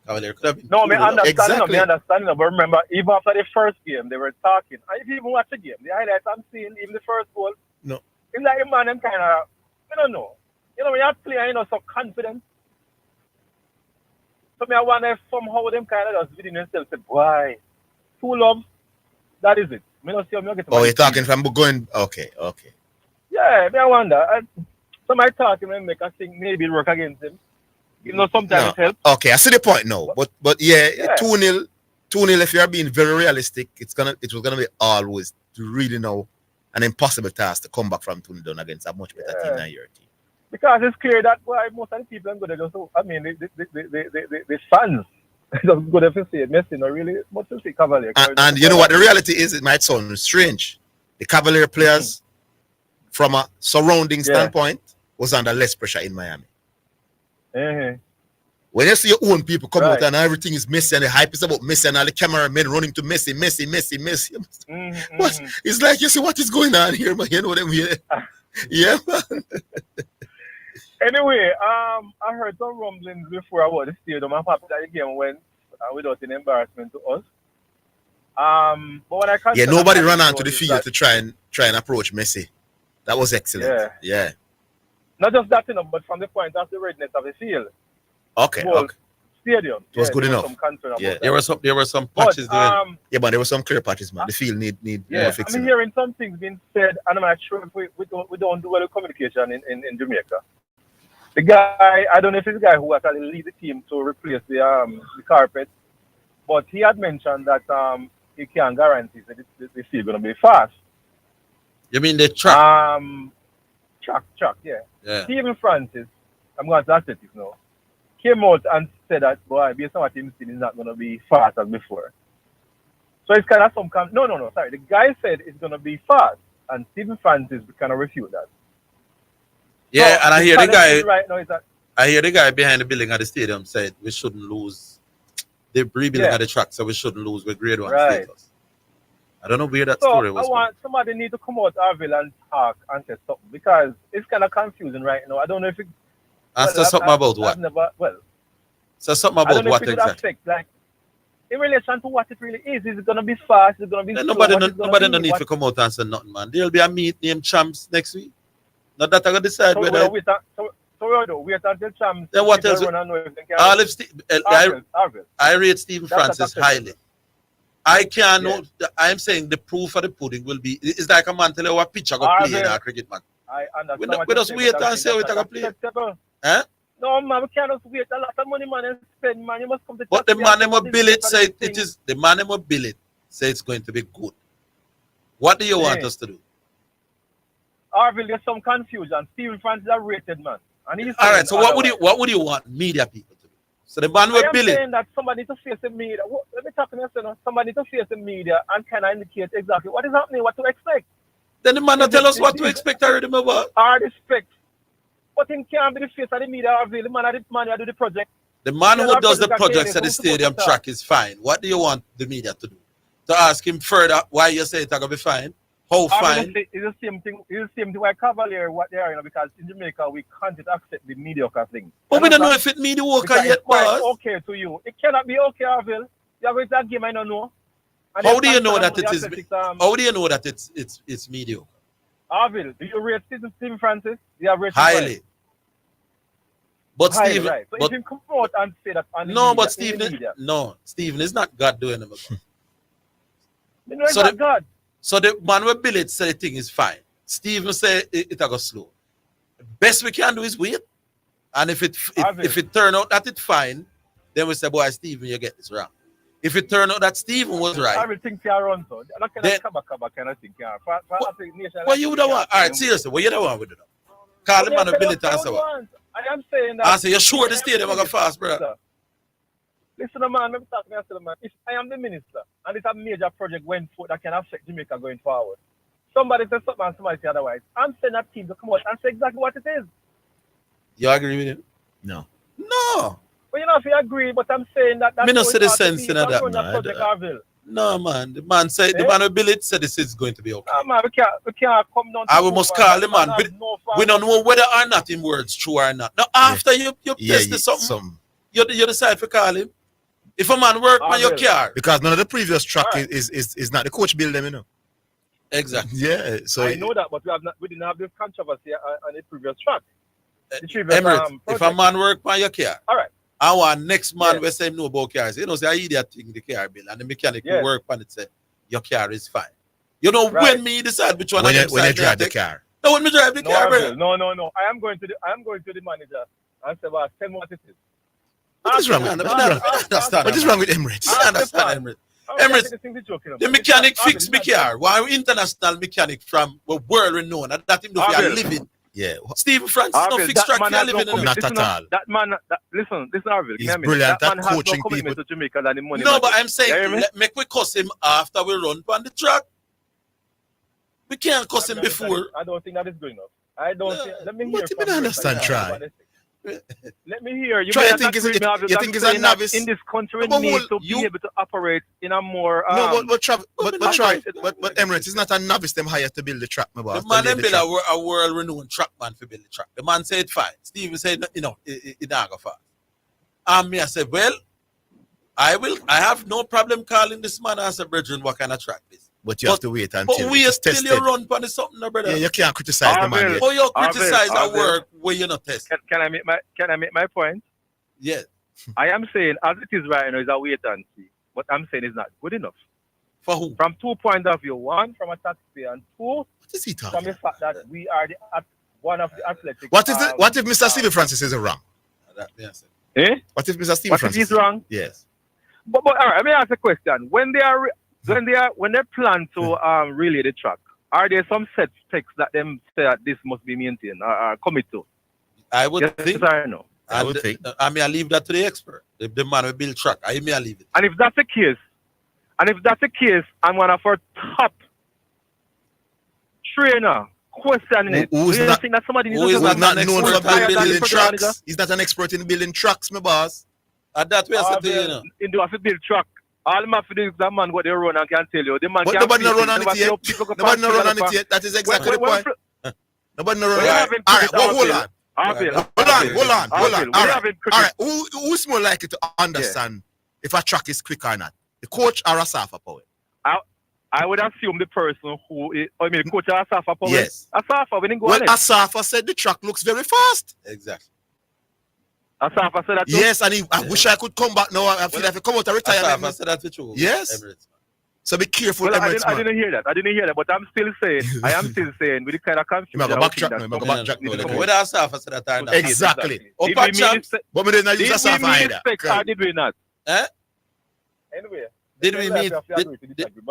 Cavalier could have been. No, me understand, Exactly. me understand. But remember, even after the first game, they were talking. And if you even watch the game, the highlights I'm seeing, even the first goal, No. it's like, man, them kind of, I don't know. You know, when you're playing, you know, so confident. So me, I wonder if somehow them kind of just within themselves say, boy, true love, that is it. Me not see how me get to Oh, my you're talking from going, okay. Yeah, me I wonder. So my talking may make us think maybe it work against him. You know, sometimes it helps. Okay, I see the point now. But yeah, Yeah. 2-0, if you're being very realistic, it was gonna be always really now an impossible task to come back from 2-0 down against a much better team than your team. Because it's clear that why most of the people are good. Just, I mean, the fans just good if you see it. Messi not really much to see Cavalier. And you know what the reality is? It might sound strange. The Cavalier players, from a surrounding standpoint, was under less pressure in Miami. When you see your own people come out and everything is Messi and the hype is about Messi and all the cameramen running to Messi. What? It's like, you see what is going on here, man. You know them here. Yeah, man. Anyway, I heard some rumblings before about the stadium and probably that the game went without an embarrassment to us. But when I Yeah, nobody ran onto the field to try and approach Messi. That was excellent. Yeah. Not just that, you know, but from the point of the redness of the field. Okay. Stadium. It was good there enough. some concern about Yeah, that. there were some patches doing. Yeah, but there were some clear patches, man. The field need more fixing. I'm hearing some things being said, and I'm not sure if we don't do well with communication in Jamaica. The guy, I don't know if it's the guy who actually lead the team to replace the carpet, but he had mentioned that he can't guarantee that the field going to be fast. You mean the track? Track, yeah. Yeah. Stephen Francis, I'm going to athletics now, came out and said that, boy, based on what he's seen, it's not going to be fast as before. So it's kind of no, sorry. The guy said it's going to be fast, and Stephen Francis kind of refute that. Yeah, so and I hear the guy. Right now is that I hear the guy behind the building at the stadium said we shouldn't lose. They're rebuilding at the track, so we shouldn't lose with grade 1 status. I don't know where that story was. I want somebody need to come out Orville and talk and say something because it's kind of confusing right now. I don't know if it. Say something about what? Say something about what exactly? Like, in relation to what it really is it going to be fast? Is it going to be slow? Nobody no need to come out and say nothing, man. There'll be a meet named Champs next week. Not that I'm going to decide whether... So wait until Champs... Then what else? I rate Stephen Francis highly. I can't know... I'm saying the proof of the pudding will be... It's like a man tell you what pitcher go play in a cricket match. I understand. We just wait and see how it going to play. Huh? No, man, we can't just wait. A lot of money, man, and spend, man. You must come to... But the man who bill it say it is... The man who bill it say it's going to be good. What do you want us to do? Orville, there's some confusion. Stephen Francis is a rated man. And he's all right, so what would you want media people to do? So the man will bill it. I'm saying that somebody to face the media. Let me talk to you. Somebody to face the media and kind of indicate exactly what is happening, what to expect. Then the man will tell us what to expect already, about. I respect. But him can't be the face of the media, Orville. The man who do the project. The man who does the projects at the stadium track is fine. What do you want the media to do? To ask him further why you say it's going to be fine? How fine? It's the same thing. It's the same thing why Cavalier what they are, because in Jamaica we can't accept the mediocre thing. But we don't know if it's mediocre yet, boss. It's okay to you. It cannot be okay, Orville. You are going to that game, I don't know. And how do you know that it is? How do you know that it's mediocre? Orville, do you rate Stephen Francis? You have rated highly. But highly, Stephen, right. So if you come out and say that on the no, media, but Stephen is not God doing them. So God. So the man with Billet say the thing is fine. Stephen say it go slow. Best we can do is wait. And if it turn out that it's fine, then we say, boy, Stephen, you get this wrong. If it turn out that Stephen was right, everything can run so. I kind of think. What you would want? All right, seriously, what you don't want with it? Call the man with Billet and say what? I am saying that. I say, you're sure the stadium will go fast, bro? Listen, man, I'm talking to the man. If I am the minister and it's a major project going forward that can affect Jamaica going forward, somebody says something and somebody say otherwise. I'm saying that team to come out and say exactly what it is. You agree with him? No. Well, you know, if you agree, but I'm saying that that's me not see the sense in that. No, man. The man said the man with Billet said this is going to be okay. No, man, we can't come down to we must call the man. We don't know whether or not him words true or not. Now after you test something, you decide to call him. If a man work on your car. Because none of the previous track is not the coach build them, you know. Exactly. Yeah. So I know that, but we didn't have this controversy on the previous track. Emirates, if a man work on your car, all right. I want next man will say know about cars. You know, say I idiot thing the car bill and the mechanic will work on it say your car is fine. You know when me decide which one when you drive the car. No, when me drive the car, bro. No. I am going to the manager and say, well, tell me what it is. What is wrong with Emirates? What is wrong with Emirates? I understand Emirates. Emirates, the mechanic fix my car. Why international mechanic from world renowned? That him do for living. Yeah. Stephen Francis no fix track for living. Not at all. That man, listen, Orville. He's brilliant that man at has coaching no commitment people. to Jamaica than the money. No, but I'm saying make we cuss him after we run on the track. We can't cuss him before. I don't think that is good enough. I don't think. Let me hear. What you understand? Try. Let me hear. You think it's a novice in this country? We need to be able to operate in a more. But Emirates is not a novice. Them hired to build the track, my boss. The man them build a world-renowned track man for build the track. The man said fine. Stephen said it not go fast. And I said, well, I have no problem calling this man and say, brethren, what kind of track this? But you have to wait until it's tested. You run on something, no, brother. Yeah, you can't criticize the man. How you criticize our work where you're not tested? Can I make my point? Yeah. I am saying as it is right now is a wait and see. But I'm saying it's not good enough. For who? From 2 points of view. One, from a taxpayer, and two, what is he talking from the fact that we are one of the athletic. What if Mr. Stephen Francis is wrong? Eh? What if Mr. Stephen What if Francis he's wrong? Yes. But all right, let me ask a question. When they plan to relay the track, are there some set specs that them say that this must be maintained or commit to? I would yes, think. I know. I would think. I mean, I leave that to the expert. The man will build track. I leave it. And if that's the case, I'm one of our top trainer questioning it. Who's Do you not, think that somebody who is not known for building tracks? Manager? He's not an expert in building tracks, my boss. And that way I said, you know. In the have to build track. All my for this that man what they run and can tell you. The man but nobody not run on it yet. Nobody not run on it yet. That is exactly the point. Nobody not run on it. All right, well, hold on. Hold on. All right. Who's more likely to understand if a track is quick or not? The coach or a Safa poet? I would assume the person the coach or a Safa poet. Yes. A Safa when he go well, Asafa said the track looks very fast. Exactly. Asafa said that too? Yes, and I wish I could come back now. I feel like I come out of retirement. Asafa said that too. Yes. Emirates. So be careful, well, Emirates, I didn't hear that. But I'm still saying, with the kind of confusion. You backtrack now. Whether Asafa said that or not. Exactly. But we didn't use Asafa either. Did we not? Eh? Anyway. Did we meet?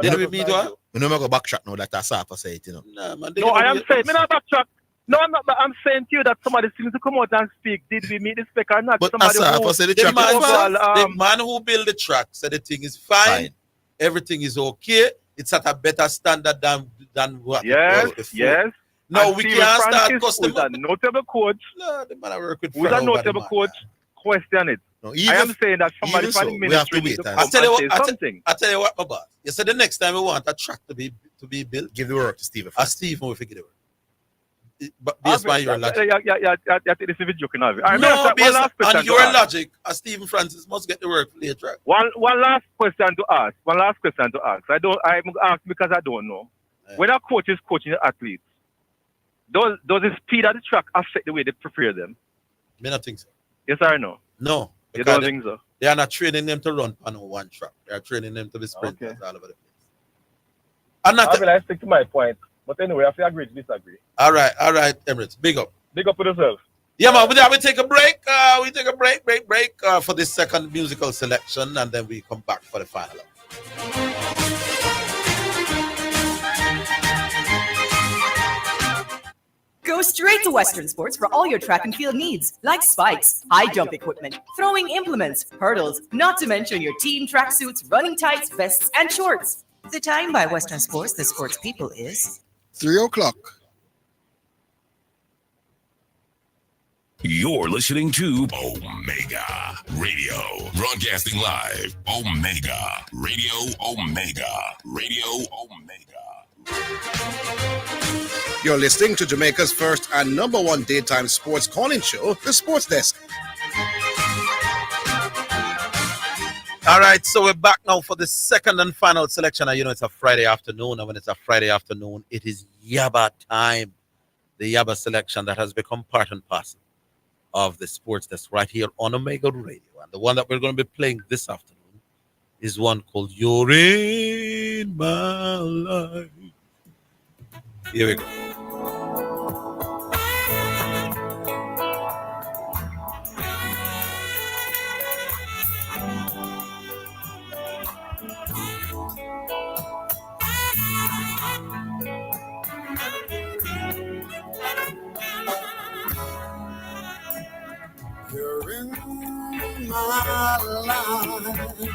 Did we meet what? We don't go backtrack now that Asafa said it, you know. No, man. No, I am saying, me not backtrack. No, I'm not. I'm saying to you that somebody seems to come out and speak. Did we meet the spec or not? But Asafa said the track the man who built the track said the thing is fine. Everything is okay. It's at a better standard than what yes, it was before. Yes. No, and we Stephen can't Francis, start custom. Who's a notable coach? No, the man I work with. Who's a notable coach? Question it. No, I am saying that somebody from the ministry needs to come and say something. I tell you what, my boss. You said the next time we want a track to be built, give the work to Stephen. Stephen will figure it out. But based on your logic. Yeah, this is joking. No, based on your logic, Stephen Francis must get the work for the track. One last question to ask. I'm asking because I don't know. Yeah. When a coach is coaching the athletes, does the speed of the track affect the way they prepare them? I don't think so. Yes or no? No. You don't think so? They are not training them to run on one track. They are training them to be sprinters all over the place. I stick to my point. But anyway, I feel agree to disagree. All right, Emirates. Big up. Big up for yourself. Yeah, man. We take a break. We take a break for this second musical selection, and then we come back for the final. Go straight to Western Sports for all your track and field needs, like spikes, high jump equipment, throwing implements, hurdles, not to mention your team tracksuits, running tights, vests, and shorts. The time by Western Sports, the sports people, is 3 o'clock. You're listening to Omega Radio, broadcasting live. Omega Radio, Omega Radio, Omega. You're listening to Jamaica's first and number one daytime sports calling show, The Sports Desk. All right, so we're back now for the second and final selection. And it's a Friday afternoon, and when it's a Friday afternoon, it is Yaba time. The Yaba selection that has become part and parcel of the Sports Desk right here on Omega Radio. And the one that we're going to be playing this afternoon is one called You're in My Life. Here we go. You're in my life,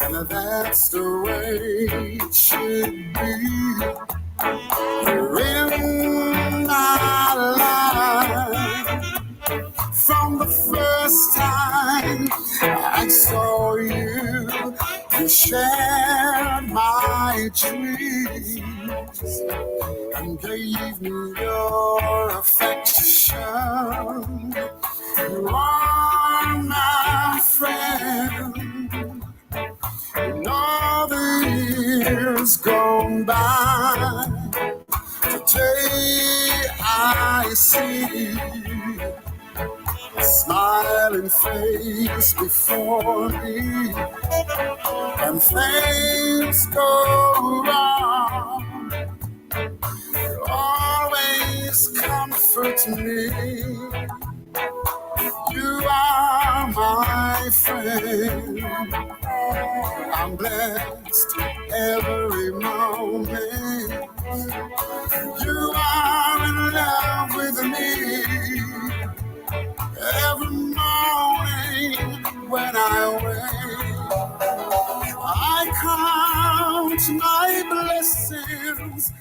and that's the way it should be. You're in my life from the first time I saw you. You shared my dreams and gave me your affection. You are my friend. In all the years gone by, today I see a smiling face before me, and things go wrong. You always come me. You are my friend. I'm blessed every moment. You are in love with me. Every morning when I wake, I count my blessings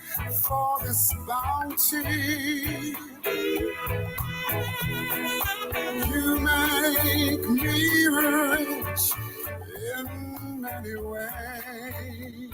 for this bounty. You make me rich in many ways.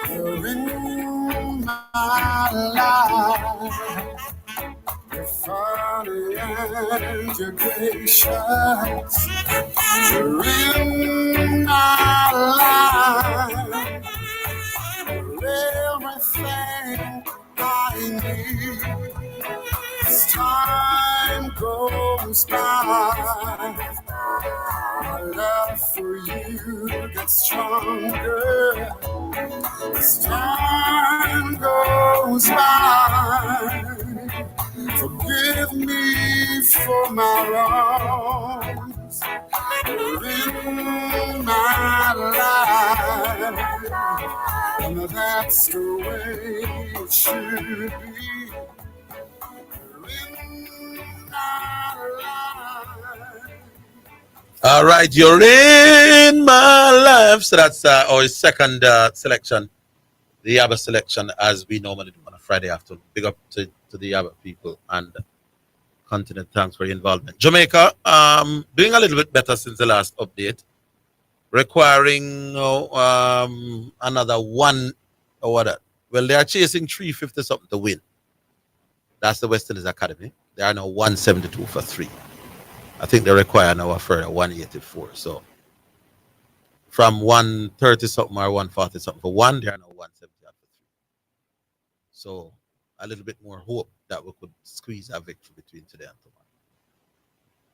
You're in my life, you're funny and you're gracious. You're in my life, you're everything I need. As time goes by, my love for you gets stronger. As time goes by, forgive me for my wrongs. You're in my life, and that's the way it should be. You're in my life. All right, you're in my life. So that's our second selection, the Yaba selection, as we normally do on a Friday afternoon. Big up to the Yaba people and continent. Thanks for your involvement. Jamaica, doing a little bit better since the last update, requiring another one or what? Well, they are chasing 350 something to win. That's the West Indies Academy. They are now 172 for 3. I think they require now a further 184. So from 130 something or 140 something for 1, they are now 170 for 3. So a little bit more hope that we could squeeze a victory between today and tomorrow.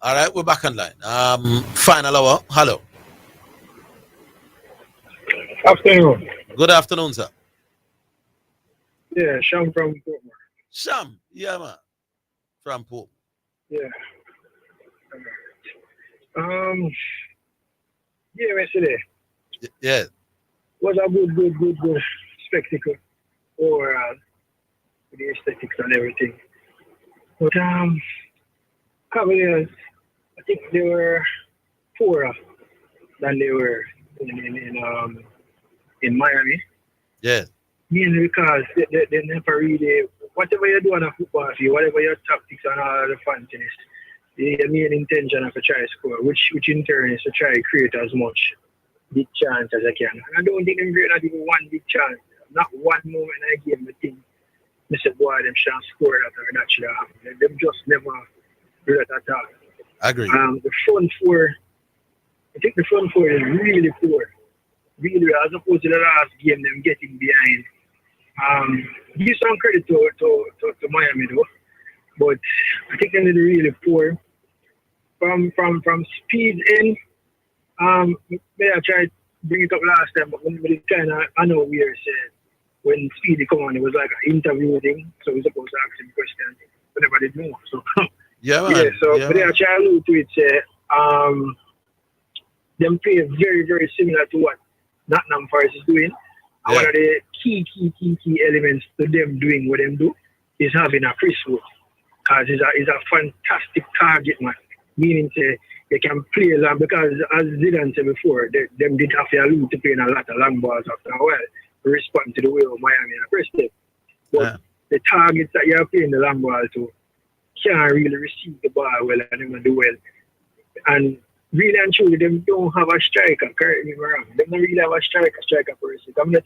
All right, we're back online. Final hour. Hello. Afternoon. Good afternoon, sir. Yeah, Sham from Portmore. Sham, yeah, man. From Portmore. Yeah. Yeah, yesterday. Yeah. Was a good spectacle overall with the aesthetics and everything. But Cavaliers, I think they were poorer than they were in Miami. Yeah. Mainly because they never really, whatever you do on a football field, whatever your tactics and all the fanciness, the main intention of a try to score, which in turn is to try to create as much big chance as I can. And I don't think they create not even one big chance. Not one moment in a game I think Mr. Boy them shall score that or that should happen. They just never do that at all. I agree. The front four, I think the front four is really poor. Really, as opposed to the last game, them getting behind. Give some credit to Miami though, but I think they're really poor. From speed in, maybe I tried to bring it up last time, but when we kind of unaware said when Speedy come on, it was like an interview thing, so we supposed to ask him questions whenever they know. So yeah, man. yeah. So yeah, but I try to allude to it. Say them play very very similar to what Nottingham Forest is doing. And one of the key elements to them doing what them do is having a Chris Wood. Because he's a fantastic target man. Meaning they can play long, because as Zidane said before, them did have to allude to playing a lot of long balls after a while to respond to the way of Miami and press them. But the targets that you're playing the long ball to can't really receive the ball well and them do well. And really and truly, them don't have a striker. Correct me if I'm wrong. They don't really have a striker person. I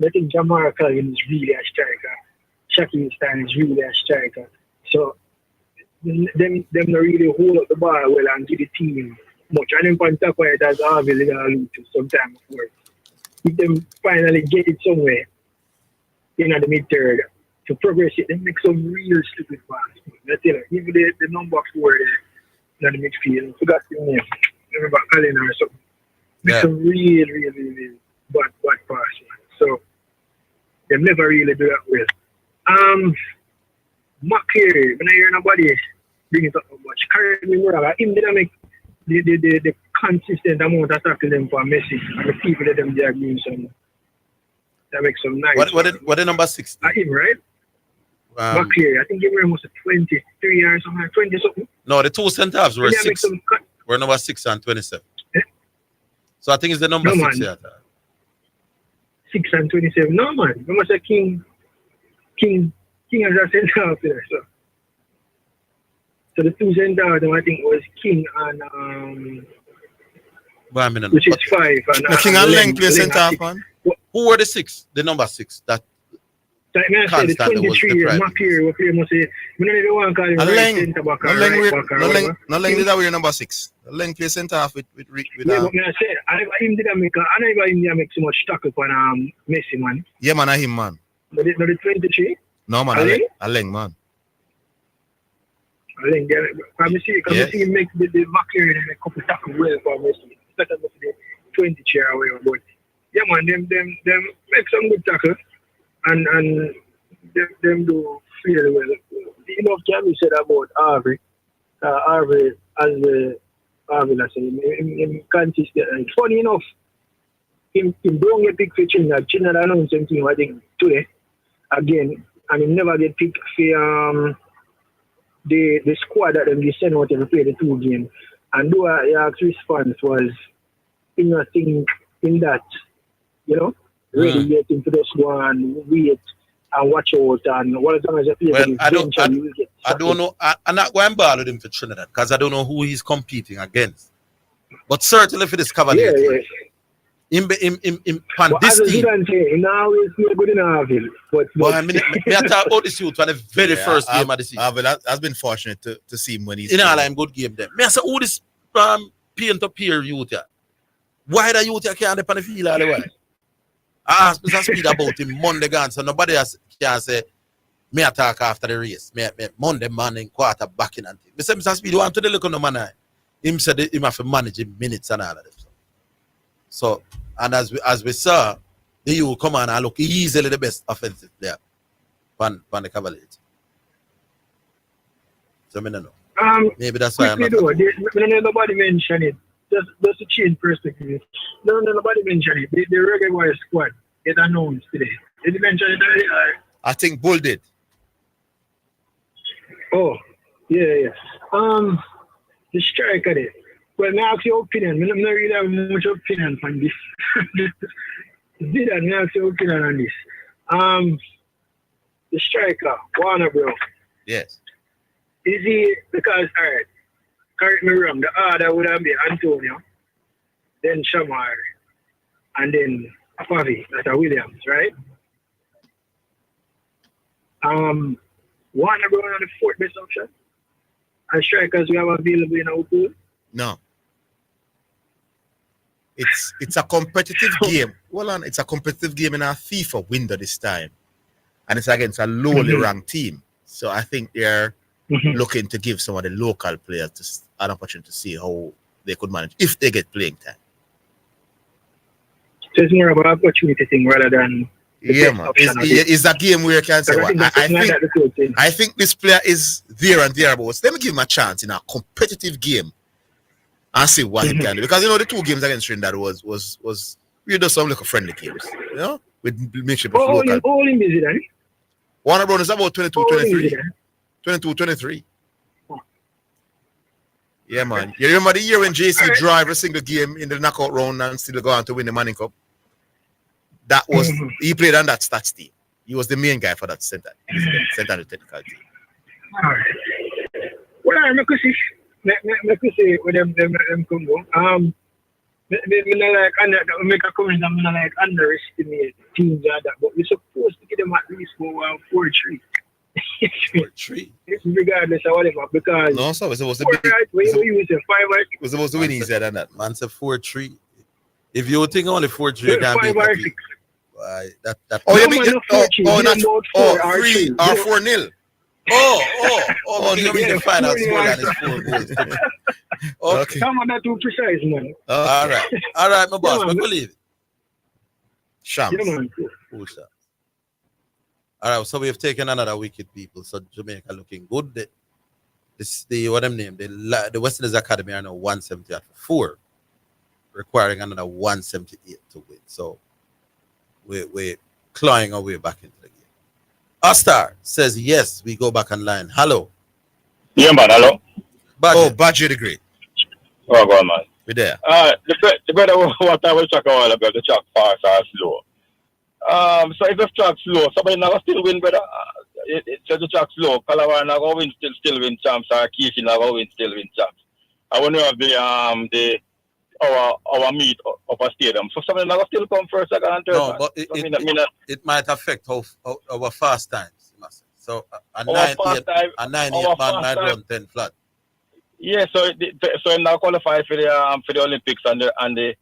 think Jamar Calvin is really a striker. Shaquille Stein is really a striker. So them not really hold up the ball well and give the team much. And then on top of it, as Orville is going to lose to sometime before. If them finally get it somewhere in the mid-third to progress it, they make some real stupid passes. That's it. Even the number 4 there in the midfield, I forgot the name. Remember Allen or something. Make some real bad passes. So they never really do that well. McCary, when I hear nobody bring it up much, carry me more. Him didn't make the consistent amount of tackle them for Messi and the people that them they are doing some. That makes some nice. What the number 6? Him, right? McCary, I think he was almost 23 or something, 20 something. No, the 2 centre halves were 6. Were number 6 and 27. Yeah. So I think it's the number 6 here. 6 and 27. No man, I must say King as a centre half there. So the 2 centre halves, I think was King and which is 5. And King and Leng play centre half, man. Who were the 6? The number 6 that. Like I said, the 23 years, McCary, we play must say, we don't even want to call him right centre back or right back or whatever. No Leng did that with number 6. Leng play centre half with yeah, but I said, I never him did make so much tackle for Messi, man. Yeah, man, I him, man. Not the 23? No, man, I Leng, man. I think, can you see him make the McCary and make a couple tackle well for Messi. Better than the 23 or whatever, but yeah, man, them make some good tackle. And them do really well. You know, Cammy said about Orville. Orville, as Orville, I say, him consistent. And funny enough, him don't get picked for Trinidad. Trinidad announced something, I think, today, again, and he never get picked for the squad that them send out to play the 2 games. And though I asked response was, I think in that, you know, really get him to just go and wait and watch out and what as long as I play I don't know. I'm not going to ball with him for Trinidad because I don't know who he's competing against. But certainly for this Cavalier team. In this team. Zidane say, now he's not good in Orville. But I talk about this youth for the very first game of the season. Orville has been fortunate to see him when he's in all I'm good game there. I say, who this peer-to-peer youth here? Why the youth here can't depend on the field all the way? I speak about him Monday gone, so nobody else can say me attack after the race. Me Monday morning quarter back in and thing. Me say Mr. Speed want to the look on the man. Him said him have to manage him minutes and all of them. So and as we saw, the you come on and look easily the best offensive player on the Cavaliers. So me don't know. Maybe that's why I'm not. Nobody mention it. Just to change perspective. Nobody mentioned it. The regular squad get announced today. Did you mention it already? I think Bull did. Oh, yeah. The striker there. Well, I ask your opinion. I don't really have much opinion on this. Zidane, I ask your opinion on this. The striker, Warner Bro. Yes. Is he, because, alright, correct me wrong, the order would have been Antonio, then Shamar, and then Pavi, that's Williams, right? Warner Brown on the 4th best option. And strikers we have available in our pool? No. It's a competitive game. Hold on, it's a competitive game in our FIFA window this time. And it's against a lowly ranked team. So I think they're looking to give some of the local players an opportunity to see how they could manage if they get playing time. So it's more of an opportunity thing rather than man. It's a game where you can say, I think this player is there and thereabouts. Let me give him a chance in a competitive game and see what he can do. Because, the 2 games against Trinidad was we do some little friendly games, with mixture of local. All in busy then? Warner Brown is about 22-23. 22-23. Yeah, man. You remember the year when JC drive a single game in the knockout round and still go on to win the Manning Cup? That was, he played on that stats team. He was the main guy for that center the technical team. All right. Well, I could see with them Congo. Make a comment, I'm not like underestimate teams like that, but we're supposed to get them at least go 4-3. 4-3. It's regardless of whatever, because No, so it's supposed to four, be. right, when you use a 5 or We're supposed to win easier than that. Man said 4-3. If you think only 4-3, you can 5 beat or the 6. Why that Oh, No, you man, mean no 4-3. not About 4 or 3 3. or 4-0. Oh, you mean yeah, the final 4-0 scoreline is 4 goals. Okay. Come on, not too precise, man. All right, my boss. man. We believe it. Shams. Yeah, man. Cool, sir. All right, so we have taken another wicket, people. So Jamaica looking good. The what them name? The Westerners Academy are now 170 for 4, requiring another 178 to win. So we're clawing our way back into the game. Astar says yes, we go back online. Hello. Yeah, man. Hello. Badger. Oh, Badger the Great. Oh, go on, man. We're there. The better what I was talking about the track fast or slow. So if the track slow, somebody now still win, brother. So the track slow, Calabar now go win still win champs, or Keefe now go win still win champs. I want to have our meet of a stadium. So somebody now still come first, second, and third. No, but it might affect our fast times. So a 9-8 man might run 10 flat. Yeah, so now qualify for the Olympics and the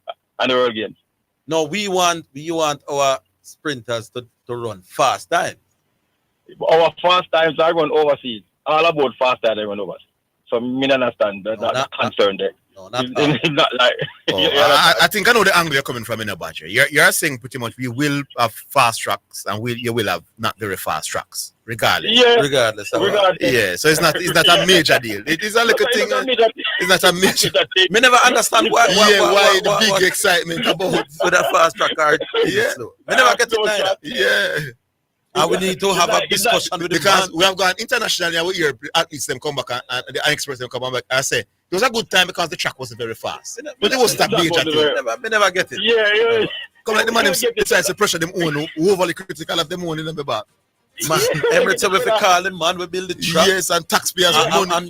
World Games. No, we want our sprinters to run fast time. Our fast times are run overseas. All about fast time they run overseas. So me don't understand that concern there. No, not not like. I think I know the angle you're coming from in a Badger. You're saying pretty much we will have fast tracks and you will have not very fast tracks, regardless. Yeah, regardless. Yeah, so it's not a major deal. It is a little thing. It's not a major. Me never understand why the big excitement about with a fast track car. Yeah, slow. Me never get it either. Yeah. And we need to have a discussion with them. Because we have gone internationally and we hear athletes them come back and the experts them come back and say it was a good time because the track wasn't very fast. But it wasn't a major thing. Me never get it. Yeah. Come like the man them decides to pressure them own who overly critical of them own in them back. Man, every time we call him, man, we build the track. Yes, and taxpayers money. We don't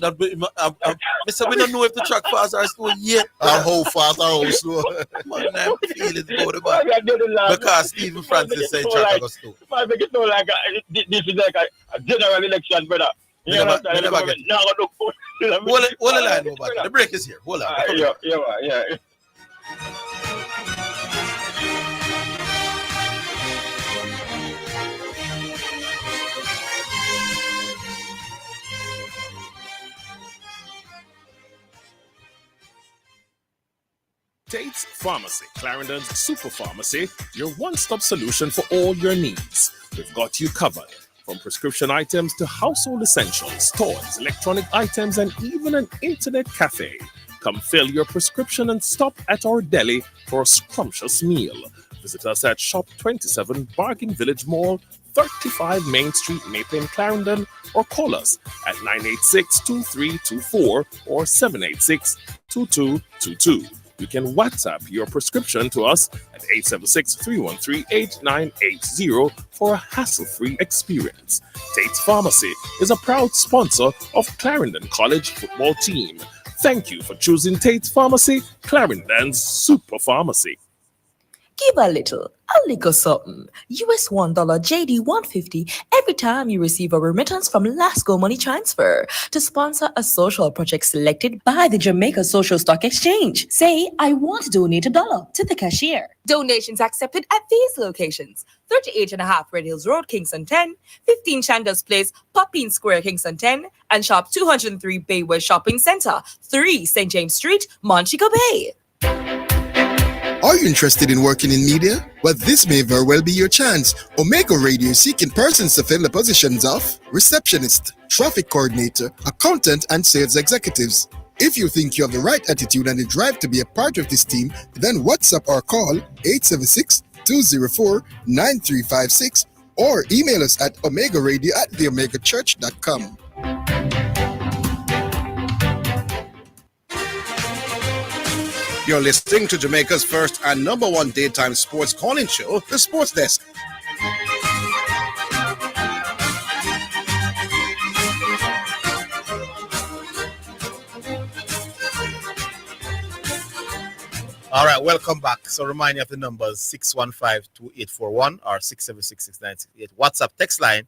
know if the track fast or slow yet. Or how fast or how slow. Man, I'm feeling about it, because Stephen Francis said track was slow. I make it like this is like a general election, brother. You know what I'm saying? Now look for hold the line, over. The break is here. Hold on. Yeah. Tate's Pharmacy, Clarendon's super pharmacy, your one-stop solution for all your needs. We've got you covered. From prescription items to household essentials, toys, electronic items, and even an internet cafe. Come fill your prescription and stop at our deli for a scrumptious meal. Visit us at Shop 27 Barking Village Mall, 35 Main Street, Maple, Clarendon, or call us at 986-2324 or 786-2222. You can WhatsApp your prescription to us at 876-313-8980 for a hassle-free experience. Tate's Pharmacy is a proud sponsor of Clarendon College football team. Thank you for choosing Tate's Pharmacy, Clarendon's super pharmacy. Give a little something. US $1 JD 150 every time you receive a remittance from Lasco Money Transfer to sponsor a social project selected by the Jamaica Social Stock Exchange. Say, I want to donate $1 to the cashier. Donations accepted at these locations: 38.5 Red Hills Road, Kingston 10, 15 Chandos Place, Poppin Square, Kingston 10, and Shop 203 Bay West Shopping Center, 3 St. James Street, Montego Bay. Are you interested in working in media? Well, this may very well be your chance. Omega Radio is seeking persons to fill the positions of receptionist, traffic coordinator, accountant, and sales executives. If you think you have the right attitude and the drive to be a part of this team, then WhatsApp or call 876-204-9356 or email us at omegaradio@theomegachurch.com. You're listening to Jamaica's first and number one daytime sports calling show, The Sports Desk. All right, welcome back. So remind you of the numbers 615-2841 or 676-6968. WhatsApp text line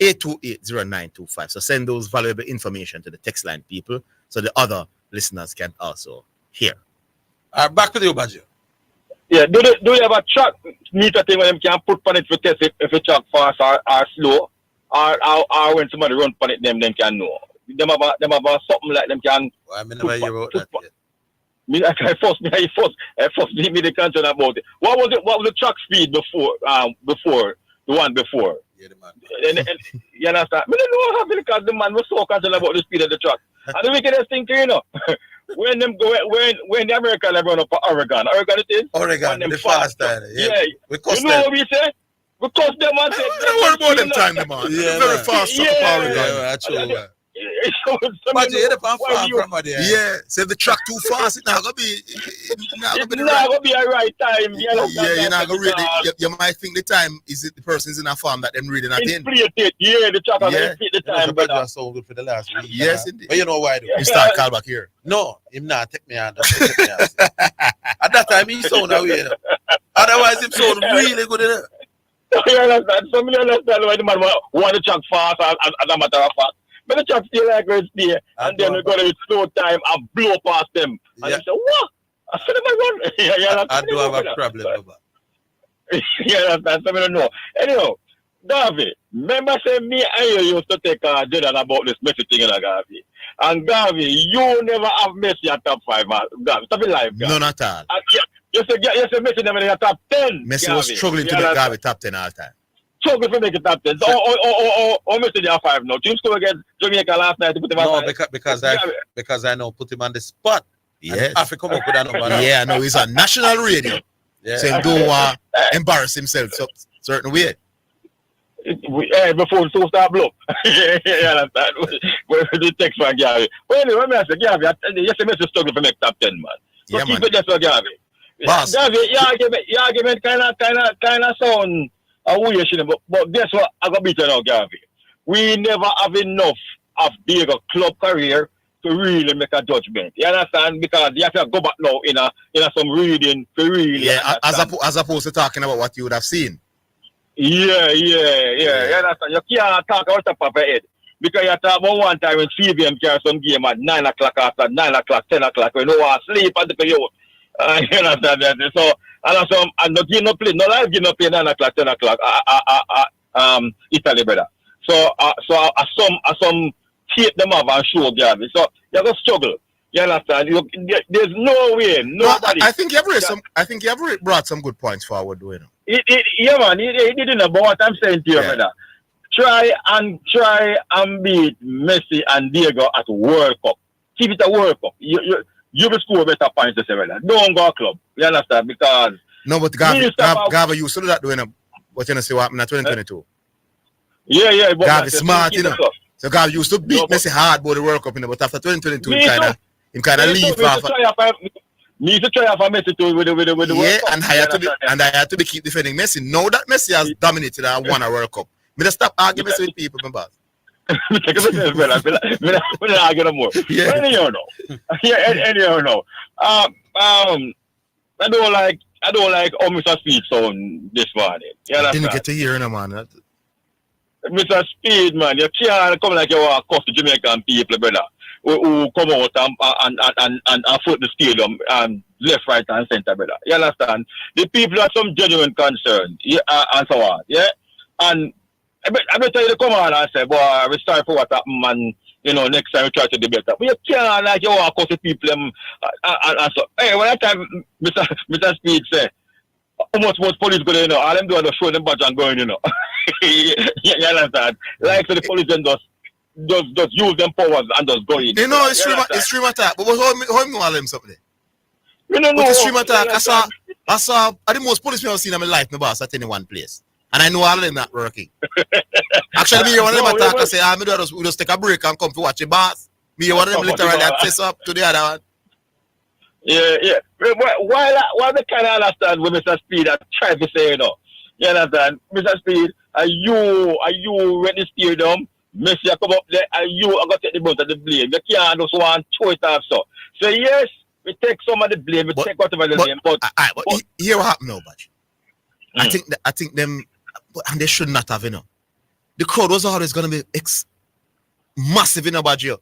8280925. So send those valuable information to the text line people so the other listeners can also hear. Back with you, Bajo. Yeah, do you have a track meter thing where them can put on it for test if it track fast or slow? Or when somebody run on it, them can know. Them have something like them can. Well, I never hear about that yet. I first need me the concern about it. What was the track speed before the one before? Yeah, the man. And you understand? I don't know how because the man was so concerned about the speed of the truck. And the wickedest thing, you know, when the American run up Oregon it is. Oregon, the fast time. Yeah. Because you know what we say? Because them man said. Don't worry about them time, man. Yeah, very fast up Oregon. Yeah, actually. But you hit up far from there. Yeah, so if the track too fast, it's not gonna be. It's not gonna be a right time. Yeah, you're not gonna read it. You might think the time is it the person's in a farm that them reading at the end. Yeah, the track is the time. But that's so good for the last week. Yes, indeed. But you know why? You start call back here. No, him not take me on. At that time, he sound away. Otherwise, him sound really good. You understand? So you understand why the man want to track fast as a matter of fact. But the truck still like right there, and then we're going to slow time and blow past them. And you say, what? I said, I do have a problem, Baba. Yeah, that's something I don't know. Anyhow, Garvey, remember saying me and you used to take Jordan about this Messi thing in Garvey. And Garvey, you never have Messi at top 5, man. Garvey, stop it live, Garvey. None at all. You say Messi never in the top 10. Messi was struggling to make Garvey top 10 all the time. Struggle to make it top 10. Almost in the 5 now. Team score against Jamaica last night to put him on. No, because I know put him on the spot. Yes. I have to come up with that number. Yeah, no, he's on national radio. Yeah. So he don't embarrass himself so certain way. Before the start blow. Yeah, understand. The text from Gary. But anyway, let me ask you, Gary, yes, Messi struggle to make top 10, man. So keep it just for Gary. Gary, your argument kind of sound but guess what? I got beaten now, Garvey. We never have enough of bigger club career to really make a judgment. You understand? Because you have to go back now in some reading to really. Yeah, as opposed to talking about what you would have seen. Yeah. You understand? You can't talk out of your head. Because you talk about one time when CBM carry some game at 9 o'clock after 9 o'clock, 10 o'clock, when you want to sleep at the period. You understand that? So, and not give no play, no live give no play 9 o'clock, 10 o'clock, Italy, brother. So some tape them up and show Gary. So you have to struggle. You understand? There's no way, nobody. I think you have brought some good points forward, doing it. Yeah, man, he didn't know what I'm saying to you, brother. Try and beat Messi and Diego at World Cup. Keep it a World Cup. You will score better points this year. Don't go club. You understand? Because no, but Gava used to do that doing it. What you know, see what happened in 2022. Yeah. Gava smart, you know. So Gava used to beat Messi hard about the World Cup, you know, but after 2022, he kind of leave off. Me to try for Messi too with the World Cup. And I had to be keep defending Messi. Now that Messi has dominated and won a World Cup, me just stop arguing with people, my boss. We don't argue no more. Yeah. Anyhow, no. I don't like how Mr. Speed sound this morning. I didn't get to hear him, man. Mr. Speed, man, you can't come like you are across the Jamaican people, brother, who come out and foot the stadium left, right, and center, brother. You understand? The people have some genuine concern, and so on, yeah? And I tell you to come on and say, boy, we're sorry for what happened, man. You know, next time we try to do better. But you can't like you walk across the people and so. Hey, when that time Mr. Speed say, how much police go there, you know? All them do is show them badge and going, you know. You understand? Like so the police then just use them powers and just go in. You know, it's stream attack. But how you know all them something? You know, but the stream attack, I saw the most police I've seen in my life, my boss, at any one place. And I know all of them not working. Actually, me, one of them attack, I say, we just take a break and come to watch the boss. Me, one of them literally face up to the other one. Yeah. Why they kind of understand with Mr. Speed that try to say, you know? You understand? Mr. Speed, are you ready to steer them? Messi come up there, and you are going to take the brunt of the blame. You can't just want to throw it off, so. So, yes, we take some of the blame, we take whatever the blame, but here what happened now, Badge. I think them, and they should not have, you know. the crowd was always going to be massive in Baggio.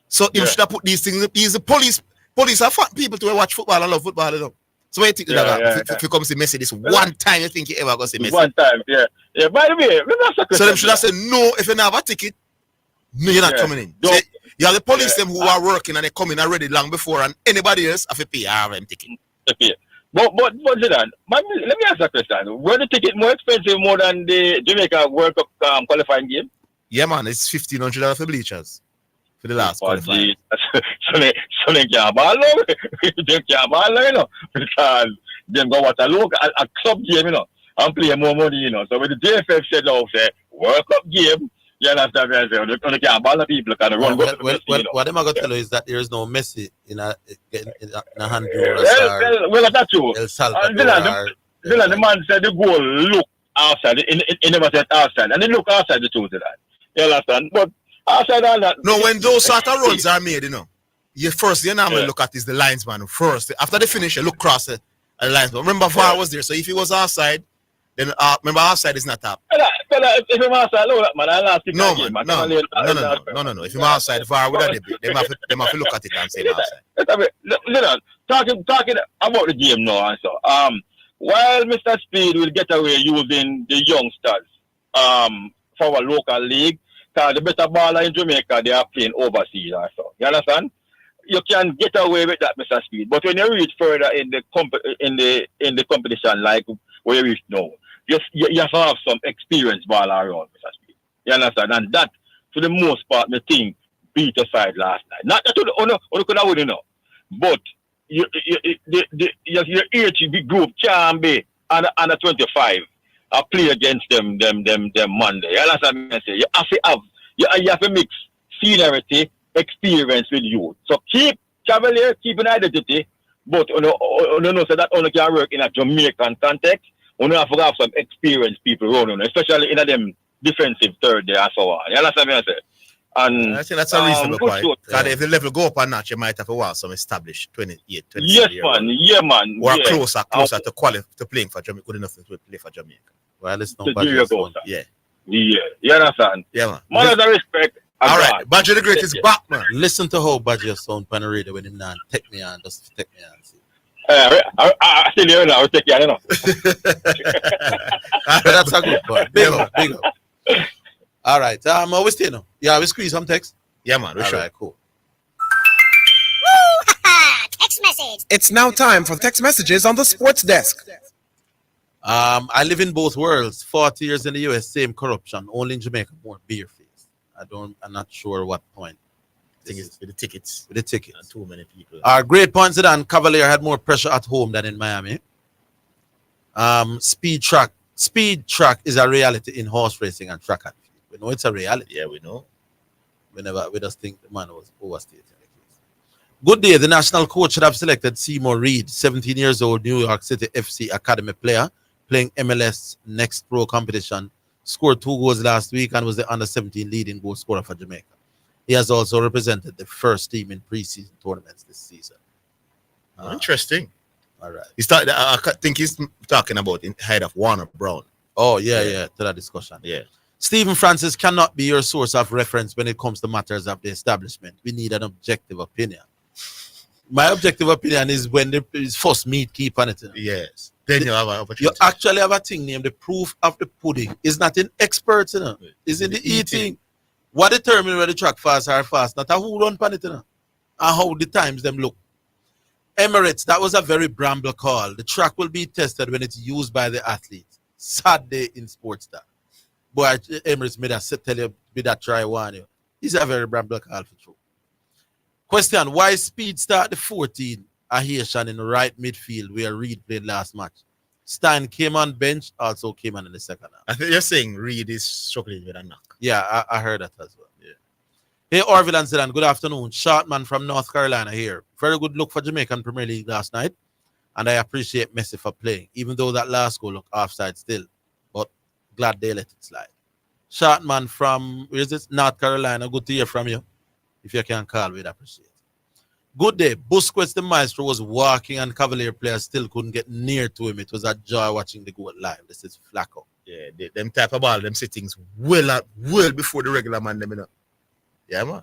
So him should have put these things. He's the police. Police are fat people to watch football and love football. You know? So when you think if you come see Messi this one time, you think you ever go see Messi? One time, yeah. By the way, so them should have said no if you don't have a ticket. No, you're not coming in. So you have the police them who are working and they come in already long before, and anybody else have to pay a RM ticket. But Zidane, let me ask a question. Were the ticket more expensive more than the Jamaica World Cup qualifying game? Yeah, man, it's $1,500 for bleachers for the last qualifying. So they can't ball now. They can't ball now, you know, because they go watch a club game, you know, and play more money, you know. So when the JFF said, "Oh, say World Cup game," you understand what I say? They can't ball the people can run. What I'm gonna tell you is that there is no Messi in a Honduras. Well, that's true. El Salvador. Dylan, the man said the goal look outside. He never said outside, and he look outside the truth of that. You understand? But outside all that. No, when those sort of runs are made, you know, you normally look at is the linesman first. After they finish, you look across the linesman. Remember, VAR was there, so if he was outside, then remember outside is not up. If I'm outside, man, I'll ask you. No. If you're outside, VAR would have they have to look at it and say outside. Talking about the game now, and so while Mr. Speed will get away using the youngsters for our local league, because the better baller in Jamaica, they are playing overseas also. You understand? You can get away with that, Mr. Speed. But when you reach further in the competition, like where you reach now, you have to have some experienced baller around, Mr. Speed. You understand? And that, for the most part, the team beat aside last night. Not that you could have won, you know. But your HB group can be under 25. I play against them Monday. You understand what I say? You have to mix seniority, experience with you. So keep Cavalier, keep an identity, but you know so that only can work in a Jamaican context. You have to have some experienced people around, especially in them defensive third there and so on. You understand what I say? And I think that's a reasonable point. Because if the level go up a notch, you might have to want some established 28, 27 yes, year man. old. Yeah, man. Or closer to playing for Jamaica, good enough to play for Jamaica. Well, it's not Yeah. You understand? Yeah, man. Man of the respect. All right. Badger the Great is back, man. Listen to how Badger sound on the radio when him not take me on, just take me on. I still hear now. I'll take you, you know. That's a good point. Big up. All right. We stay now. Yeah, we squeeze some text. Yeah, man. All right, cool. Text message. It's now time for text messages on the sports desk. I live in both worlds. 40 years in the US, same corruption. Only in Jamaica, more beer fees. I'm not sure what point. I think it's with the tickets. With the tickets. And too many people. Great points Zidane. Cavalier had more pressure at home than in Miami. Speed track is a reality in horse racing and track and field. We know it's a reality. Yeah, we know. We just think the man was overstated. Good day. The national coach should have selected Seymour Reed, 17 years old, New York City FC Academy player, playing MLS Next Pro competition. Scored 2 goals last week and was the under-17 leading goal scorer for Jamaica. He has also represented the first team in preseason tournaments this season. Interesting. All right. I think he's talking about in head of Warner Brown. Oh, yeah, to that discussion. Yeah. Stephen Francis cannot be your source of reference when it comes to matters of the establishment. We need an objective opinion. My objective opinion is when the first meat keep on it. Yes. Then you have an opportunity. You actually have a thing named the proof of the pudding. It's not in experts, It's in the eating. What determines whether the track fast or fast? Not a who run pan it, and how the times them look. Emirates, that was a very bramble call. The track will be tested when it's used by the athletes. Sad day in sports that. Boy, Emirates made us tell you, be that try one. It's a very bramble call for true. Question, why Speed start the 14 a Haitian in the right midfield where Reed played last match? Stein came on bench, also came on in the second half. I think you're saying Reed is struggling with a knock. Yeah, I heard that as well. Yeah. Hey, Orville and Zidane, good afternoon. Shortman from North Carolina here. Very good look for Jamaican Premier League last night, and I appreciate Messi for playing, even though that last goal looked offside still. But glad they let it slide. Shortman from, where is it? North Carolina. Good to hear from you. If you can call, we'd appreciate it. Good day. Busquets, the maestro, was walking and Cavalier players still couldn't get near to him. It was a joy watching the goal live. This is Flacco. Yeah, them type of ball, them sittings well before the regular man, them, you know. Yeah, man.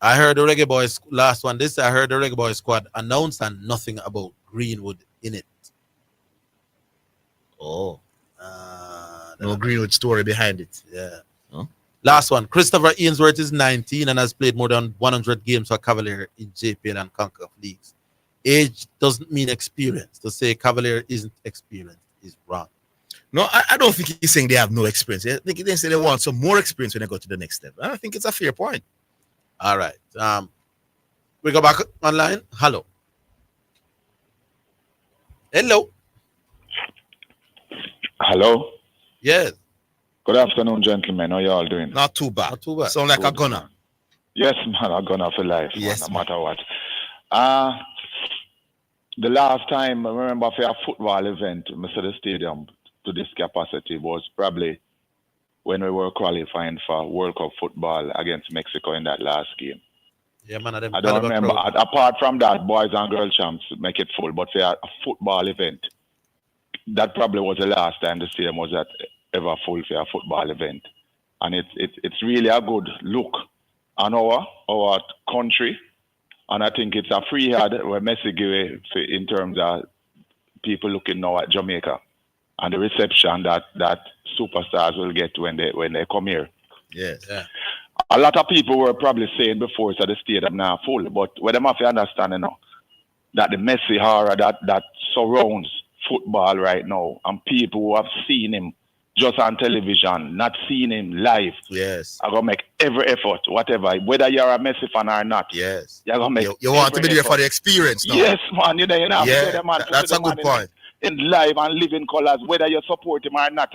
I heard the Reggae Boys last one. I heard the Reggae Boys squad announced and nothing about Greenwood in it. Oh. No Greenwood story behind it. Yeah. Huh? Last one. Christopher Ainsworth is 19 and has played more than 100 games for Cavalier in JPL and CONCACAF leagues. Age doesn't mean experience. To say Cavalier isn't experienced is wrong. No, I don't think he's saying they have no experience. I think they say they want some more experience when they go to the next step. I think it's a fair point. All right. We go back online. Hello. Hello. Hello. Yes. Good afternoon, gentlemen. How you all doing? Not too bad. Not too bad. Sound like Good, a gunner. Yes, man. A gunner for life. Yes, man, no matter what. The last time I remember for a football event, Mr. The Stadium to this capacity was probably when we were qualifying for World Cup football against Mexico in that last game. Yeah, man. I don't remember. Apart from that, boys and girl champs make it full. But for a football event, that probably was the last time the stadium was ever full for a football event. And it's really a good look on our country. And I think it's a free hand where Messi give in terms of people looking now at Jamaica and the reception that superstars will get when they come here. Yes. Yeah. A lot of people were probably saying before it's at the stadium now full, but what them have to understand that the Messi horror that surrounds football right now, and people who have seen him just on television, not seen him live. Yes. I'm gonna make every effort, whatever, whether you're a Messi fan or not. Yes. You're gonna make you want to be there effort. for the experience now. Yes, man. You know, yeah, man, that's a good point. In live and living colors, whether you support him or not,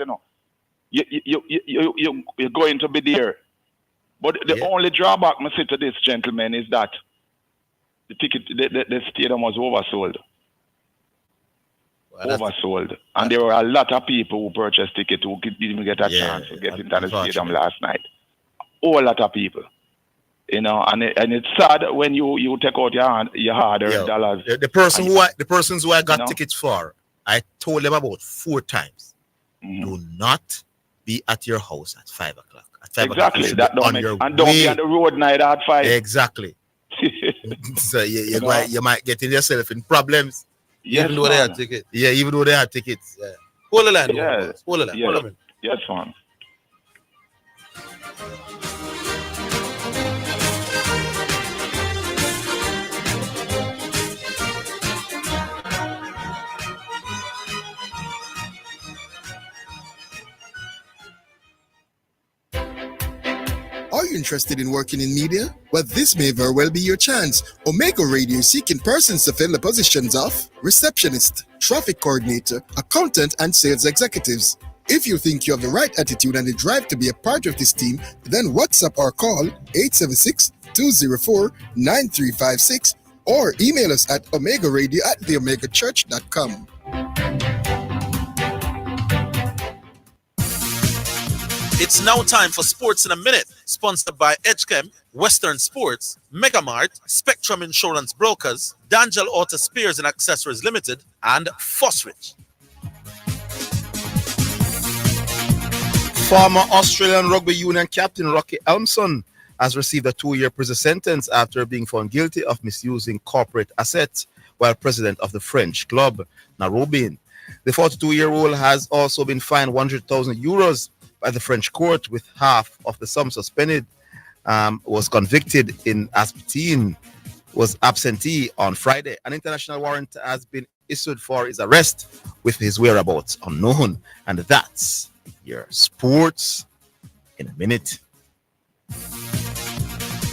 you're going to be there. But the only drawback I say to this gentleman is that the stadium was oversold. Oversold. And there were a lot of people who purchased tickets who didn't even get a chance to get into the stadium last night. A lot of people. And it's sad when you take out your hard-earned dollars. The persons who I got tickets for, I told them about 4 times. Do not be at your house at 5 o'clock. At 5 exactly. o'clock, That don't and don't be on the road night at 5. Exactly. So you might get yourself in problems. Yes, even though they had tickets. Yeah, even though they had tickets. Yeah. Hold the line. Yes. Hold the line. Yes. Hold on. Yes, man. Are you interested in working in media? Well, this may very well be your chance. Omega Radio is seeking persons to fill the positions of receptionist, traffic coordinator, accountant, and sales executives. If you think you have the right attitude and the drive to be a part of this team, then WhatsApp or call 876-204-9356 or email us at omegaradio@theomegachurch.com. It's now time for Sports in a Minute, sponsored by Edgechem, Western Sports, Megamart, Spectrum Insurance Brokers, Dangel Auto Spares and Accessories Limited, and Fosrich. Former Australian Rugby Union captain Rocky Elmson has received a 2-year prison sentence after being found guilty of misusing corporate assets while president of the French club, Narobin. The 42-year-old has also been fined €100,000 by the French court, with half of the sum suspended. Was convicted in Aspartine, was absentee on Friday. An international warrant has been issued for his arrest, with his whereabouts unknown. And that's your Sports in a Minute.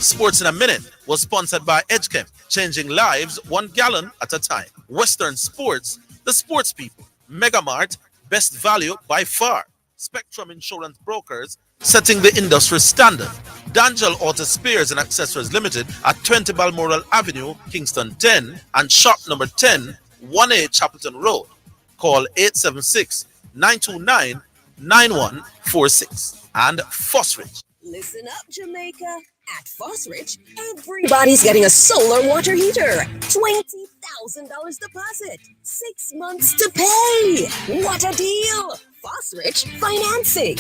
Sports in a Minute was sponsored by Edgechem, changing lives 1 gallon at a time. Western Sports, the sports people. Megamart, best value by far. Spectrum Insurance Brokers, setting the industry standard. Dangel Auto Spares and Accessories Limited at 20 Balmoral Avenue, Kingston 10, and shop number 10, 1A Chapelton Road. Call 876-929-9146. And Fosrich. Listen up, Jamaica. At Fosrich, everybody's getting a solar water heater. $20,000 deposit. 6 months to pay. What a deal! Fosrich Financing.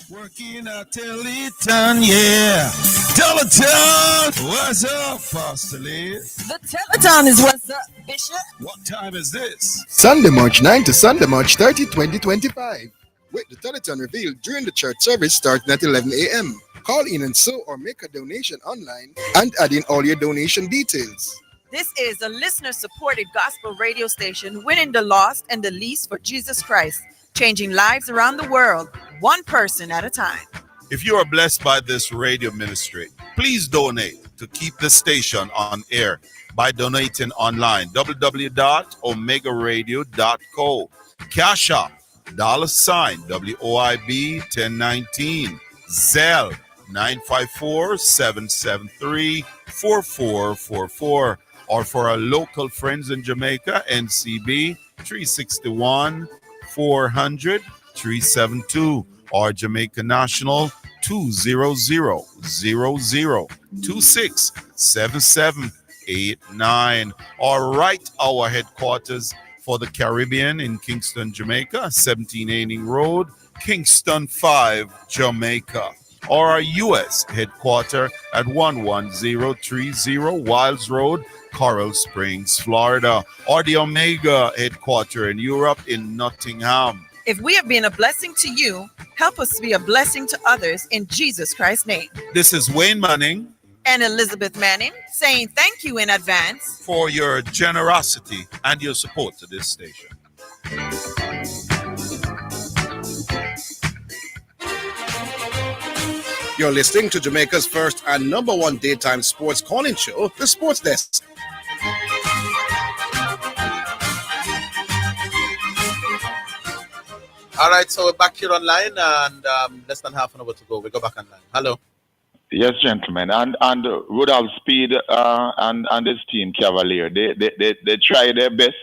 Working at Teleton, yeah. Teleton, what's up, Pastor Lee? The Teleton is what's up, Bishop. What time is this? Sunday, March 9 to Sunday, March 30, 2025. With the Teleton revealed during the church service starting at 11 a.m. Call in and sow or make a donation online and add in all your donation details. This is a listener-supported gospel radio station winning the lost and the least for Jesus Christ, changing lives around the world, one person at a time. If you are blessed by this radio ministry, please donate to keep the station on air by donating online, www.omegaradio.co. Cash App, $WOIB 1019, Zelle 954-773-4444, or for our local friends in Jamaica, NCB 361 400 372, or Jamaica National 200-0026-7789, or right our headquarters for the Caribbean in Kingston, Jamaica, 17 Aining Road, Kingston 5, Jamaica, or our U.S. headquarters at 11030 Wilds Road, Coral Springs, Florida, or the Omega headquarters in Europe in Nottingham. If we have been a blessing to you, help us to be a blessing to others in Jesus Christ's name. This is Wayne Manning and Elizabeth Manning saying thank you in advance for your generosity and your support to this station. You're listening to Jamaica's first and number one daytime sports calling show, The Sports Desk. All right, so we're back here online, and less than half an hour to go. We go back online. Hello. Yes, gentlemen, and Rudolph Speed and his team Cavalier, they try their best,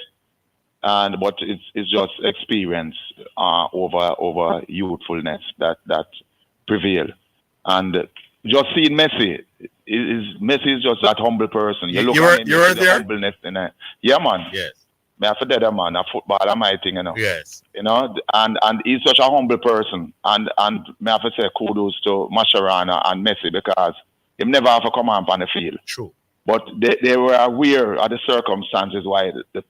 but it's just experience over youthfulness that prevail. And just seeing Messi is just that humble person. You were there. Humbleness in it. Yeah, man. Yes. Me have to tell them, man, a football am my thing, you know. Yes. You know, and he's such a humble person. And me have to say kudos to Mascherano and Messi because him never have to come on the field. True. But they were aware of the circumstances why the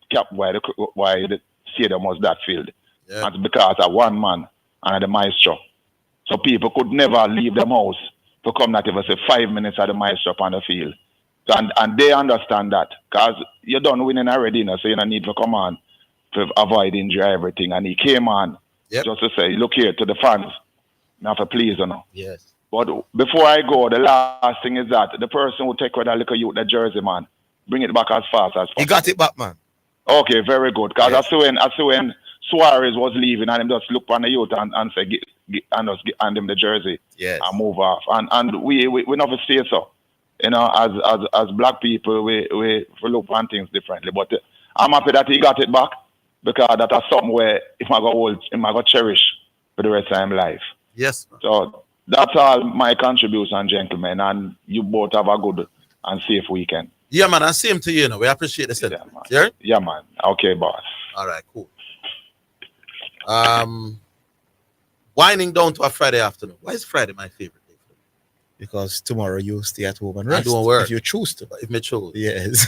stadium was that filled. Yeah. And because of one man and the maestro. So people could never leave them house to come not even say 5 minutes at the maestro on the field. And they understand that because you're done winning already, you know, so you don't need to come on to avoid injury, everything. And he came on just to say, look here to the fans, not for please, you know. Yes. But before I go, the last thing is that the person who take with that little youth, the jersey, man, bring it back as fast as possible. He got it back, man. Okay, very good. Because I see when Suarez was leaving and him just look on the youth and say, hand him the jersey and move off. And we never say so. You know, as black people, we look on things differently. But I'm happy that he got it back because that's something where if I go cherish for the rest of my life. Yes. So that's all my contribution, gentlemen, and you both have a good and safe weekend. Yeah, man, and same to you, we appreciate the sentiment. Yeah, man. Okay, boss. All right, cool. Winding down to a Friday afternoon. Why is Friday my favorite? Because tomorrow you stay at home and rest. I don't work. If you choose to. If me choose. Yes.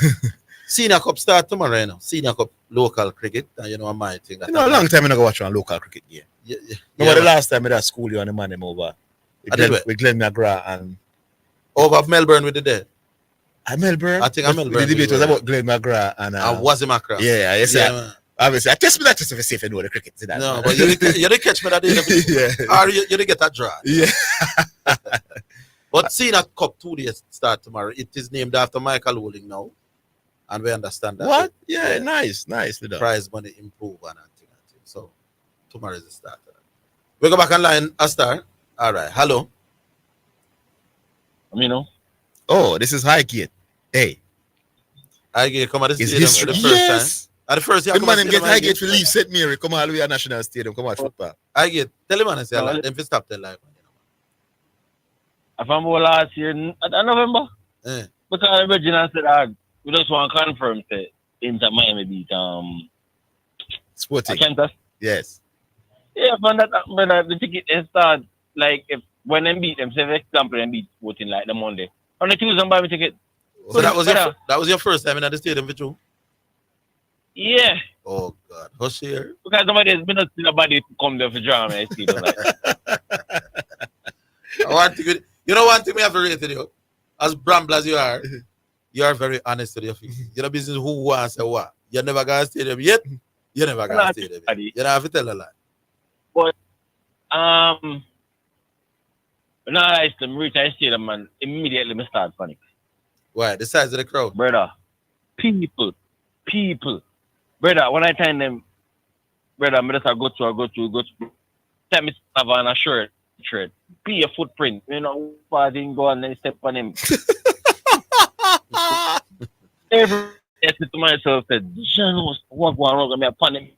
Senior Cup start tomorrow, you know. Senior Cup local cricket. And you know, my thing. You know, a long time I go watch one local cricket game. Yeah. Remember the last time I did school you and the man over with Glenn McGrath and over Melbourne with the dead. Melbourne? I think Melbourne. The debate was about Glenn McGrath and Wazzy McGrath. Yeah, yes, yeah. Obviously, I test me that just to see if I know the cricket. No, but you didn't catch me that day. Yeah. Or you didn't get that draw. Yeah. But Senior Cup 2 days start tomorrow. It is named after Michael Rowling now. And we understand that. What? Yeah, nice. Prize money improve and thing. So tomorrow is the start. We go back online, Astar. All right. Hello. Amino. Oh, this is Highgate. Hey. Highgate come at the stadium for the first time. At the first year, man, get Highgate to leave St. Mary. Come all the way to National Stadium. Come watch football. Highgate. Tell him, man, I say, them to stop their life. I found out last year in November. Because the original said we just want to confirm that Inter Miami beat Sporting. Kansas. Yes. Yeah, but the ticket is start like if when they beat them, say for example they beat Sporting like the Monday. On the Tuesday buy me ticket. So that was your first time in the stadium, Vichu? Yeah. Oh God. Hush here. Because somebody has been not seen nobody to come there for drama in the stadium like you know one thing we have to rate you. As bramble as you are very honest to your face. You know business who wants and what. You never got to stadium yet. You never got to stadium yet. You don't have to tell a lie. But when I reach I stadium man, immediately me start panic. Why? The size of the crowd. Brother. People. Brother, when I tell them, brother, I just go to. Tell me have on a shirt. Be a footprint. You know, I didn't go and then step on him. Every I said to myself, John, what going on? I'm upon him.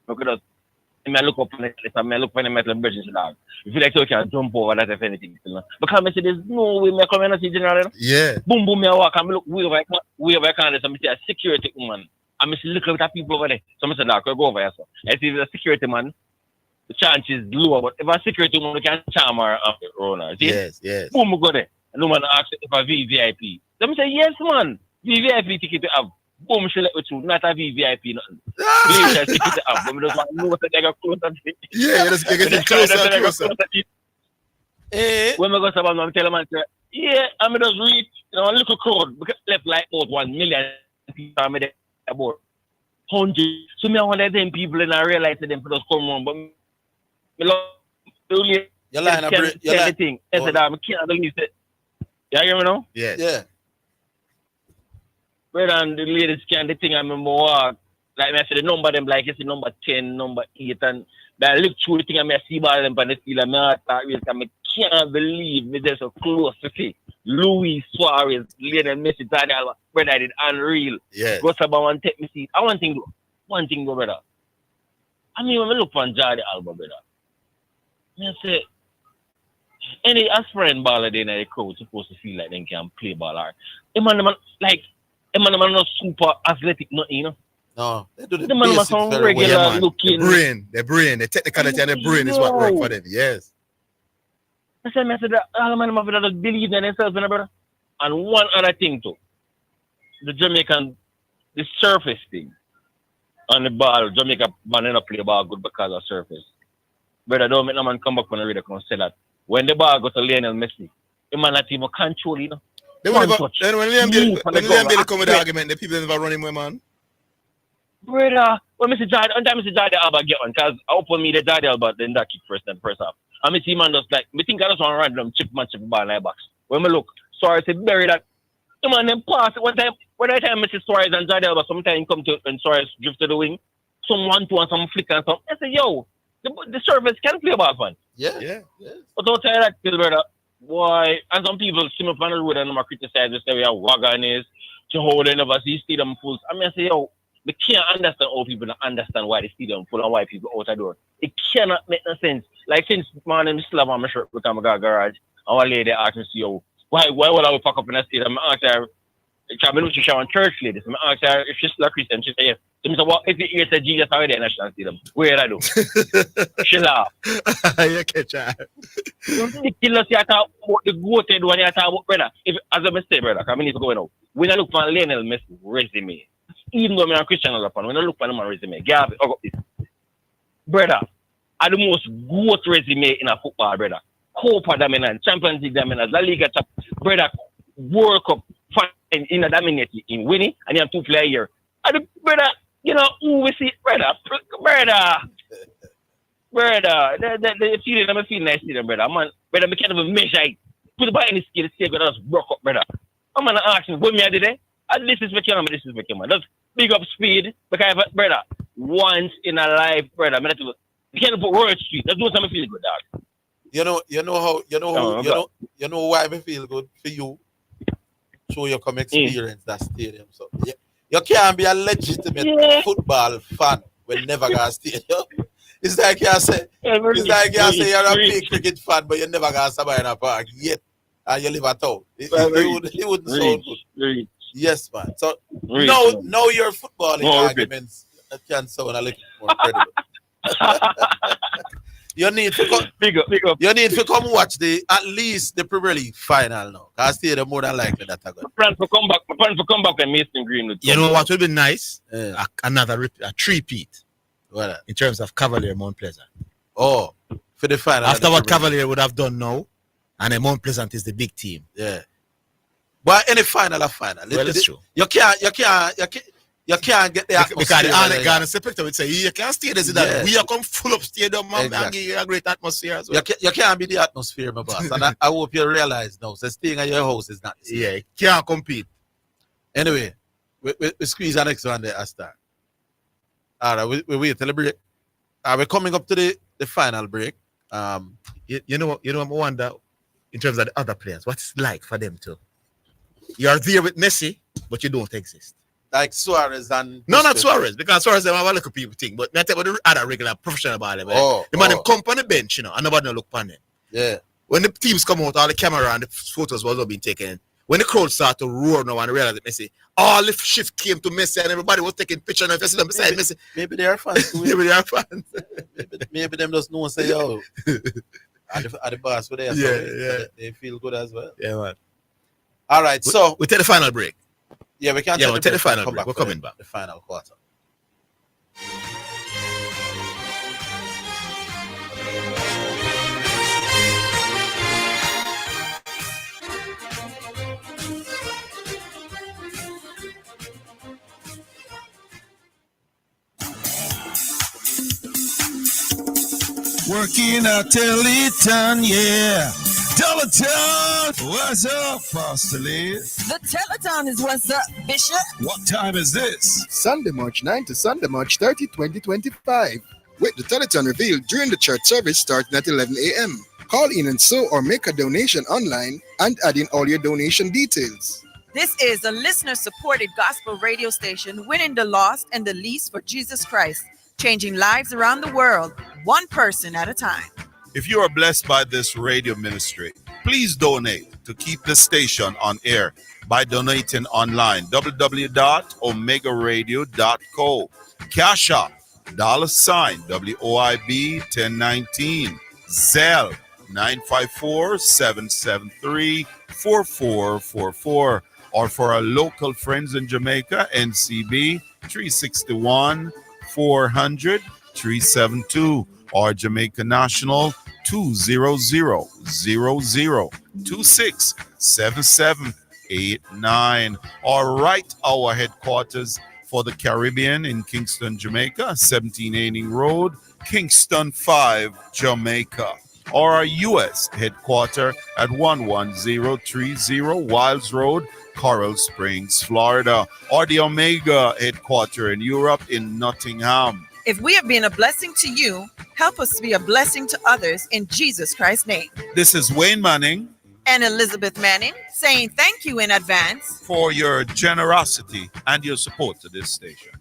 Look at us. I look up on it. I look for the metal bridge and say, you feel like you can jump over that if anything. Because I say there's no way I come in and see general. Yeah. Boom, I walk. I look way over I can't. I see a security woman. I see look at people over there. So I say, I go over here. So I see the security man. The chance is lower, but if a security woman can charm her after Rona. Yes. Boom, go there. And no man asks if a VVIP. Them say, yes, man. VVIP ticket to have. Boom, she let with you. Not a VVIP, nothing. Ticket to have. But we just want to know what they got closer to it. Yeah, let's get it closer. When we go to Sabam, I'm telling man, yeah, I'm just reach, a little crowd. Because left like about 1 million people. I'm there about 100. So me, I want to let them people and I realize that them just come on. But you're lying a thing. I said, I can't believe it. You hear me now? Yes. Yeah. Well, and the ladies can the thing I remember walk. Like I said, the number them like it's the number 10, number 8, and I look through the thing and I see about them on the field and I can't believe me they're so close to see Luis Suarez, Lionel Messi, Daniel, brother, I did unreal. Yes. Go about one take me seat. I one thing go, brother. I mean when I look on Jordi Alba, brother. I say any aspirant baller in the crowd supposed to feel like they can play ball or man not super athletic, nothing, you know. No, they do the man must sound regular looking. The brain, the technicality and the brain is what work for them. Yes. I said, all man must believe in themselves, brother. And one other thing too, the surface thing on the ball, Jamaica man not play ball good because of surface. Brother, don't make no man come back when the radio can say that. When the ball goes to Lionel Messi, the man not even control, you know. Then when Liam Bailey come with the argument, the people never run him away, man. Brother, when Mr. Jordi Alba get one, because I open me the Jordi Alba, then that kick first and first half. And me see man just like, me think I just want to random chip ball in my box. When me look, Suarez said bury that. The man then pass. When I time Mr. Suarez and Jordi Alba, sometimes come to and Suarez drift to the wing, some 1-2 and some flick and some. I say, yo, the surface can play ball, man. Yeah. But don't tell that still, brother. Why? And some people see me on the road and I'm criticize this area wagon is to hold and never see stadium full. I mean, I say, yo, we can't understand how people don't understand why the stadium full and why people out the door. It cannot make no sense. Like since morning, I still have on my shirt because I got a garage. And one lady asked me, yo, why would I pack up in the stadium? I asked her, I mean, she on church ladies. I asked her if she's still a Christian. She said, yes. So I said, what if you hear say Jesus already in the national stadium? Where did I do? She laughed. You catch her. Ridiculous, you talk about the goated one, you talk about, brother. If, as I say, brother, because I need to go now. When I look for Lionel Messi resume, even though I'm a Christian, when I look for him resume, Gabby, brother, are the most goat resume in a football, brother. Copa dominant, Champions League dominant, La Liga top, brother, World Cup in a dominate in winning, and you have 2 players here. And the brother, you know, who we see, brother, the feeling, I'm feeling nice to them, brother. Man, brother, I can't even measure it. Put the ball in the scale, the scale, just broke up, brother. I'm gonna ask him, what me I did there? And this is what you man. Just big up speed, because, brother, once in a life, brother, you can't put Royal Street. That's what I'm feel good, dog. You know why I feel good for you. So you come experience that stadium. So you can't be a legitimate football fan when never got a stadium. It's like you say, it's like you say you're a big cricket fan, but you never got somebody in a park yet, and you live at home. It wouldn't sound good. Yes, man. So now your footballing arguments can sound a little more credible. You need to come. Big up. You need to come watch at least the Premier League final now. Cause still the more than likely that I got. Plan to come back and Mason Greenwood. You know what would be nice? Another three-peat. What? In terms of Cavalier Mount Pleasant. Oh, for the final. After what Cavalier would have done now, and then Mount Pleasant is the big team. Yeah. But any final, a final. Well, it's true. You can't get the atmosphere. Because the Ghana Secretary would say, you can't stay there. That we are come full up stadium, man, and give you a great atmosphere as well. You can't be the atmosphere, my boss. And I hope you realize now, so staying at your house is not the same. Yeah, you can't compete. Anyway, we squeeze our next one there, Astar. All right, we wait till the break. We're coming up to the final break. You know, I wonder, in terms of the other players, what's it like for them to? You're there with Messi, but you don't exist. Like Suarez and... No, not Suarez, because Suarez have a little people thing, but not about the other regular professional ball. The man them come on the bench, you know, and nobody no look on them. Yeah. When the teams come out, all the camera and the photos was all being taken. When the crowd start to roar now and realize that Messi, all the shift came to Messi and everybody was taking pictures and if you beside Messi. Maybe they are fans too. Maybe they are fans. maybe them just know and say, yo, at the boss, yeah. They feel good as well. Yeah, man. All right, so we take the final break. Yeah, we can't. Yeah, we'll take the final break. We're coming back. The final quarter. Working at Teleton, yeah. Teleton, what's up, Pastorly? The Teleton is what's up, Bishop. What time is this? Sunday, March 9 to Sunday, March 30, 2025. With the Teleton revealed during the church service starting at 11 a.m. Call in and sow or make a donation online and add in all your donation details. This is a listener-supported gospel radio station winning the lost and the least for Jesus Christ, changing lives around the world, one person at a time. If you are blessed by this radio ministry, please donate to keep the station on air by donating online, www.omegaradio.co. Cash App, $, WOIB 1019, Zelle 954-773-4444, or for our local friends in Jamaica, NCB 361-400-372, or Jamaica National 200-0026-7789, or write our headquarters for the Caribbean in Kingston, Jamaica, 17 Aining Road, Kingston 5, Jamaica, or our U.S. headquarters at 11030 Wilds Road, Coral Springs, Florida, or the Omega headquarters in Europe in Nottingham. If we have been a blessing to you, help us to be a blessing to others in Jesus Christ's name. This is Wayne Manning and Elizabeth Manning saying thank you in advance for your generosity and your support to this station.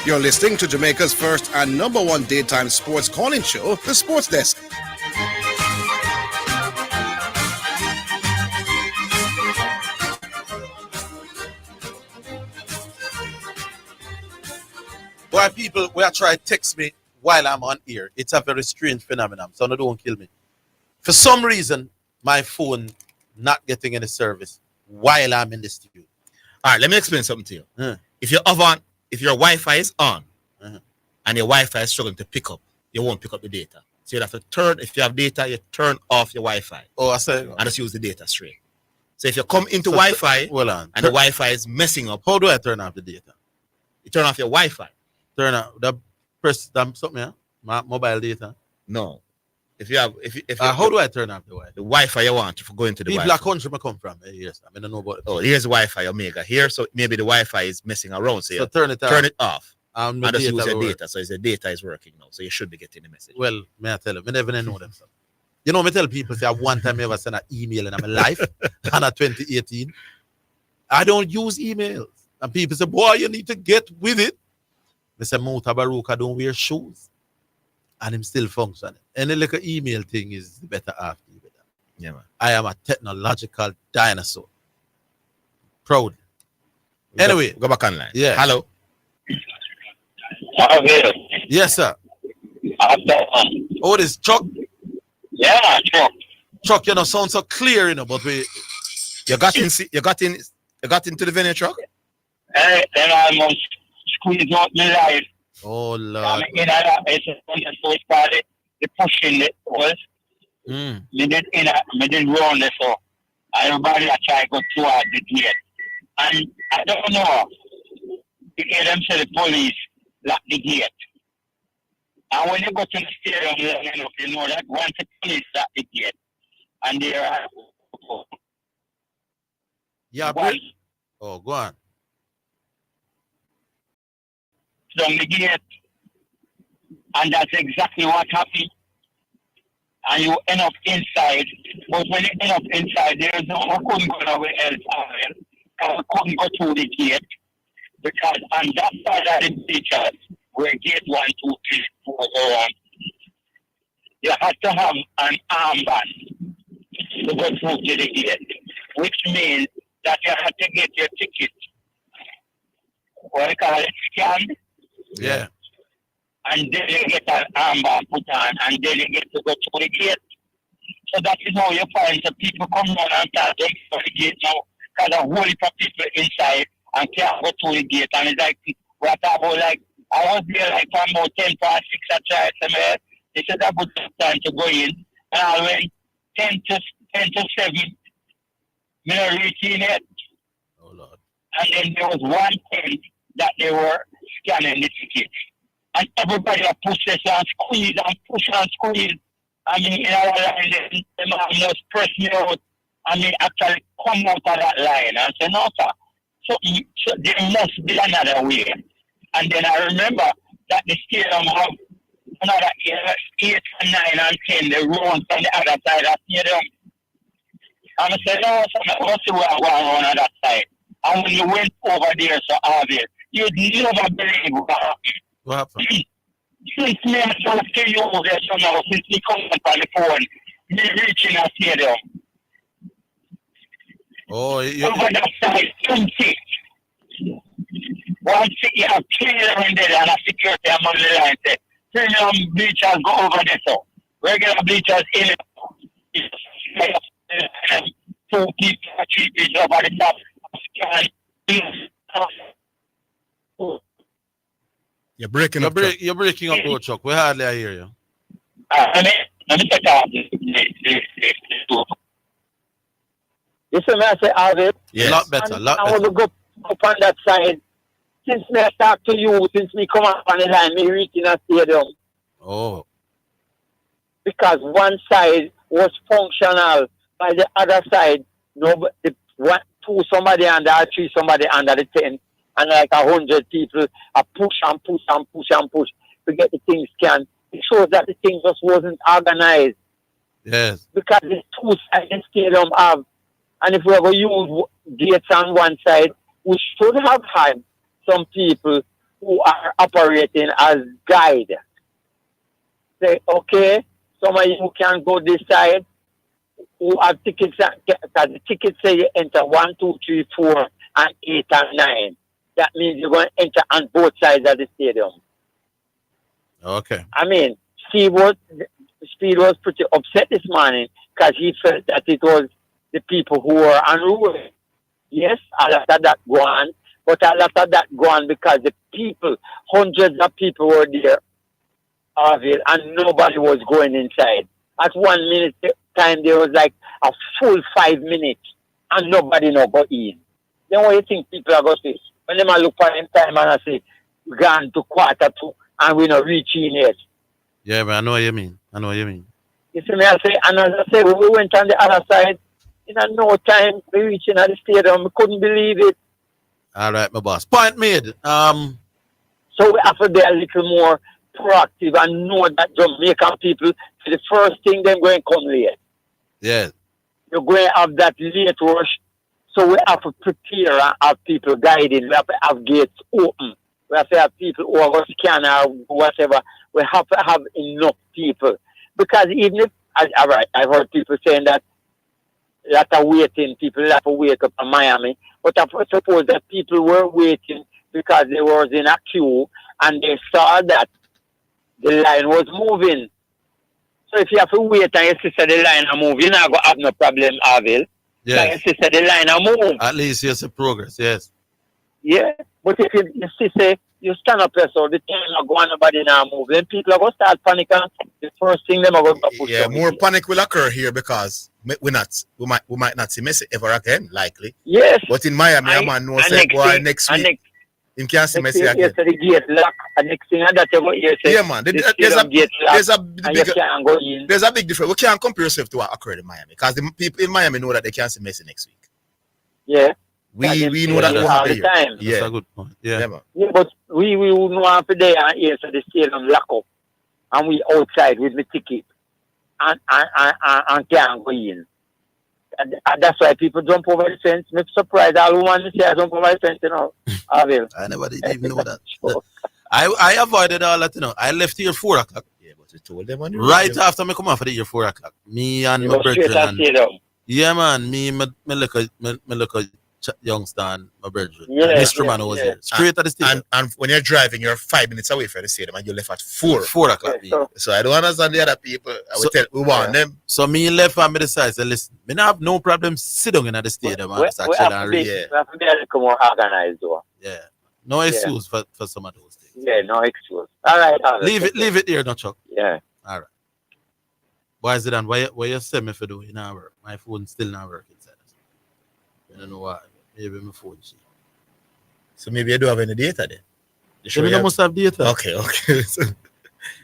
You're listening to Jamaica's first and number one daytime sports calling show, The Sports Desk. Why people will try to text me while I'm on air? It's a very strange phenomenon, so no, don't kill me. For some reason, my phone not getting any service while I'm in the studio. All right, let me explain something to you. If your Wi-Fi is on and your Wi-Fi is struggling to pick up, you won't pick up the data. So you have to turn, if you have data, you turn off your Wi-Fi. Oh, I say. And just use the data straight. So if you come into Wi-Fi and the Wi-Fi is messing up, how do I turn off the data? You turn off your Wi-Fi. Turn off the press something, yeah? My mobile data. No. If you have, how do I turn off the Wi-Fi? The Wi-Fi you want, if you go into the Wi-Fi. Wi-Fi. Country I come from. Yes, I don't know about it. Oh, here's the Wi-Fi Omega here, so maybe the Wi-Fi is messing around. So turn it off. And just use your data. So the data is working now. So you should be getting the message. Well, may I tell you, I never know them. So. You know, me tell people, say, one time I ever sent an email in my life, and at 2018, I don't use emails. And people say, boy, you need to get with it. They say, Mouta Baruka don't wear shoes. And him still functioning. Any little email thing is the better after you. Yeah, man. I am a technological dinosaur. Proud. Anyway. Go back online. Yeah. Hello. Orville. Yes, sir. Oh, this Chuck? Yeah, Chuck. Chuck, you know, sound so clear, you know, but we... You got into the venue, Chuck? Then I must squeeze out my life. Oh, Lord. I'm in it's a first party. The pushing it was. Me did run this, so everybody I try to go toward the gate. And I don't know. You hear them say the police lock the gate. And when you go to the stadium, you know that once the police lock the gate, and there are... Yeah, oh, go on. Down the gate. And that's exactly what happened. And you end up inside. But when you end up inside, there's no, I couldn't go nowhere else. I couldn't go through the gate. Because on that side of the bleachers, where gate 1, 2, 3, 4 go on, you have to have an armband to go through to the gate. Which means that you have to get your ticket. What do you call it? Scanned? Yeah. And then you get an armband put on, and then you get to go through the gate. So that is how you find the people come down and start going through the gate now. Because a whole heap of people inside and can't go through the gate. And it's like, we're talking about like, I was there like from about 10 past 6 at night somewhere. They said a good time to go in. And I went 10 to 7. Me not reaching it. Oh, Lord. And then there was one tent that they were scanning the tickets. And everybody pushed this and squeeze and push and squeeze. I mean, in our line, the man just press me out. I mean, actually come out of that line. And say, no, sir. So there must be another way. And then I remember that the stadium have another 8 and 9 and 10, the rounds on the other side of the stadium. And I said, no, sir, I want to see where I'm going on that side. And when you went over there, so Orville, you'd never believe what happened. What happened? Since me I talk to you over there, so now, since me come up on the phone, me reaching a stadium. Oh, over that side, empty. One city have 300 and a security among the line say, premium bleachers go over there, so regular bleachers in it. 2 people, 3 people over the top. You're breaking up. You're breaking up, though, Chuck. We hardly hear you. Let me take out this. You see me, I say, Orville? Yes. A lot better, a lot better. I want to go up on that side. Since me I talk to you, since me come up on the line, me reaching a stadium. Oh. Because one side was functional, by the other side, somebody under a tree, somebody under the tent, and like 100 people are push and push and push and push to get the things scanned. It shows that the thing just wasn't organized. Yes. Because the 2 sides the stadium have. And if we ever use gates on one side, we should have had some people who are operating as guide. Say, okay, some of you can go this side, who have tickets, because the tickets say you enter 1, 2, 3, 4, and 8 and 9. That means you're going to enter on both sides of the stadium. Okay. I mean, Speed was pretty upset this morning because he felt that it was the people who were unruly. Yes, a lot of that gone, but a lot of that gone because the people, hundreds of people were there, and nobody was going inside. At 1 minute time, there was like a full 5 minutes, and nobody no go in. Then what do you think people are going to say? When they look for them time and I say, we gone to 1:45, and we're not reaching yet. Yeah, but I know what you mean. You see me, I say, and as I say, when we went on the other side, in no time, we reaching at the stadium. We couldn't believe it. All right, my boss. Point made. So we have to be a little more proactive and know that Jamaican people, the first thing they're going to come late. Yeah. You're going to have that late rush. So we have to prepare and have people guided. We have to have gates open. We have to have people who are going to scan or whatever. We have to have enough people. Because even if, all right, I've heard people saying that are waiting, people have to wake up in Miami. But I suppose that people were waiting because they was in a queue and they saw that the line was moving. So if you have to wait and you see the line are moving, you're not going to have no problem, Orville. Yes. You see the line are moving. At least you see progress, yes. Yeah. But if you see, you stand up there, so the thing not going, nobody now move. Then people are going to start panicking. The first thing them are going to push. Yeah, more panic will occur here because we might not see Messi ever again, likely. Yes. But in Miami, a man knows say boy next week. Him can't see Messi again. The gate lock. And next thing that you go here say. Yeah, man. There's a big difference. We can't compare yourself to what occurred in Miami because the people in Miami know that they can't see Messi next week. Yeah. We know that all the time. Yeah. That's a good point. Yeah. Man. Yeah, but we would know after there and here so the stadium lock up. And we outside with the ticket. And can't go in. And that's why people jump over the fence. I'm surprised all who want to say I jump over the fence, you know. I never did even know that. I avoided all that, you know. I left here 4 o'clock. Yeah, but you told them on the right radio. after I come off of here 4 o'clock. Me and my brethren. Yeah, man. Me look a youngster and my brethren. Yeah, Mr. Man was here. Straight at the stadium. And when you're driving, you're 5 minutes away from the stadium and you left at 4. 4 o'clock. Yeah, so I don't understand the other people. We want them. So me left and me decided, say, listen, me not have no problem sit down in the stadium. We have to be a little more organized though. Yeah. No excuse for some of those things. Yeah, no excuse. All right. Leave it here, no Chuck. Yeah. All right. Why is it on? Why you send me for doing now work? My phone still not working. I don't know why. Maybe my phone. So maybe you don't have any data then? Maybe I must have data. Okay.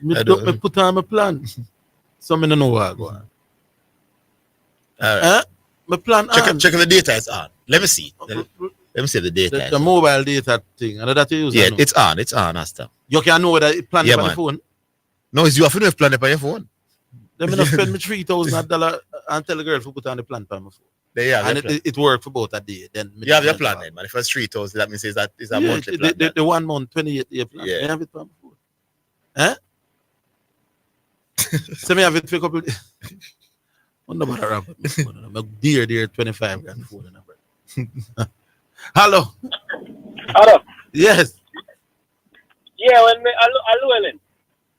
Me put on my plan. So I don't know what I go on. All right. My plan checking the data is on. Let me see. Let me see the data. The mobile data thing. And that you use. Yeah, it's on. It's on, Asta. You can know that it planned on the phone. No, it's you have to plan it on your phone. Let me not spend me $3,000 and tell the girl to put on the plan on my phone. Yeah, and it worked for both a day. Then you have your plan then, man. If it's 3,000, that means it's a monthly plan. The 1 month, 28-day plan. Yeah. I have it on my phone. Huh? So me have it for a couple of days. What about a rabbit? My dear 25 grand phone number. Hello. Hello. Yes. Yeah, when me Llewellyn.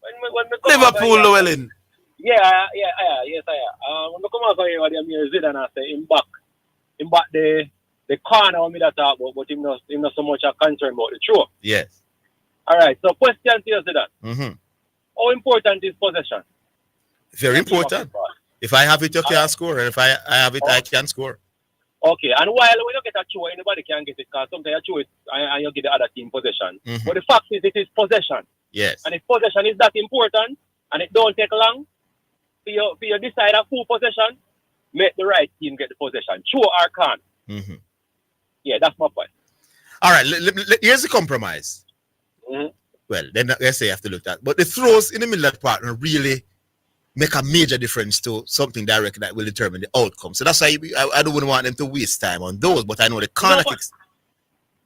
When me Liverpool Llewellyn. Yes, I am. When I come out here, I'm here Zidane and say him back the corner of me that talk about, but him not so much a concern about the throw. Yes. All right. So question to you, Zidane. Mm-hmm. How important is possession? Very important. If I have it, you can score, and if I have it, I can score. Okay. And while we don't get a throw, anybody can get it because sometimes you throw it and you get the other team possession. Mm-hmm. But the fact is, it is possession. Yes. And if possession is that important, and it don't take long. For you decide a full possession, make the right team get the possession. True or can't. Mm-hmm. Yeah, that's my point. All right, here's the compromise. Mm-hmm. Well, then let's say you have to look at. But the throws in the middle of the partner really make a major difference to something direct that will determine the outcome. So that's why I don't want them to waste time on those, but I know the corner kicks.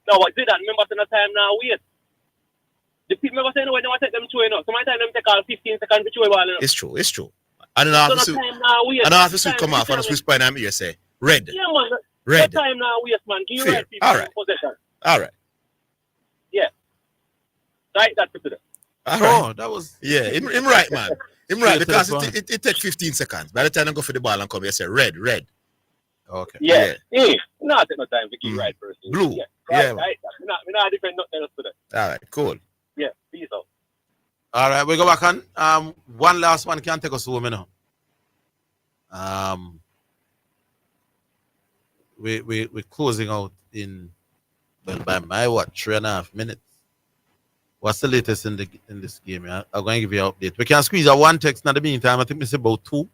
No, but did that. Remember, no time now, wait. The people remember saying, no, they want to take them through, you know. Sometimes them take all 15 seconds to throw a ball, you know. It's true. I don't have to see come off and a Swiss point I'm here say red. Yeah, man. Red. No time now, waste, man. Give you right people all right. possession. All right. Yeah. Right, that's it. All right. Oh, that was... Yeah, him right, man. Him right, because it takes 15 seconds. By the time I go for the ball and come, you say red. Okay. Yeah. Hey, not take no time to keep right person. Blue. Yeah. Right. We're not different nothing else to that. All right, cool. Yeah, peace out. All right, we go back on. One last one can take us home now. We're closing out in by my 3.5 minutes. What's the latest in this game? I'm going to give you an update. We can squeeze a one text in the meantime. I think it's about 2.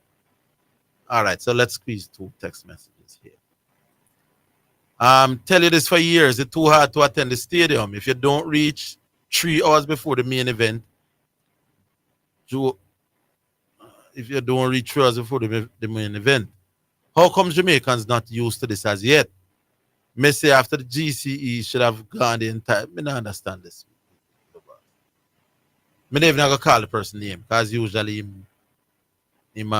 All right, so let's squeeze 2 text messages here. Tell you this for years. It's too hard to attend the stadium if you don't reach 3 hours before the main event. If you don't reach 3 hours before the main event, how come Jamaicans not used to this as yet? Messi after the GCE should have gone the entire. I don't understand this. I never gonna call the person name because usually him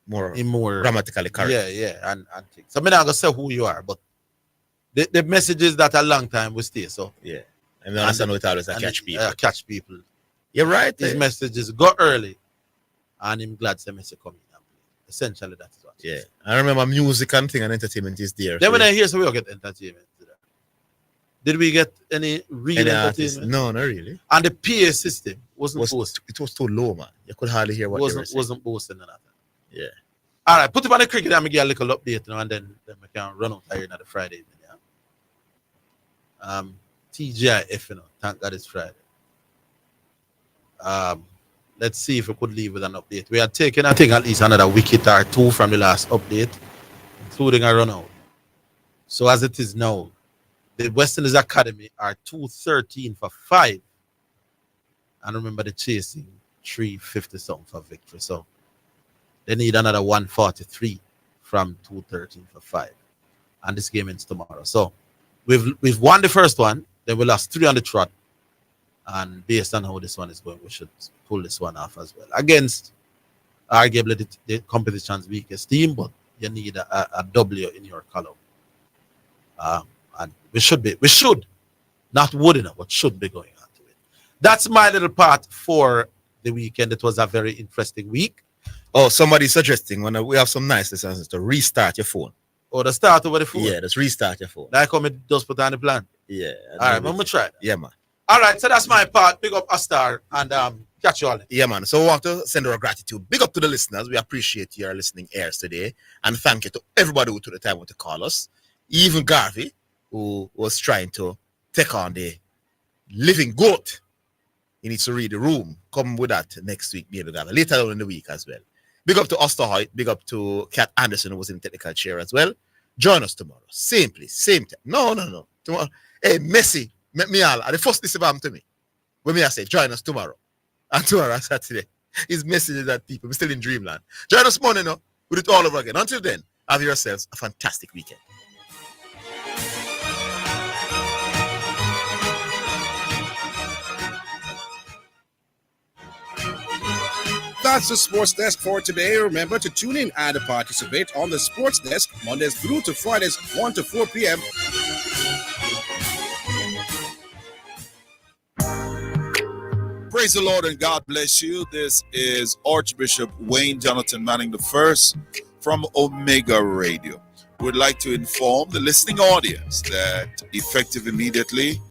more grammatically correct. Yeah, and things. So I'm not gonna say who you are, but the message is that a long time will stay. So yeah, and I understand what always catch people. Catch people. You're right. His messages go early, and I'm glad to Messi come in. Essentially, that is what. Yeah, I remember music and thing and entertainment is there. Then when I hear so we all get entertainment. Did we get any real entertainment? Artists? No, not really. And the PA system wasn't boosting. It was too low, man. You could hardly hear what they were saying. Wasn't boosting or nothing. Yeah. All right, put it on the cricket and we get a little update now, and then we can run out here on the Friday evening. Yeah. TGIF, thank God it's Friday. Let's see if we could leave with an update. We are taking, I think, at least another wicket or two from the last update, including a run out. So as it is now, the West Indies Academy are 213 for 5. And remember the chasing 350 something for victory. So they need another 143 from 213 for 5. And this game ends tomorrow. So we've won the first one, then we lost 3 on the trot. And based on how this one is going, we should pull this one off as well. Against arguably the competition's weakest team, but you need a W in your column. And we should, not would enough, but should be going on to it. That's my little part for the weekend. It was a very interesting week. Oh, somebody's suggesting when we have some nice listeners to restart your phone. Oh, the start over the phone? Yeah, just restart your phone. Like how it does put on the plan? Yeah. All right, I'm going to try. Yeah, man. All right, so that's my part. Big up Astar and catch you all. Yeah, man. So we want to send our gratitude. Big up to the listeners. We appreciate your listening ears today. And thank you to everybody who took the time to call us. Even Garvey, who was trying to take on the living goat. He needs to read the room. Come with that next week, maybe later on in the week as well. Big up to Osterhout. Big up to Kat Anderson, who was in the technical chair as well. Join us tomorrow. Same place, same time. No. Tomorrow. Hey, Messi. Met me all. The first list of to me. When me I say, join us tomorrow. And tomorrow, Saturday. His message is that people, we're still in dreamland. Join us Monday now. We'll do it all over again. Until then, have yourselves a fantastic weekend. That's the Sports Desk for today. Remember to tune in and participate on the Sports Desk Mondays through to Fridays, 1 to 4 p.m. Praise the Lord and God bless you. This is Archbishop Wayne Jonathan Manning I from Omega Radio. We'd like to inform the listening audience that effective immediately